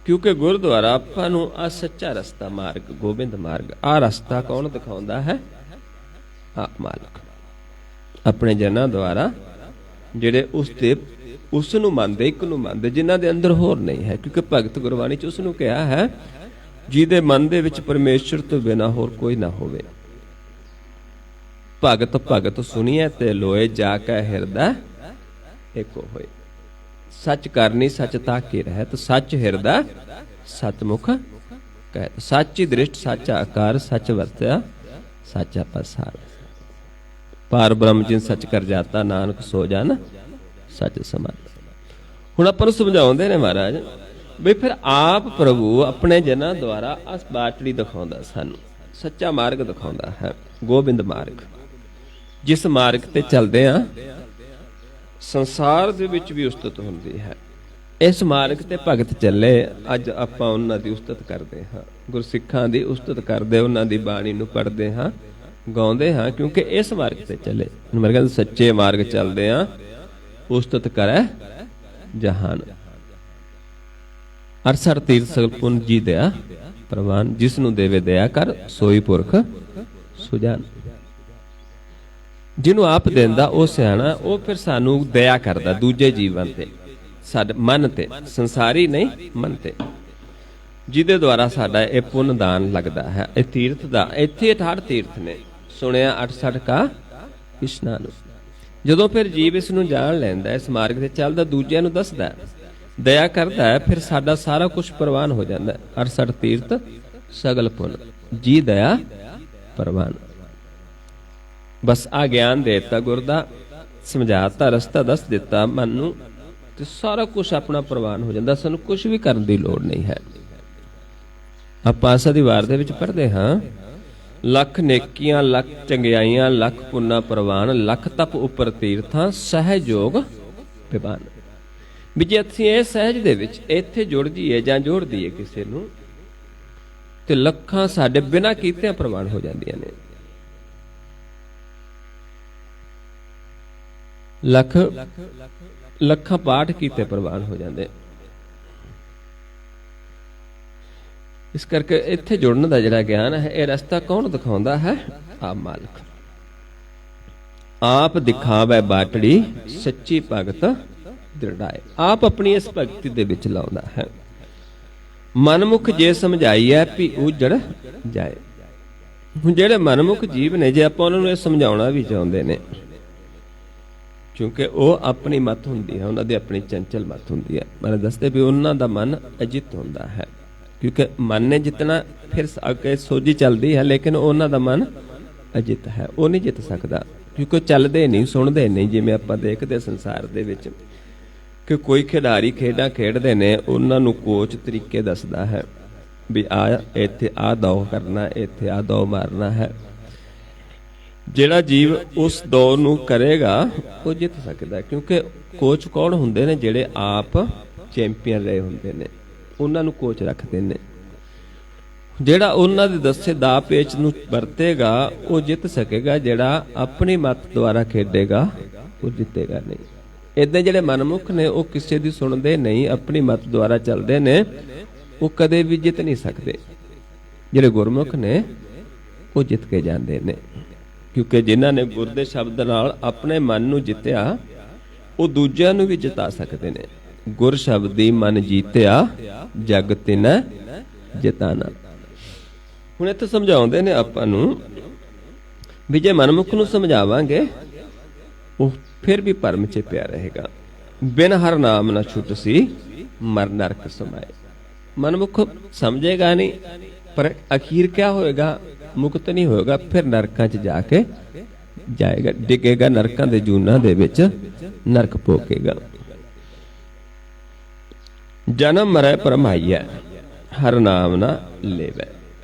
ਕਿਉਂਕਿ ਗੁਰਦੁਆਰਾ ਆਪਾਂ ਨੂੰ ਆ ਸੱਚਾ ਰਸਤਾ, ਮਾਰਗ, ਗੋਬਿੰਦ ਮਾਰਗ, ਆ ਰਸਤਾ ਕੌਣ ਦਿਖਾਉਂਦਾ ਹੈ? ਆਪ ਮਾਲਕ। ਆਪਣੇ ਜਨਾਂ ਦੁਆਰਾ ਜਿਹੜੇ ਉਸ ਦੇ ਉਸ ਨੂੰ ਮੰਨਦੇ, ਇੱਕ ਨੂੰ ਮੰਨਦੇ, ਜਿਨ੍ਹਾਂ ਦੇ ਅੰਦਰ ਹੋਰ ਨਹੀਂ ਹੈ। ਕਿਉਂਕਿ ਭਗਤ ਗੁਰਬਾਣੀ 'ਚ ਉਸ ਨੂੰ ਕਿਹਾ ਹੈ ਜਿਹਦੇ ਮਨ ਦੇ ਵਿੱਚ ਪਰਮੇਸ਼ਰ ਤੋਂ ਬਿਨਾਂ ਹੋਰ ਕੋਈ ਨਾ ਹੋਵੇ। ਭਗਤ ਭਗਤ ਸੁਣੀਐ ਤੇ ਲੋਏ, ਜਾ ਕੇ ਹਿਰਦਾ ਏਕੋ ਹੋਏ। ਸੱਚ ਕਰਨੀ ਸੱਚ ਤਾਕੇ ਰਹਿਤ, ਸੱਚ ਹਿਰਦਾ ਸਤਮੁਖ ਕਹਿਤ। ਸਾਚੀ ਦ੍ਰਿਸ਼ਟ ਸਾਚਾ ਆਕਾਰ, ਸੱਚ ਵਰਤਿਆ ਸਾਚਾ ਪਸਾਰ। ਪਾਰ ਬ੍ਰਹਮ ਜਿਨ ਸੱਚ ਕਰ ਜਾਤਾ, ਨਾਨਕ ਸੋ ਜਨ ਸੱਚ ਸਮਾਤ। ਹੁਣ ਆਪਾਂ ਨੂੰ ਸਮਝਾਉਂਦੇ ਨੇ ਮਹਾਰਾਜ ਬਈ ਫਿਰ ਆਪ ਪ੍ਰਭੂ ਆਪਣੇ ਜਨਾਂ ਦੁਆਰਾ ਇਸ ਬਾਟੜੀ ਦਿਖਾਉਂਦਾ, ਸਾਨੂੰ ਸੱਚਾ ਮਾਰਗ ਦਿਖਾਉਂਦਾ ਹੈ, ਗੋਬਿੰਦ ਮਾਰਗ। ਜਿਸ ਮਾਰਗ ਤੇ ਚੱਲਦੇ ਆ ਸੰਸਾਰ ਦੇ ਵਿੱਚ ਵੀ ਉਸਤਤ ਹੁੰਦੀ ਹੈ। ਇਸ ਮਾਰਗ ਤੇ ਭਗਤ ਚੱਲੇ। ਅੱਜ ਆਪਾਂ ਉਹਨਾਂ ਦੀ ਉਸਤਤ ਕਰਦੇ ਹਾਂ, ਗੁਰਸਿੱਖਾਂ ਦੀ ਉਸਤਤ ਕਰਦੇ, ਉਹਨਾਂ ਦੀ ਬਾਣੀ ਨੂੰ ਪੜ੍ਹਦੇ ਹਾਂ, ਗਾਉਂਦੇ ਹਾਂ, ਕਿਉਂਕਿ ਇਸ ਮਾਰਗ ਤੇ ਚੱਲੇ। ਮੈਂ ਕਹਿੰਦਾ ਸੱਚੇ ਮਾਰਗ ਚੱਲਦੇ ਆ, ਉਸਤਤ ਕਰੈ ਜਹਾਨ। 68 ਤੀਰਥ ਸਗਲ ਪੁੰਨ ਜੀ ਦਿਆ ਪ੍ਰਵਾਨ, ਜਿਸ ਨੂੰ ਦੇਵੇ ਦਇਆ ਕਰ, ਸੋਈ ਪੁਰਖ ਸੁਜਾਨ। ਜਿਹਨੂੰ ਆਪ ਦਿੰਦਾ ਉਹ ਸਿਆਣਾ, ਉਹ ਫਿਰ ਸਾਨੂੰ ਦਇਆ ਕਰਦਾ ਦੂਜੇ ਜੀਵਨ ਤੇ, ਸਾਡੇ ਮਨ ਤੇ, ਸੰਸਾਰੀ ਨਹੀਂ ਮਨ ਤੇ, ਜਿਹਦੇ ਦੁਆਰਾ ਸਾਡਾ ਇਹ ਪੁੰਨ ਦਾਨ ਲੱਗਦਾ ਹੈ। ਇਹ ਤੀਰਥ ਦਾ ਇੱਥੇ 68 ਤੀਰਥ ਨੇ, ਸੁਣਿਆ 68 ਕਾ ਇਸ਼ਨਾਨ। ਜਦੋਂ ਫਿਰ ਜੀਵ ਇਸ ਨੂੰ ਜਾਣ ਲੈਂਦਾ, ਇਸ ਮਾਰਗ ਤੇ ਚੱਲਦਾ, ਦੂਜਿਆਂ ਨੂੰ ਦੱਸਦਾ, ਦਇਆ ਕਰਦਾ ਹੈ, ਫਿਰ ਸਾਡਾ ਸਾਰਾ ਕੁਝ ਪ੍ਰਵਾਨ ਹੋ ਜਾਂਦਾ। 68 ਤੀਰਥ ਸਗਲ ਪੁੰਨ ਜੀ ਦਇਆ ਪ੍ਰਵਾਨ। ਬਸ ਆ ਗਿਆਨ ਦੇ ਦਿੱਤਾ ਗੁਰ ਦਾ, ਸਮਝਾਤਾ, ਰਸਤਾ ਦੱਸ ਦਿੱਤਾ ਮਨ ਨੂੰ, ਤੇ ਸਾਰਾ ਕੁਝ ਆਪਣਾ ਪ੍ਰਵਾਨ ਹੋ ਜਾਂਦਾ। ਸਾਨੂੰ ਕੁਝ ਵੀ ਕਰਨ ਦੀ ਲੋੜ ਨਹੀਂ ਹੈ। ਆਪਾਂ ਆਸਾ ਦੀ ਵਾਰ ਦੇ ਵਿੱਚ ਪੜ੍ਹਦੇ ਹਾਂ, ਲੱਖ ਨੇਕੀਆਂ ਲੱਖ ਚੰਗਿਆਈਆਂ, ਲੱਖ ਪੁੰਨਾ ਪ੍ਰਵਾਨ, ਲੱਖ ਤਪ ਉੱਪਰ ਤੀਰਥਾਂ, ਸਹਿਜੋਗ ਵਿਵਾਨ। ਵੀ ਜੇ ਅਸੀਂ ਇਹ ਸਹਿਜ ਦੇ ਵਿੱਚ ਇੱਥੇ ਜੁੜ ਜੀਏ ਜਾਂ ਜੋੜ ਦਈਏ ਕਿਸੇ ਨੂੰ, ਤੇ ਲੱਖਾਂ ਸਾਡੇ ਬਿਨਾਂ ਕੀਤਿਆਂ ਪ੍ਰਵਾਨ ਹੋ ਜਾਂਦੀਆਂ ਨੇ। ਲੱਖਾਂ ਪਾਠ ਕੀਤੇ ਪ੍ਰਵਾਨ ਹੋ ਜਾਂਦੇ। ਇਸ ਕਰਕੇ ਇੱਥੇ ਜੁੜਨ ਦਾ ਜਿਹੜਾ ਗਿਆਨ ਹੈ, ਇਹ ਰਸਤਾ ਕੌਣ ਦਿਖਾਉਂਦਾ ਹੈ? ਆਪ ਮਾਲਕ। ਆਪ ਦਿਖਾਵੇ ਬਾਟੜੀ, ਸੱਚੀ ਭਗਤ ਦ੍ਰਿੜਾਏ। ਆਪ ਆਪਣੀ ਇਸ ਭਗਤੀ ਦੇ ਵਿੱਚ ਲਾਉਂਦਾ ਹੈ। ਮਨਮੁਖ ਜੇ ਸਮਝਾਈਐ ਵੀ ਉਜੜ ਜਾਏ। ਹੁਣ ਜਿਹੜੇ ਮਨਮੁਖ ਜੀਵ ਨੇ, ਜੇ ਆਪਾਂ ਉਹਨਾਂ ਨੂੰ ਇਹ ਸਮਝਾਉਣਾ ਵੀ ਚਾਹੁੰਦੇ ਨੇ, ਕਿਉਂਕਿ ਉਹ ਆਪਣੀ ਮਤ ਹੁੰਦੀ ਹੈ, ਉਹਨਾਂ ਦੀ ਆਪਣੀ ਚੰਚਲ ਮਤ ਹੁੰਦੀ ਹੈ। ਮੈਨੂੰ ਦੱਸਦੇ ਵੀ ਉਹਨਾਂ ਦਾ ਮਨ ਅਜਿੱਤ ਹੁੰਦਾ ਹੈ, ਕਿਉਂਕਿ ਮਨ ਨੇ ਜਿੱਤਣਾ ਫਿਰ ਅੱਗੇ ਸੋਝੀ ਚੱਲਦੀ ਹੈ, ਲੇਕਿਨ ਉਹਨਾਂ ਦਾ ਮਨ ਅਜਿੱਤ ਹੈ, ਉਹ ਨਹੀਂ ਜਿੱਤ ਸਕਦਾ, ਕਿਉਂਕਿ ਚੱਲਦੇ ਨਹੀਂ, ਸੁਣਦੇ ਨਹੀਂ। ਜਿਵੇਂ ਆਪਾਂ ਦੇਖਦੇ ਸੰਸਾਰ ਦੇ ਵਿੱਚ ਕਿ ਕੋਈ ਖਿਡਾਰੀ ਖੇਡਾਂ ਖੇਡਦੇ ਨੇ, ਉਹਨਾਂ ਨੂੰ ਕੋਚ ਤਰੀਕੇ ਦੱਸਦਾ ਹੈ ਵੀ ਆ ਇੱਥੇ ਆ ਦੌੜ ਕਰਨਾ, ਇੱਥੇ ਆ ਦੌੜ ਮਾਰਨਾ ਹੈ। ਜਿਹੜਾ ਜੀਵ ਉਸ ਦੌੜ ਨੂੰ ਕਰੇਗਾ ਉਹ ਜਿੱਤ ਸਕਦਾ, ਕਿਉਂਕਿ ਕੋਚ ਕੌਣ ਹੁੰਦੇ ਨੇ? ਜਿਹੜੇ ਆਪ ਚੈਂਪੀਅਨ ਰਹੇ ਹੁੰਦੇ ਨੇ, ਉਹਨਾਂ ਨੂੰ ਕੋਚ ਰੱਖਦੇ ਨੇ। ਜਿਹੜਾ ਉਹਨਾਂ ਦੇ ਦੱਸੇ ਦਾ ਪੇਚ ਨੂੰ ਵਰਤੇਗਾ ਉਹ ਜਿੱਤ ਸਕੇਗਾ, ਜਿਹੜਾ ਆਪਣੀ ਮਤ ਦੁਆਰਾ ਖੇਡੇਗਾ ਉਹ ਜਿੱਤੇਗਾ ਨਹੀਂ। ਏਦਾਂ ਜਿਹੜੇ ਮਨਮੁਖ ਨੇ ਉਹ ਕਿਸੇ ਦੀ ਸੁਣਦੇ ਨਹੀਂ, ਆਪਣੀ ਮਤ ਦੁਆਰਾ ਚੱਲਦੇ ਨੇ, ਉਹ ਕਦੇ ਵੀ ਜਿੱਤ ਨਹੀਂ ਸਕਦੇ। ਜਿਹੜੇ ਗੁਰਮੁਖ ਨੇ ਉਹ ਜਿੱਤ ਕੇ ਜਾਂਦੇ ਨੇ, ਕਿਉਂਕਿ ਜਿਨ੍ਹਾਂ ਨੇ ਗੁਰ ਦੇ ਸ਼ਬਦ ਨਾਲ ਆਪਣੇ ਮਨ ਨੂੰ ਜਿੱਤਿਆ, ਉਹ ਦੂਜਿਆਂ ਨੂੰ ਵੀ ਜਿਤਾ ਸਕਦੇ ਨੇ। ਗੁਰ ਸ਼ਬਦੀ ਮਨ ਜੀਤਿਆ, ਜਗ ਤਿਨੈ ਜਿਤਾਨਾ। ਹੁਣ ਇੱਥੇ ਸਮਝਾਉਂਦੇ ਨੇ ਆਪਾਂ ਨੂੰ ਵੀ ਜੇ ਮਨਮੁਖ ਨੂੰ ਸਮਝਾਵਾਂਗੇ ਉਹ ਫਿਰ ਵੀ ਭਰਮ 'ਚ ਪਿਆ ਰਹੇਗਾ। ਬਿਨ ਹਰ ਨਾਮ ਨਾ ਛੁੱਟ ਸੀ, ਮਰ ਨਰਕ ਸਮਾਏ। ਮਨਮੁਖ ਸਮਝੇਗਾ ਨਹੀਂ, ਪਰ ਅਖੀਰ ਕਿਆ ਹੋਏਗਾ? ਮੁਕਤ ਨਹੀਂ ਹੋਏਗਾ, ਫਿਰ ਨਰਕਾਂ 'ਚ ਜਾ ਕੇ ਜਾਏਗਾ, ਡਿੱਗੇਗਾ ਨਰਕਾਂ ਦੇ ਜੂਨਾਂ ਦੇ ਵਿੱਚ, ਨਰਕ ਭੋਗੇਗਾ। ਜਨਮ ਮਰੈ ਭਰਮਾਈਐ, ਹਰ ਨਾਮ ਨਾ ਲੇਵੈ।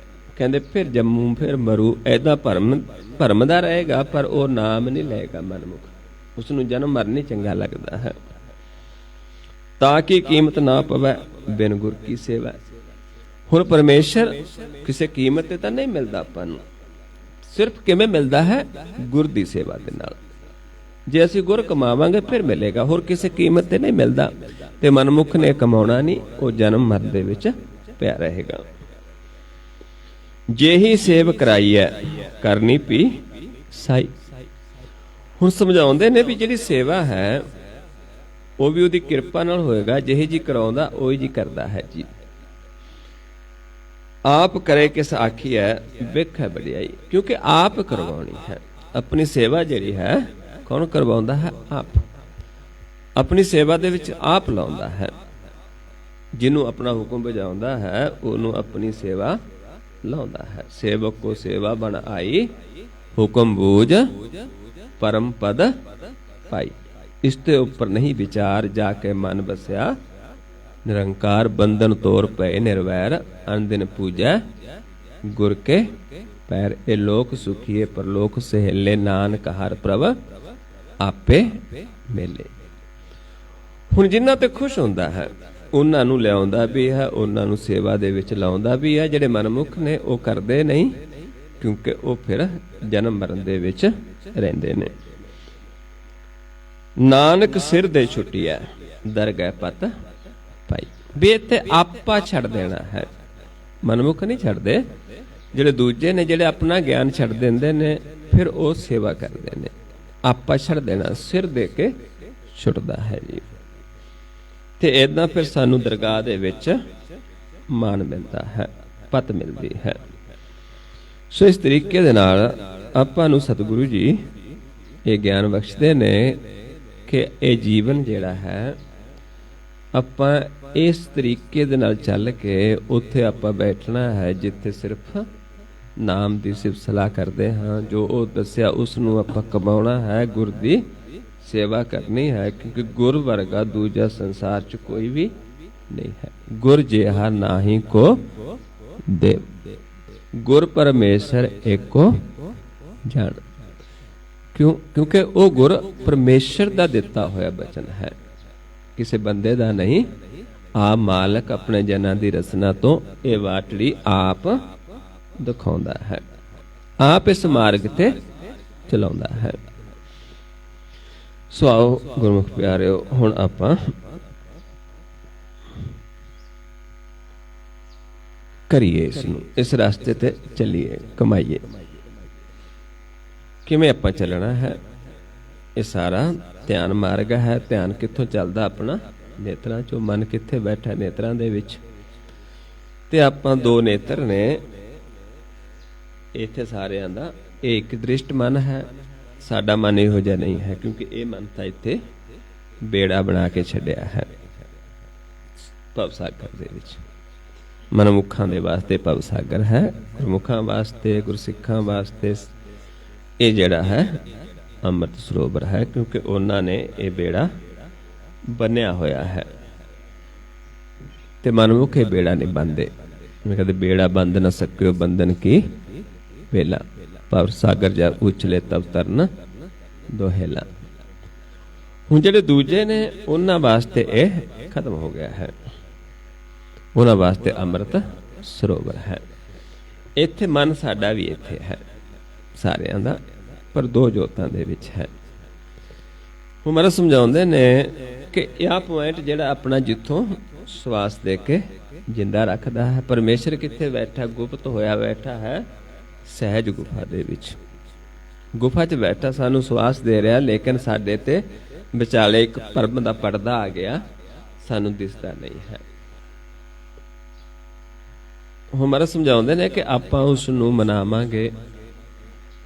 ਕਹਿੰਦੇ ਫਿਰ ਜੰਮੂ ਫਿਰ ਮਰੂ, ਐਦਾ ਭਰਮਦਾ ਰਹੇਗਾ, ਪਰ ਉਹ ਨਾਮ ਨਹੀਂ ਲਏਗਾ ਮਨਮੁਖ। ਉਸ ਨੂੰ ਜਨਮ ਮਰਨੀ ਚੰਗਾ ਲੱਗਦਾ ਹੈ। ਤਾਂ ਕਿ ਕੀਮਤ ਨਾ ਪਵੈ, ਬਿਨ ਗੁਰ ਕੀ ਸੇਵਾ। ਹੁਣ ਪਰਮੇਸ਼ਰ ਕਿਸੇ ਕੀਮਤ ਤੇ ਤਾਂ ਨਹੀਂ ਮਿਲਦਾ ਆਪਾਂ ਨੂੰ, ਸਿਰਫ ਕਿਵੇਂ ਮਿਲਦਾ ਹੈ? ਗੁਰ ਦੀ ਸੇਵਾ ਦੇ ਨਾਲ। ਜੇ ਅਸੀਂ ਗੁਰ ਕਮਾਵਾਂਗੇ ਫਿਰ ਮਿਲੇਗਾ, ਹੋਰ ਕਿਸੇ ਕੀਮਤ ਤੇ ਨਹੀਂ ਮਿਲਦਾ। ਤੇ ਮਨਮੁਖ ਨੇ ਕਮਾਉਣਾ ਨਹੀਂ, ਉਹ ਜਨਮ ਮਰਨ ਦੇ ਵਿੱਚ ਪਿਆ ਰਹੇਗਾ। ਜੇ ਹੀ ਸੇਵ ਕਰਾਈਐ, ਕਰਨੀ ਪੀ ਸਾਈ। ਹੁਣ ਸਮਝਾਉਂਦੇ ਨੇ ਵੀ ਜਿਹੜੀ ਸੇਵਾ ਹੈ ਉਹ ਵੀ ਉਹਦੀ ਕਿਰਪਾ ਨਾਲ ਹੋਏਗਾ। ਜਿਹੀ ਜੀ ਕਰਾਉਂਦਾ ਉਹੀ ਜੀ ਕਰਦਾ ਹੈ ਜੀ। ਆਪ ਕਰੇ ਕਿਸ ਆਖੀ ਹੈ ਵਿਖ ਹੈ ਵਡਿਆਈ, ਕਿਉਂਕਿ ਆਪ ਕਰਵਾਉਣੀ ਹੈ। ਆਪਣੀ ਸੇਵਾ ਜਿਹੜੀ ਹੈ ਕੌਣ ਕਰਵਾਉਂਦਾ ਹੈ? ਆਪ। ਆਪਣੀ ਸੇਵਾ ਦੇ ਵਿੱਚ ਆਪ ਲਾਉਂਦਾ ਹੈ। ਜਿਹਨੂੰ ਆਪਣਾ ਹੁਕਮ ਬਜਾਉਂਦਾ ਹੈ ਉਹਨੂੰ ਆਪਣੀ ਸੇਵਾ ਲਾਉਂਦਾ ਹੈ। ਸੇਵਕ ਕੋ ਸੇਵਾ ਬਣ ਆਈ, ਹੁਕਮ ਬੂਝ ਪਰਮ ਪਦ ਪਾਈ। ਇਸ ਤੇ ਉੱਪਰ ਨਹੀਂ ਵਿਚਾਰ, ਜਾ ਕੇ ਮਨ ਬਸਿਆ ਨਿਰੰਕਾਰ। ਬੰਧਨ ਤੋਰ ਪਏ ਨਿਰਵੈਰ, ਅਨਦਿਨ ਪੂਜੈ ਗੁਰ ਕੇ ਪੈਰ। ਇਹ ਲੋਕ ਸੁਖੀਏ ਪਰਲੋਕ ਸਹੇਲੇ, ਨਾਨਕ ਹਰ ਪ੍ਰਭ ਆਪੇ ਮੇਲੇ। ਹੁਣ ਜਿਨ੍ਹਾਂ ਤੇ ਖੁਸ਼ ਹੁੰਦਾ ਹੈ ਉਹਨਾਂ ਨੂੰ ਲਿਆਉਂਦਾ ਵੀ ਹੈ, ਉਹਨਾਂ ਨੂੰ ਸੇਵਾ ਦੇ ਵਿੱਚ ਲਾਉਂਦਾ ਵੀ ਹੈ। ਜਿਹੜੇ ਮਨਮੁਖ ਨੇ ਉਹ ਕਰਦੇ ਨਹੀਂ, ਕਿਉਂਕਿ ਉਹ ਫਿਰ ਜਨਮ ਮਰਨ ਦੇ ਵਿੱਚ ਰਹਿੰਦੇ ਨੇ। ਨਾਨਕ ਸਿਰ ਦੇ ਛੁੱਟੀਐ, ਦਰਗਹਿ ਪਤ ਪਾਈ। ਵੀ ਇੱਥੇ ਆਪਾ ਛੱਡ ਦੇਣਾ ਹੈ। ਮਨਮੁਖ ਨਹੀਂ ਛੱਡਦੇ, ਜਿਹੜੇ ਦੂਜੇ ਨੇ ਜਿਹੜੇ ਆਪਣਾ ਗਿਆਨ ਛੱਡ ਦਿੰਦੇ ਨੇ ਫਿਰ ਉਹ ਸੇਵਾ ਕਰਦੇ ਨੇ। ਆਪਾ ਛੱਡ ਦੇਣਾ ਸਿਰ ਦੇ ਕੇ ਛੁੱਟਦਾ ਹੈ ਜੀ। ਤੇ ਏਦਾਂ ਫਿਰ ਸਾਨੂੰ ਦਰਗਾਹ ਦੇ ਵਿੱਚ ਮਾਣ ਮਿਲਦਾ ਹੈ, ਪਤ ਮਿਲਦੀ ਹੈ। ਸੋ ਇਸ ਤਰੀਕੇ ਦੇ ਨਾਲ ਆਪਾਂ ਨੂੰ ਸਤਿਗੁਰੂ ਜੀ ਇਹ ਗਿਆਨ ਬਖਸ਼ਦੇ ਨੇ ਕਿ ਇਹ ਜੀਵਨ ਜਿਹੜਾ ਹੈ ਆਪਾਂ ਇਸ ਤਰੀਕੇ ਦੇ ਨਾਲ ਚੱਲ ਕੇ ਉੱਥੇ ਆਪਾਂ ਬੈਠਣਾ ਹੈ ਜਿੱਥੇ ਸਿਰਫ ਨਾਮ ਦੀ ਸਿਫਤ ਸਲਾਹ ਕਰਦੇ ਹਾਂ। ਜੋ ਉਹ ਦੱਸਿਆ ਉਸ ਨੂੰ ਆਪਾਂ ਕਮਾਉਣਾ ਹੈ, ਗੁਰ ਦੀ ਸੇਵਾ ਕਰਨੀ ਹੈ, ਕਿਉਂਕਿ ਗੁਰ ਵਰਗਾ ਦੂਜਾ ਸੰਸਾਰ 'ਚ ਕੋਈ ਵੀ ਨਹੀਂ ਹੈ। ਗੁਰ ਜਿਹਾ ਨਾਹੀ ਕੋ ਦੇਵ, ਗੁਰ ਪਰਮੇਸ਼ਰ ਏਕੋ ਜਾਣ। ਕਿਉਂਕਿ ਉਹ ਗੁਰ ਪਰਮੇਸ਼ਰ ਦਾ ਦਿੱਤਾ ਹੋਇਆ ਬਚਨ ਹੈ, ਕਿਸੇ ਬੰਦੇ ਦਾ ਨਹੀਂ। ਆਪ ਮਾਲਕ ਆਪਣੇ ਜਨਾਂ ਦੀ ਰਚਨਾ ਤੋਂ ਇਹ ਵਾਟੜੀ ਆਪ ਦਿਖਾਉਂਦਾ ਹੈ, ਆਪ ਇਸ ਮਾਰਗ ਤੇ ਚਲਾਉਂਦਾ ਹੈ। ਸੋ ਆਓ ਗੁਰਮੁਖ ਪਿਆਰਿਓ, ਹੁਣ ਆਪਾਂ ਕਰੀਏ ਇਸ ਨੂੰ, ਇਸ ਰਸਤੇ ਤੇ ਚੱਲੀਏ, ਕਮਾਈਏ। ਕਿਵੇਂ ਆਪਾਂ ਚੱਲਣਾ ਹੈ? ਇਹ ਸਾਰਾ ਧਿਆਨ ਮਾਰਗ ਹੈ। ਧਿਆਨ ਕਿੱਥੋਂ ਚੱਲਦਾ? ਆਪਣਾ ਨੇਤਰਾਂ ਚੋਂ। ਮਨ ਕਿੱਥੇ ਬੈਠਾ? ਨੇਤਰਾਂ ਦੇ ਵਿੱਚ। ਤੇ ਆਪਾਂ ਦੋ ਨੇਤਰ ਨੇ ਇੱਥੇ ਸਾਰਿਆਂ ਦਾ। ਇਹ ਇੱਕ ਦ੍ਰਿਸ਼ਟ ਮਨ ਹੈ, ਸਾਡਾ ਮਨ ਇਹੋ ਜਿਹਾ ਨਹੀਂ ਹੈ, ਕਿਉਂਕਿ ਇਹ ਮਨ ਤਾਂ ਇੱਥੇ ਬੇੜਾ ਬਣਾ ਕੇ ਛੱਡਿਆ ਹੈ ਭਵ ਸਾਗਰ ਦੇ ਵਿੱਚ। ਮਨਮੁਖਾਂ ਦੇ ਵਾਸਤੇ ਭਵ ਸਾਗਰ ਹੈ, ਗੁਰਮੁਖਾਂ ਵਾਸਤੇ, ਗੁਰਸਿੱਖਾਂ ਵਾਸਤੇ ਇਹ ਜਿਹੜਾ ਹੈ ਅੰਮ੍ਰਿਤ ਸਰੋਵਰ ਹੈ, ਕਿਉਂਕਿ ਉਹਨਾਂ ਨੇ ਇਹ ਬੇੜਾ ਬੰਨਿਆ ਹੋਇਆ ਹੈ। ਤੇ ਮਨਮੁਖ ਇਹ ਬੇੜਾ ਨਹੀਂ ਬੰਨਦੇ। ਮੈਂ ਕਹਿੰਦੇ ਬੇੜਾ ਬੰਦ ਨਾ ਸਕਿਓ ਬੰਧਨ ਕੀ ਵੇਲਾ, ਭਵ ਸਾਗਰ ਜਾ ਉਛਲੇ ਤਬ ਤਰਨ ਦੋਹੇਲਾ। ਹੁਣ ਜਿਹੜੇ ਦੂਜੇ ਨੇ ਉਹਨਾਂ ਵਾਸਤੇ ਇਹ ਖਤਮ ਹੋ ਗਿਆ ਹੈ, ਉਹਨਾਂ ਵਾਸਤੇ ਅੰਮ੍ਰਿਤ ਸਰੋਵਰ ਹੈ। ਇੱਥੇ ਮਨ ਸਾਡਾ ਵੀ ਇੱਥੇ ਹੈ ਸਾਰਿਆਂ ਦਾ, ਪਰ ਦੋ ਜੋਤਾਂ ਦੇ ਵਿੱਚ ਹੈ। ਹੁਣ ਮਹਾਰਾਜ ਸਮਝਾਉਂਦੇ ਨੇ ਕਿ ਇਹ ਪੁਆਇੰਟ ਜਿਹੜਾ ਆਪਣਾ ਜਿੱਥੋਂ ਸਵਾਸ ਦੇ ਕੇ ਜਿੰਦਾ ਰੱਖਦਾ ਹੈ। ਪਰਮੇਸ਼ਰ ਕਿੱਥੇ ਬੈਠਾ? ਗੁਪਤ ਹੋਇਆ ਬੈਠਾ ਹੈ ਸਹਿਜ ਗੁਫਾ ਦੇ ਵਿੱਚ। ਗੁਫਾ 'ਚ ਬੈਠਾ ਸਾਨੂੰ ਸਵਾਸ ਦੇ ਰਿਹਾ, ਲੇਕਿਨ ਸਾਡੇ ਤੇ ਵਿਚਾਲੇ ਇੱਕ ਪਰਮ ਦਾ ਪਰਦਾ ਆ ਗਿਆ, ਸਾਨੂੰ ਦਿਸਦਾ ਨਹੀਂ ਹੈ। ਹੁਣ ਮਹਾਰਾਜ ਸਮਝਾਉਂਦੇ ਨੇ ਕਿ ਆਪਾਂ ਉਸ ਨੂੰ ਮਨਾਵਾਂਗੇ,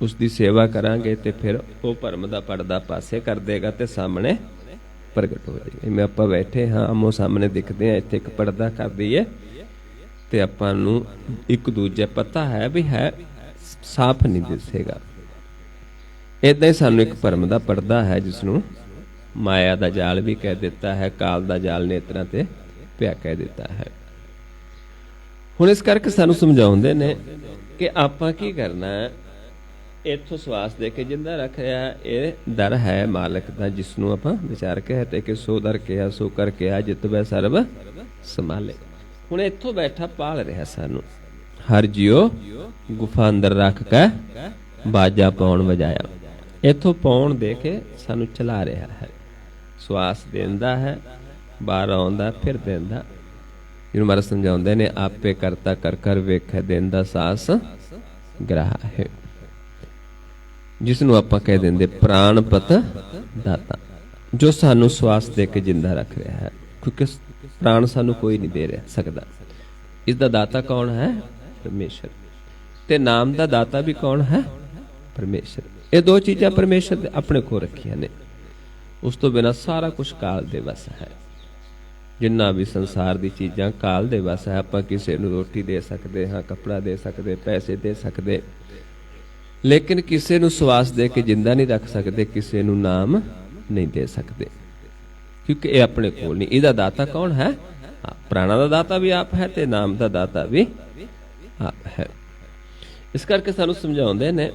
ਉਸ ਦੀ ਸੇਵਾ ਕਰਾਂਗੇ, ਤੇ ਫਿਰ ਉਹ ਭਰਮ ਦਾ ਪਰਦਾ ਪਾਸੇ ਕਰ ਦੇਗਾ ਤੇ ਸਾਹਮਣੇ ਪ੍ਰਗਟ ਹੋ ਜਾਏਗਾ। ਜਿਵੇਂ ਆਪਾਂ ਬੈਠੇ ਹਾਂ, ਆਮੋ ਸਾਹਮਣੇ ਦਿਖਦੇ ਆ, ਇੱਥੇ ਇੱਕ ਪਰਦਾ ਕਰ ਦਈਏ ਤੇ ਆਪਾਂ ਨੂੰ ਇੱਕ ਦੂਜੇ ਪਤਾ ਹੈ ਵੀ ਹੈ, ਸਾਫ਼ ਨਹੀਂ ਦਿਸੇਗਾ। ਏਦਾਂ ਹੀ ਸਾਨੂੰ ਇੱਕ ਭਰਮ ਦਾ ਪਰਦਾ ਹੈ, ਜਿਸ ਨੂੰ ਮਾਇਆ ਦਾ ਜਾਲ ਵੀ ਕਹਿ ਦਿੱਤਾ ਹੈ, ਕਾਲ ਦਾ ਜਾਲ ਨੇਤਰਾਂ ਤੇ ਪਿਆ ਕਹਿ ਦਿੱਤਾ ਹੈ। ਹੁਣ ਇਸ ਕਰਕੇ ਸਾਨੂੰ ਸਮਝਾਉਂਦੇ ਨੇ ਕਿ ਆਪਾਂ ਕੀ ਕਰਨਾ ਹੈ। ਇੱਥੋਂ ਸਵਾਸ ਦੇ ਕੇ ਜਿੰਦਾ ਰੱਖ ਰਿਹਾ, ਇਹ ਦਰ ਹੈ ਮਾਲਕ ਦਾ, ਜਿਸ ਨੂੰ ਆਪਾਂ ਵਿਚਾਰ ਕੇ ਤੇ ਕਿ ਸੋ ਦਰ ਕਿਹਾ ਸੋ ਕਰ ਕਿਹਾ, ਜਿਤਬੈ ਸਰਬ ਸੰਭਾਲੇ। ਹੁਣ ਇੱਥੋਂ ਬੈਠਾ ਪਾਲ ਰਿਹਾ ਸਾਨੂੰ। ਹਰ ਜਿਉ ਗੁਫਾ ਅੰਦਰ ਰੱਖ ਕੇ ਬਾਜਾ ਪਾਉਣ ਵਜਾਇਆ। ਇੱਥੋਂ ਪਾਉਣ ਦੇ ਕੇ ਸਾਨੂੰ ਚਲਾ ਰਿਹਾ ਹੈ। ਸਵਾਸ ਦਿੰਦਾ ਹੈ, ਬਾਹਰ ਆਉਂਦਾ, ਫਿਰ ਦਿੰਦਾ। ਜਿਹਨੂੰ ਮਹਾਰਾਜ ਸਮਝਾਉਂਦੇ ਨੇ ਆਪੇ ਕਰਤਾ ਕਰ ਕਰ ਵੇਖੈ, ਦਿੰਦਾ ਸਾਸ ਗ੍ਰਹਾ ਹੈ, ਜਿਸ ਨੂੰ ਆਪਾਂ ਕਹਿ ਦਿੰਦੇ ਪ੍ਰਾਣਪਤ ਦਾਤਾ। जो सानू श्वास दे के जिंदा रख रहा है, क्योंकि प्राण सानू कोई नहीं दे रहा सकता। इसका दाता कौन है? परमेश्वर। ते नाम का दाता भी कौन है? परमेश्वर। ये दो चीज़ां परमेश्वर अपने को रखिया ने। उस तो बिना सारा कुछ काल दे वस है। जिन्ना भी संसार दी चीज़ां काल दे वस है। आपां किसी नूं रोटी दे सकते हाँ, कपड़ा दे सकते, पैसे दे सकते, लेकिन किसी नूं श्वास दे के जिंदा नहीं रख सकते, किसी नूं नाम नहीं दे सकते, क्योंकि ये अपने कोल नहीं। इसदा दाता कौन है? प्राणा दा दाता भी आप है ते नाम दा दाता भी आप है। इस करके सानू समझाउंदे ने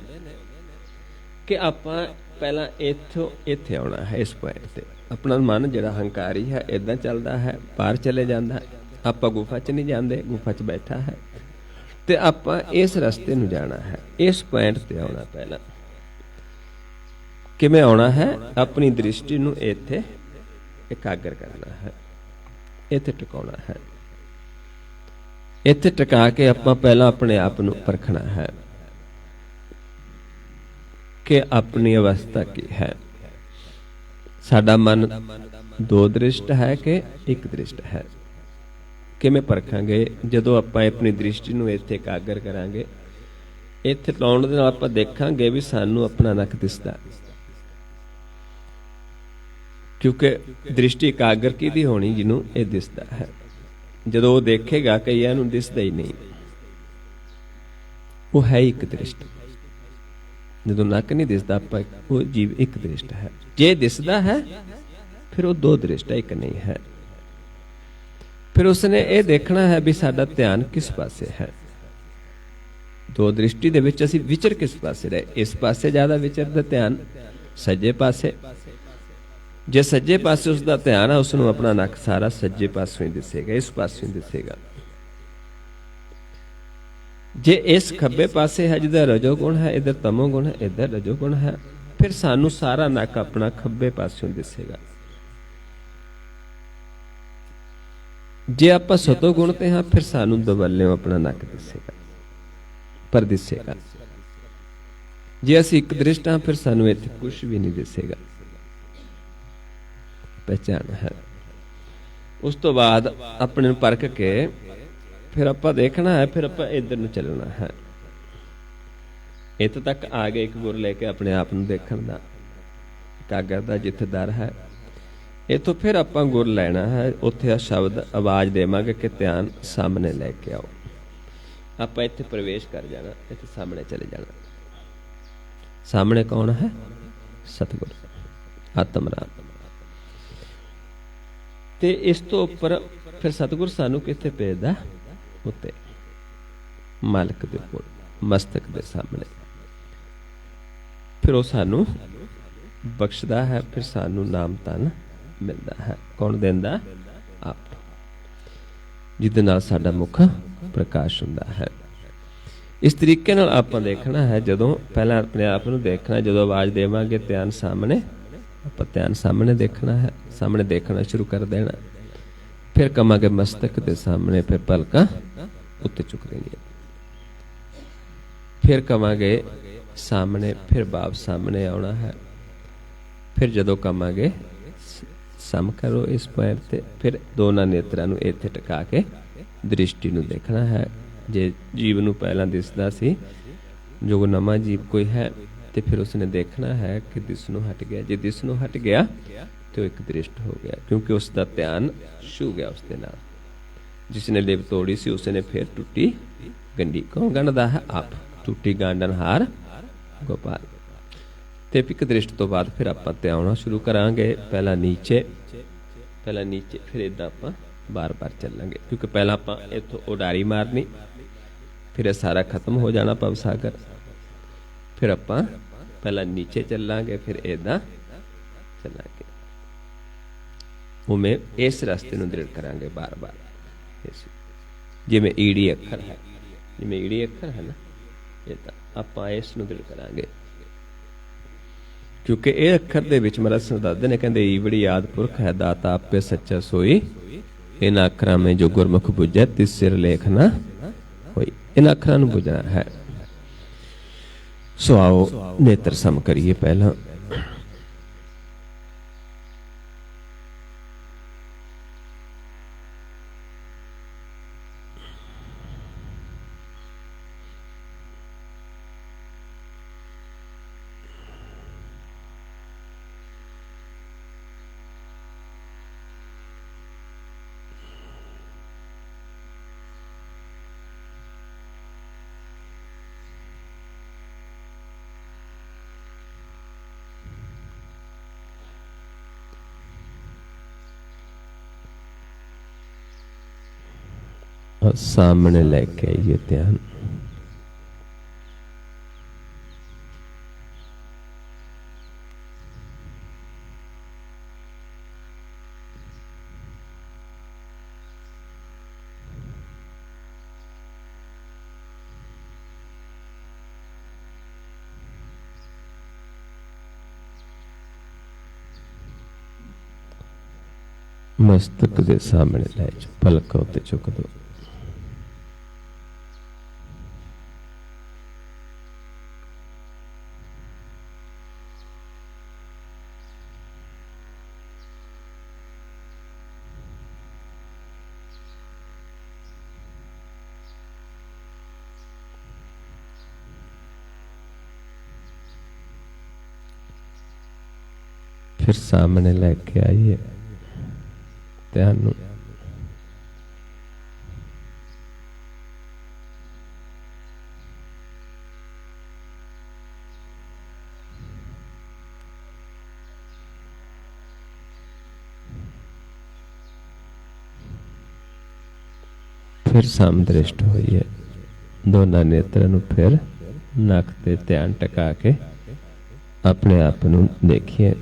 कि आपां पहला इत्थों इत्थे आउणा है। इस पॉइंट ते अपना मन जिहड़ा हंकारी है इदां चलदा है, पार चले जांदा। आपां गुफा च नहीं जांदे, गुफा च बैठा है, ते आपां इस रस्ते नूं जाना है। इस पॉइंट ते आउणा पहला किवें आउणा है? अपनी दृष्टि नूं इत्थे एकाग्र करना है, इत्थे टिकाउणा है। इत्थे टिका के आपां पहला अपने आप नूं परखना है कि अपनी अवस्था की है। साडा मन दो दृष्ट है कि एक दृष्ट है? किवें परखांगे? जदों आपां अपनी दृष्टि नूं इत्थे एकाग्र करांगे, इत्थे लाउण दे नाल आपां देखांगे भी सानू अपना नक दिसदा, क्योंकि दृष्टि एकाग्र किहदी होनी? जिन्हों ये दिसदा है। जदों वो देखेगा कईयां नूं दिसदा ही नहीं, वो है एक दृष्ट। जदों नक नहीं दिसदा आपां, वो जीव एक दृष्ट है। जे दिसदा है फिर वो दो दृष्ट है, एक नहीं है। फिर उसने ये देखना है भी साडा ध्यान किस पासे है। दो दृष्टि दे विच असीं विचर किस पासे रहे? इस पासे ज्यादा विचरदा ध्यान, सज्जे पासे। जे सज्जे पासे उसका ध्यान है, उसनों अपना नक सारा सज्जे पासों ही दिसेगा, इस पासों ही दिसेगा। जे इस खब्बे पासे है, जिधर रजोगुण है, इधर तमोगुण है, इधर रजोगुण है, फिर सानू सारा नक अपना खब्बे पासों दिसेगा। जे आपां सतोगुण ते हां, फिर सानू दवल्यों अपना नक दिसेगा, पर दिसेगा। जे असीं एक दृष्ट हां, फिर सानू इत्थे कुछ भी नहीं दिसेगा। पहचान है। उस तो बाद अपने परख के फिर आपां देखना है, फिर आपां इधर नूं चलना है। इत्थे तक आ गए एक गुर लेके अपने आप नूं देखण दा, एकाग्र दा जिथे दर है। इथों फिर आपां गुर लैना है, उत्थे शब्द आवाज़ देवांगे कि ध्यान सामने लैके आओ। आपां इत्थे प्रवेश कर जाना, इत्थे सामने चले जाना। सामने कौन है? सतगुर, आत्मराम। ते इस तो उपर फिर सतगुर सानू कित्थे भेजदा? उत्ते मालक दे कोल, मस्तक दे सामने। फिर वो सानू बख्शदा है, फिर सानू नाम तन मिलता है। कौन देंदा? आप, जिहदे नाल साडा मुख प्रकाश हुंदा है। इस तरीके नाल आपां देखना है। जदों पहला अपने आप नूं देखना, जदों आवाज़ देवांगे ध्यान सामने, आपां ध्यान सामने देखना है, सामने देखना शुरू कर देना। फिर कहांगे मस्तक दे सामने, फिर पलकां उत्ते चुक देनियां। फिर कहांगे सामने, फिर बाप सामने आउणा है। फिर जदों कहांगे सम करो इस पॉइंट ते, फिर दोनों नेत्रां नूं इत्थे टिका के दृष्टि नूं देखना है। जे जीव नूं पहलां दिसदा सी, जो नवां जीव कोई है, तो फिर उसने देखना है कि दिसनों हट गया। जे दिसनों हट गया तो एक दृष्ट हो गया, क्योंकि उसका ध्यान छू गया उसके नाल। जिसने लिव तोड़ी सी, उसने फिर टूटी गंढी। कौन गंढदा है? आप। टूटी गांडनहार गोपाल। ते एक दृष्ट तो बाद फिर आपां ते आउणा शुरू करांगे। पहला नीचे, फिर इदां आपां बार बार चलांगे, क्योंकि पहला आपां इत्थों उडारी मारनी, फिर सारा खत्म हो जाना भवसागर। फिर आपां पहला नीचे चलांगे, फिर इदां चलांगे। उमें इस रास्ते नूं दृढ़ करांगे बार बार। जिवें ईड़ी अखर है, जिवें ईड़ी अखर है ना, इदां आपां इस नूं दृढ़ करांगे, क्योंकि ये अखर दे विच महाराज सरदादे ने कहंदे ईवड़ी आदि पुरख है दाता आपे सच्चा सोई, इन अखरां में जो गुरमुख बुझे तिस सिर लेख ना होई। इन अखरां नूं बुझना है। सो आओ नेत्र सम करिए। पहला और सामने लेके आइए ध्यान। मस्तक दे सामने लै जाओ, पलक उत्ते चुक दो। फिर सामने लेके आइए ध्यान। फिर समदृष्ट होइए, दोनों नेत्रों नूं फिर नक ते ध्यान टिका के अपने आप नूं देखिए।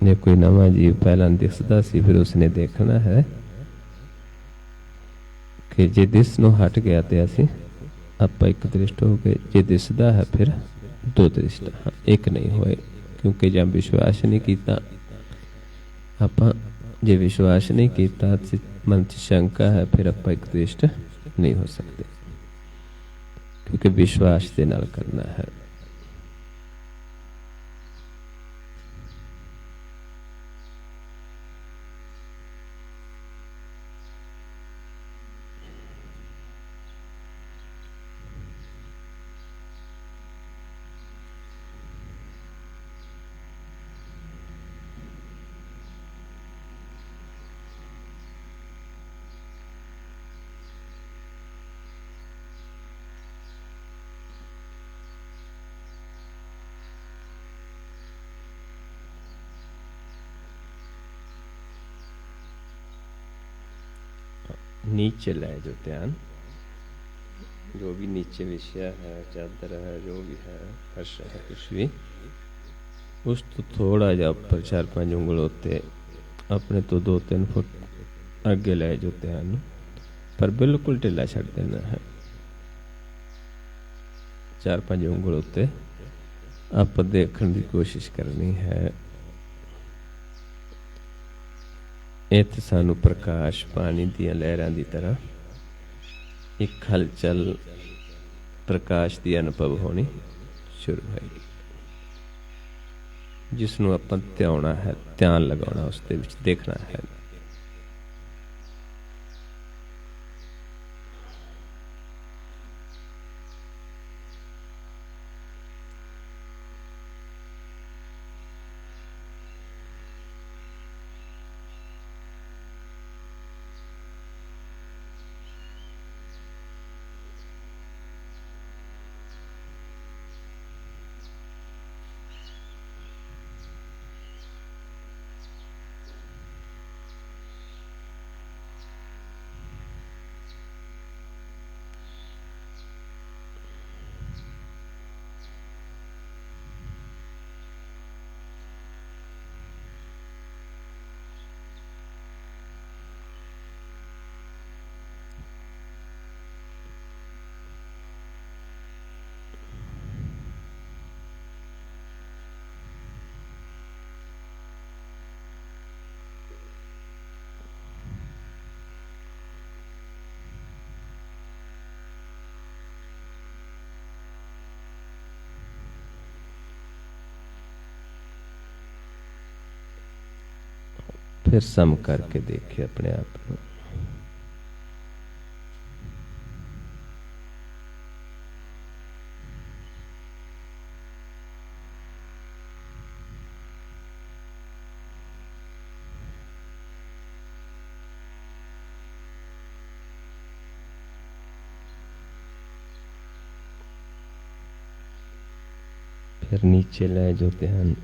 जे कोई नवा जीव पहला दिसदा सी, फिर उसने देखना है कि जे दिस नूं हट गया तो असीं आपां एक दृष्ट हो गए, जे दिसदा है फिर दो दृष्ट। हाँ, एक नहीं होए, क्योंकि जब विश्वास नहीं किया आपां, जे विश्वास नहीं किया मन च शंका है, फिर आपां एक दृष्ट नहीं हो सकते, क्योंकि विश्वास दे नाल करना है। नीचे ले जो ध्यान, जो भी नीचे विषय है, चादर है, जो भी है, फर्श है, कुछ भी, उस तो थोड़ा जा ऊपर 4-5 उंगल होते अपने तो 2-3 फुट आगे ले जो ध्यान, पर बिल्कुल ढिला छड़ देना है। 4-5 उंगल होते आप देखने की कोशिश करनी है। इत्थे सानू प्रकाश पानी दियां लहरां दी तरह एक हलचल प्रकाश की अनुभव होनी शुरू होगी, जिसनों आपां ध्याना है, ध्यान लगाना, उसदे विच देखना है। फिर सम करके देखिए अपने आप को। फिर नीचे ले जो ध्यान,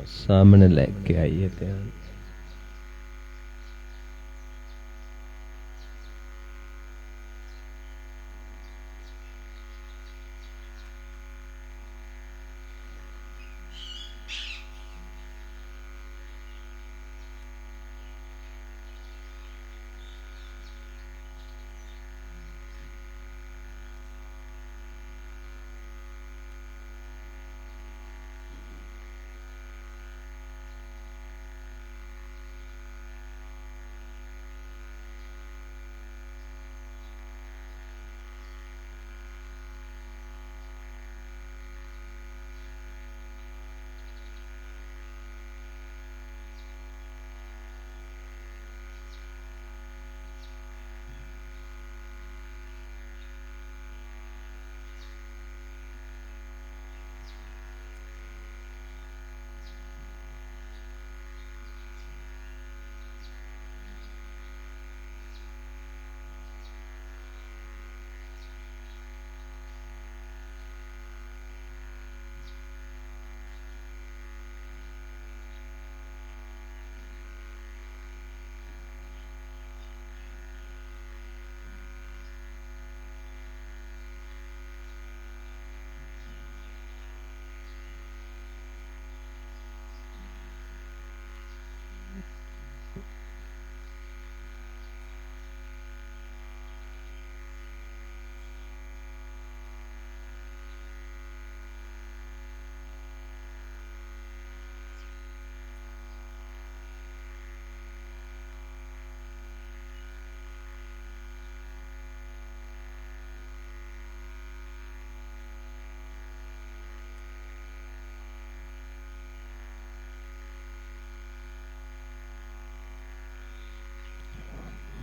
सामने लेके आइए ध्यान।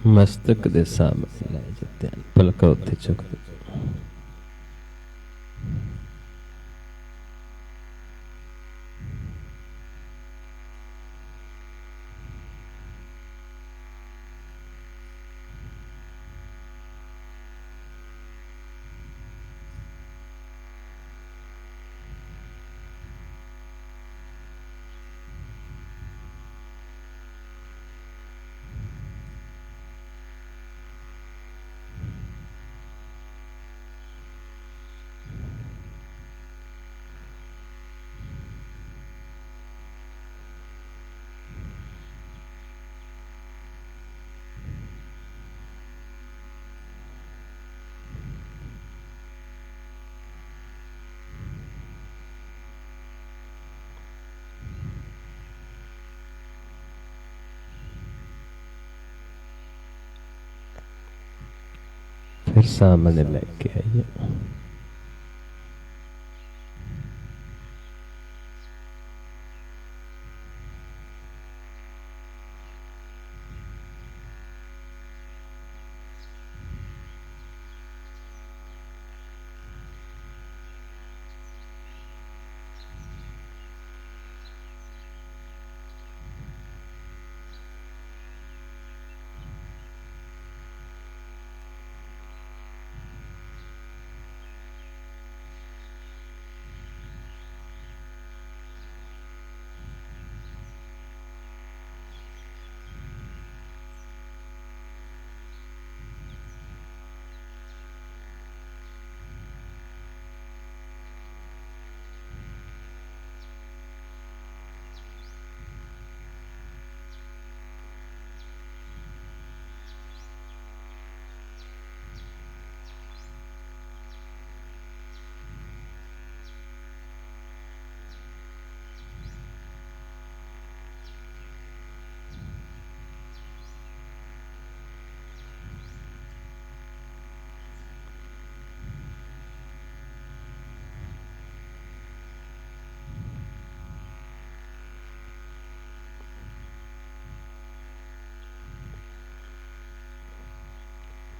मस्तक दे सामने लै जाओ ध्यान, पलक उत्थे चुक दो। फिर सामने लेके आइए।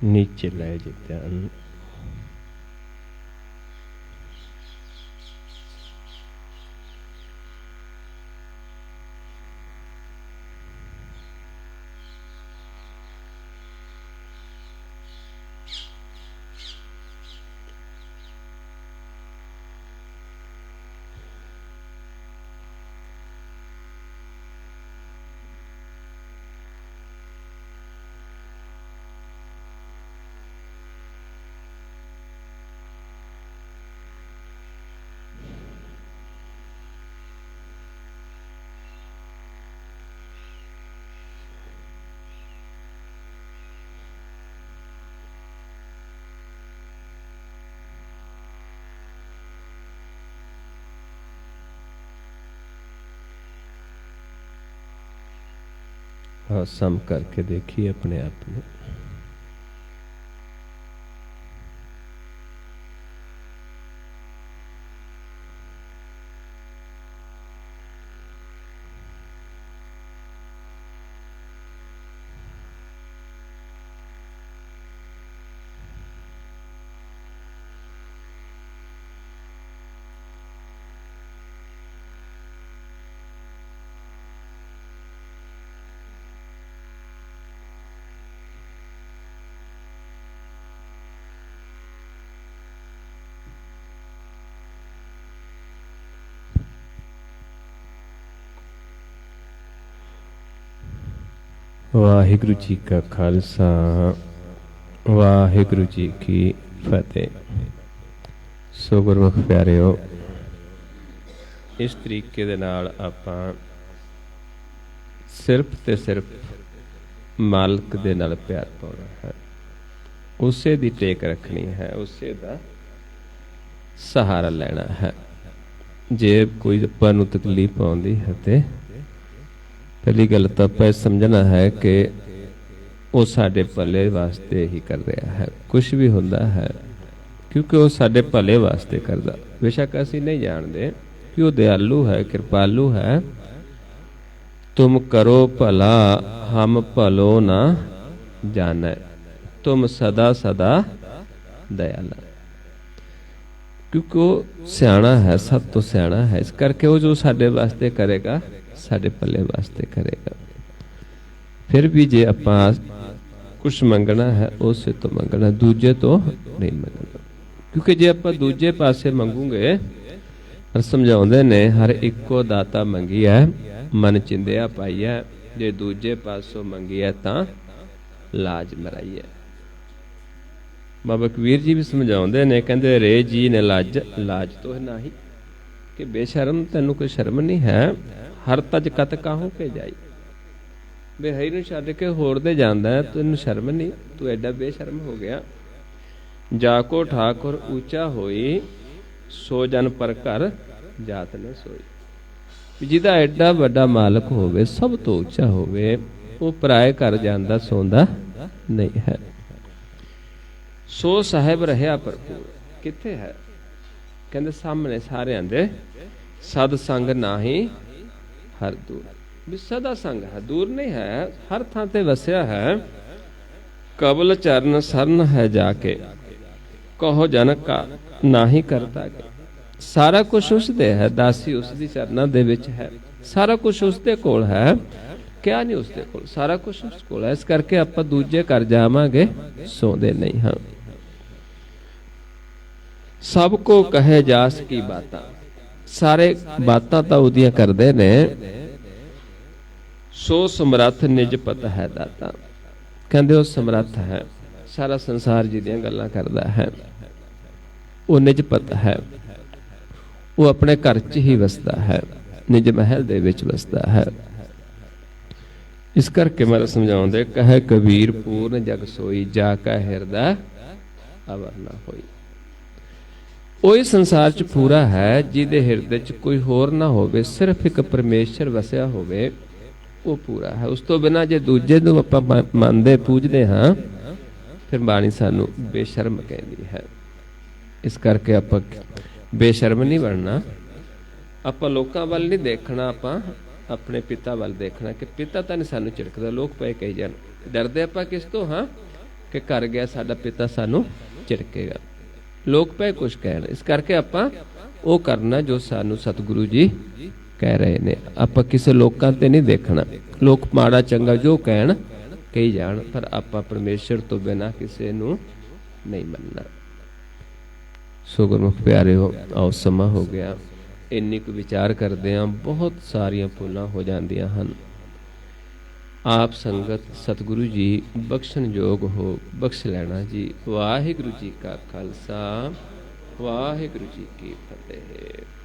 नीचे लै जाओ ध्यान। और सम करके देखिए अपने आप में। वाहिगुरु जी का खालसा, वाहिगुरु जी की फतेह। सो गुरमुख प्यारिओ, इस तरीके दे नाल आपां सिर्फ ते सिर्फ मालिक दे नाल प्यार पाउणा है, उसे दी टेक रखनी है, उसे दा सहारा लेना है। जे कोई आपां नूं तकलीफ आउंदी है ते पहली गल तो आप समझना है कि वो साडे भले वास्ते ही कर रहा है। कुछ भी होंदा है क्योंकि वो साडे भले वास्ते करदा। बेशक असी नहीं जानते कि वो दयालु है, कृपालु है। तुम करो भला हम भलो ना जाने, तुम सदा सदा दयाला। क्योंकि वो सियाणा है, सब तो सियाणा है। इस करके वो जो साडे वास्ते करेगा साडे भले वास्ते करेगा। फिर भी जे आपां कुछ मंगना है उसे तो मंगना, दूजे तो नहीं मंगना। क्योंकि जे आपां दूजे पासे मंगूंगे, और समझाउंदे ने हर इको दाता मंगी है मन चिंदिया पाई है, जे दूजे पासों मंगी है तां लाज मराई है। बाबा कबीर जी भी समझाउंदे ने, कहंदे रे जी ने लाज लाज तो है नाही, कि बेशरम तैनूं कोई शर्म नहीं है। हर तज कत काहू के जाई, बेहई नूं छड्ड के होर दे जांदा है, तैनूं शर्म नहीं, तू एडा बेशर्म हो गया। जाको ठाकुर ऊंचा होई, सो जन पर घर जात न सोई। जिहदा एडा वड्डा मालक होवे, सब तो ऊंचा होवे, वो पराए घर जांदा सोंदा नहीं है। सो साहिब रहा भरपूर, किथे है? कहंदे सामने सारिआं दे। सद संग नाही हर दूर, भी सदा संग है, दूर नहीं है, हर थां ते वसिया है। कबल चरण सरन है जाके, कहो जन का नाही करता के। सारा कुछ उसदे है, दासी उसदी चरना दे विच है, सारा कुछ उसदे कोल है। क्या नहीं उसदे कोल, सारा कुछ उस कोल है। इस करके आपां दूजे घर जावांगे सोंदे नहीं हां। सब को कहे जास की बातां, सारे बातां तां उदियां करदे ने। सो समर्थ निज पत है दाता, कहंदे वो समर्थ है, सारा संसार जिहदियां गल्लां करदा है, वो निज पत है। वो अपने घर च ही वसदा है, निज महल दे विच वसदा है। इस करके मैं समझाउंदे, कहे कबीर पूर्ण जग सोई, जाका हिरदा अवर ना होई। ओही संसार च पूरा है जिहदे हिरदे च कोई होर ना होवे, सिर्फ एक परमेश्वर वसिया होवे, वो पूरा है। उस तो बिना जे दूजे नूं आपां मनदे पूजदे हां, फिर बाणी सानू बेशर्म कहदी है। इस करके आपां बेशर्म नहीं बनना। आपां लोकां वल नहीं देखना, आपां अपने पिता वल देखना कि पिता तां नहीं सानू झिड़कदा, लोक पए कही जाण। डरदे आपां किस तो हां कि घर गया साडा पिता सानू झिड़केगा, लोक पए कुछ कहण। इस करके आपां वो करना जो सानू सतगुरु जी कह रहे ने। आपां किसी लोकां ते नहीं देखना, लोक माड़ा चंगा जो कहण कही जाण, पर आपां परमेश्वर तो बिना किसी नूं नहीं मनना। सो गुरमुख प्यारिओ, आओ समा हो गया, इन्नी को विचार करदे हां बहुत सारियां भुलां हो जांदियां हन। आप संगत सतगुरु जी बख्शण योग हो, बख्श लेना जी। वाहिगुरु जी का खालसा, वाहिगुरु जी की फतेह।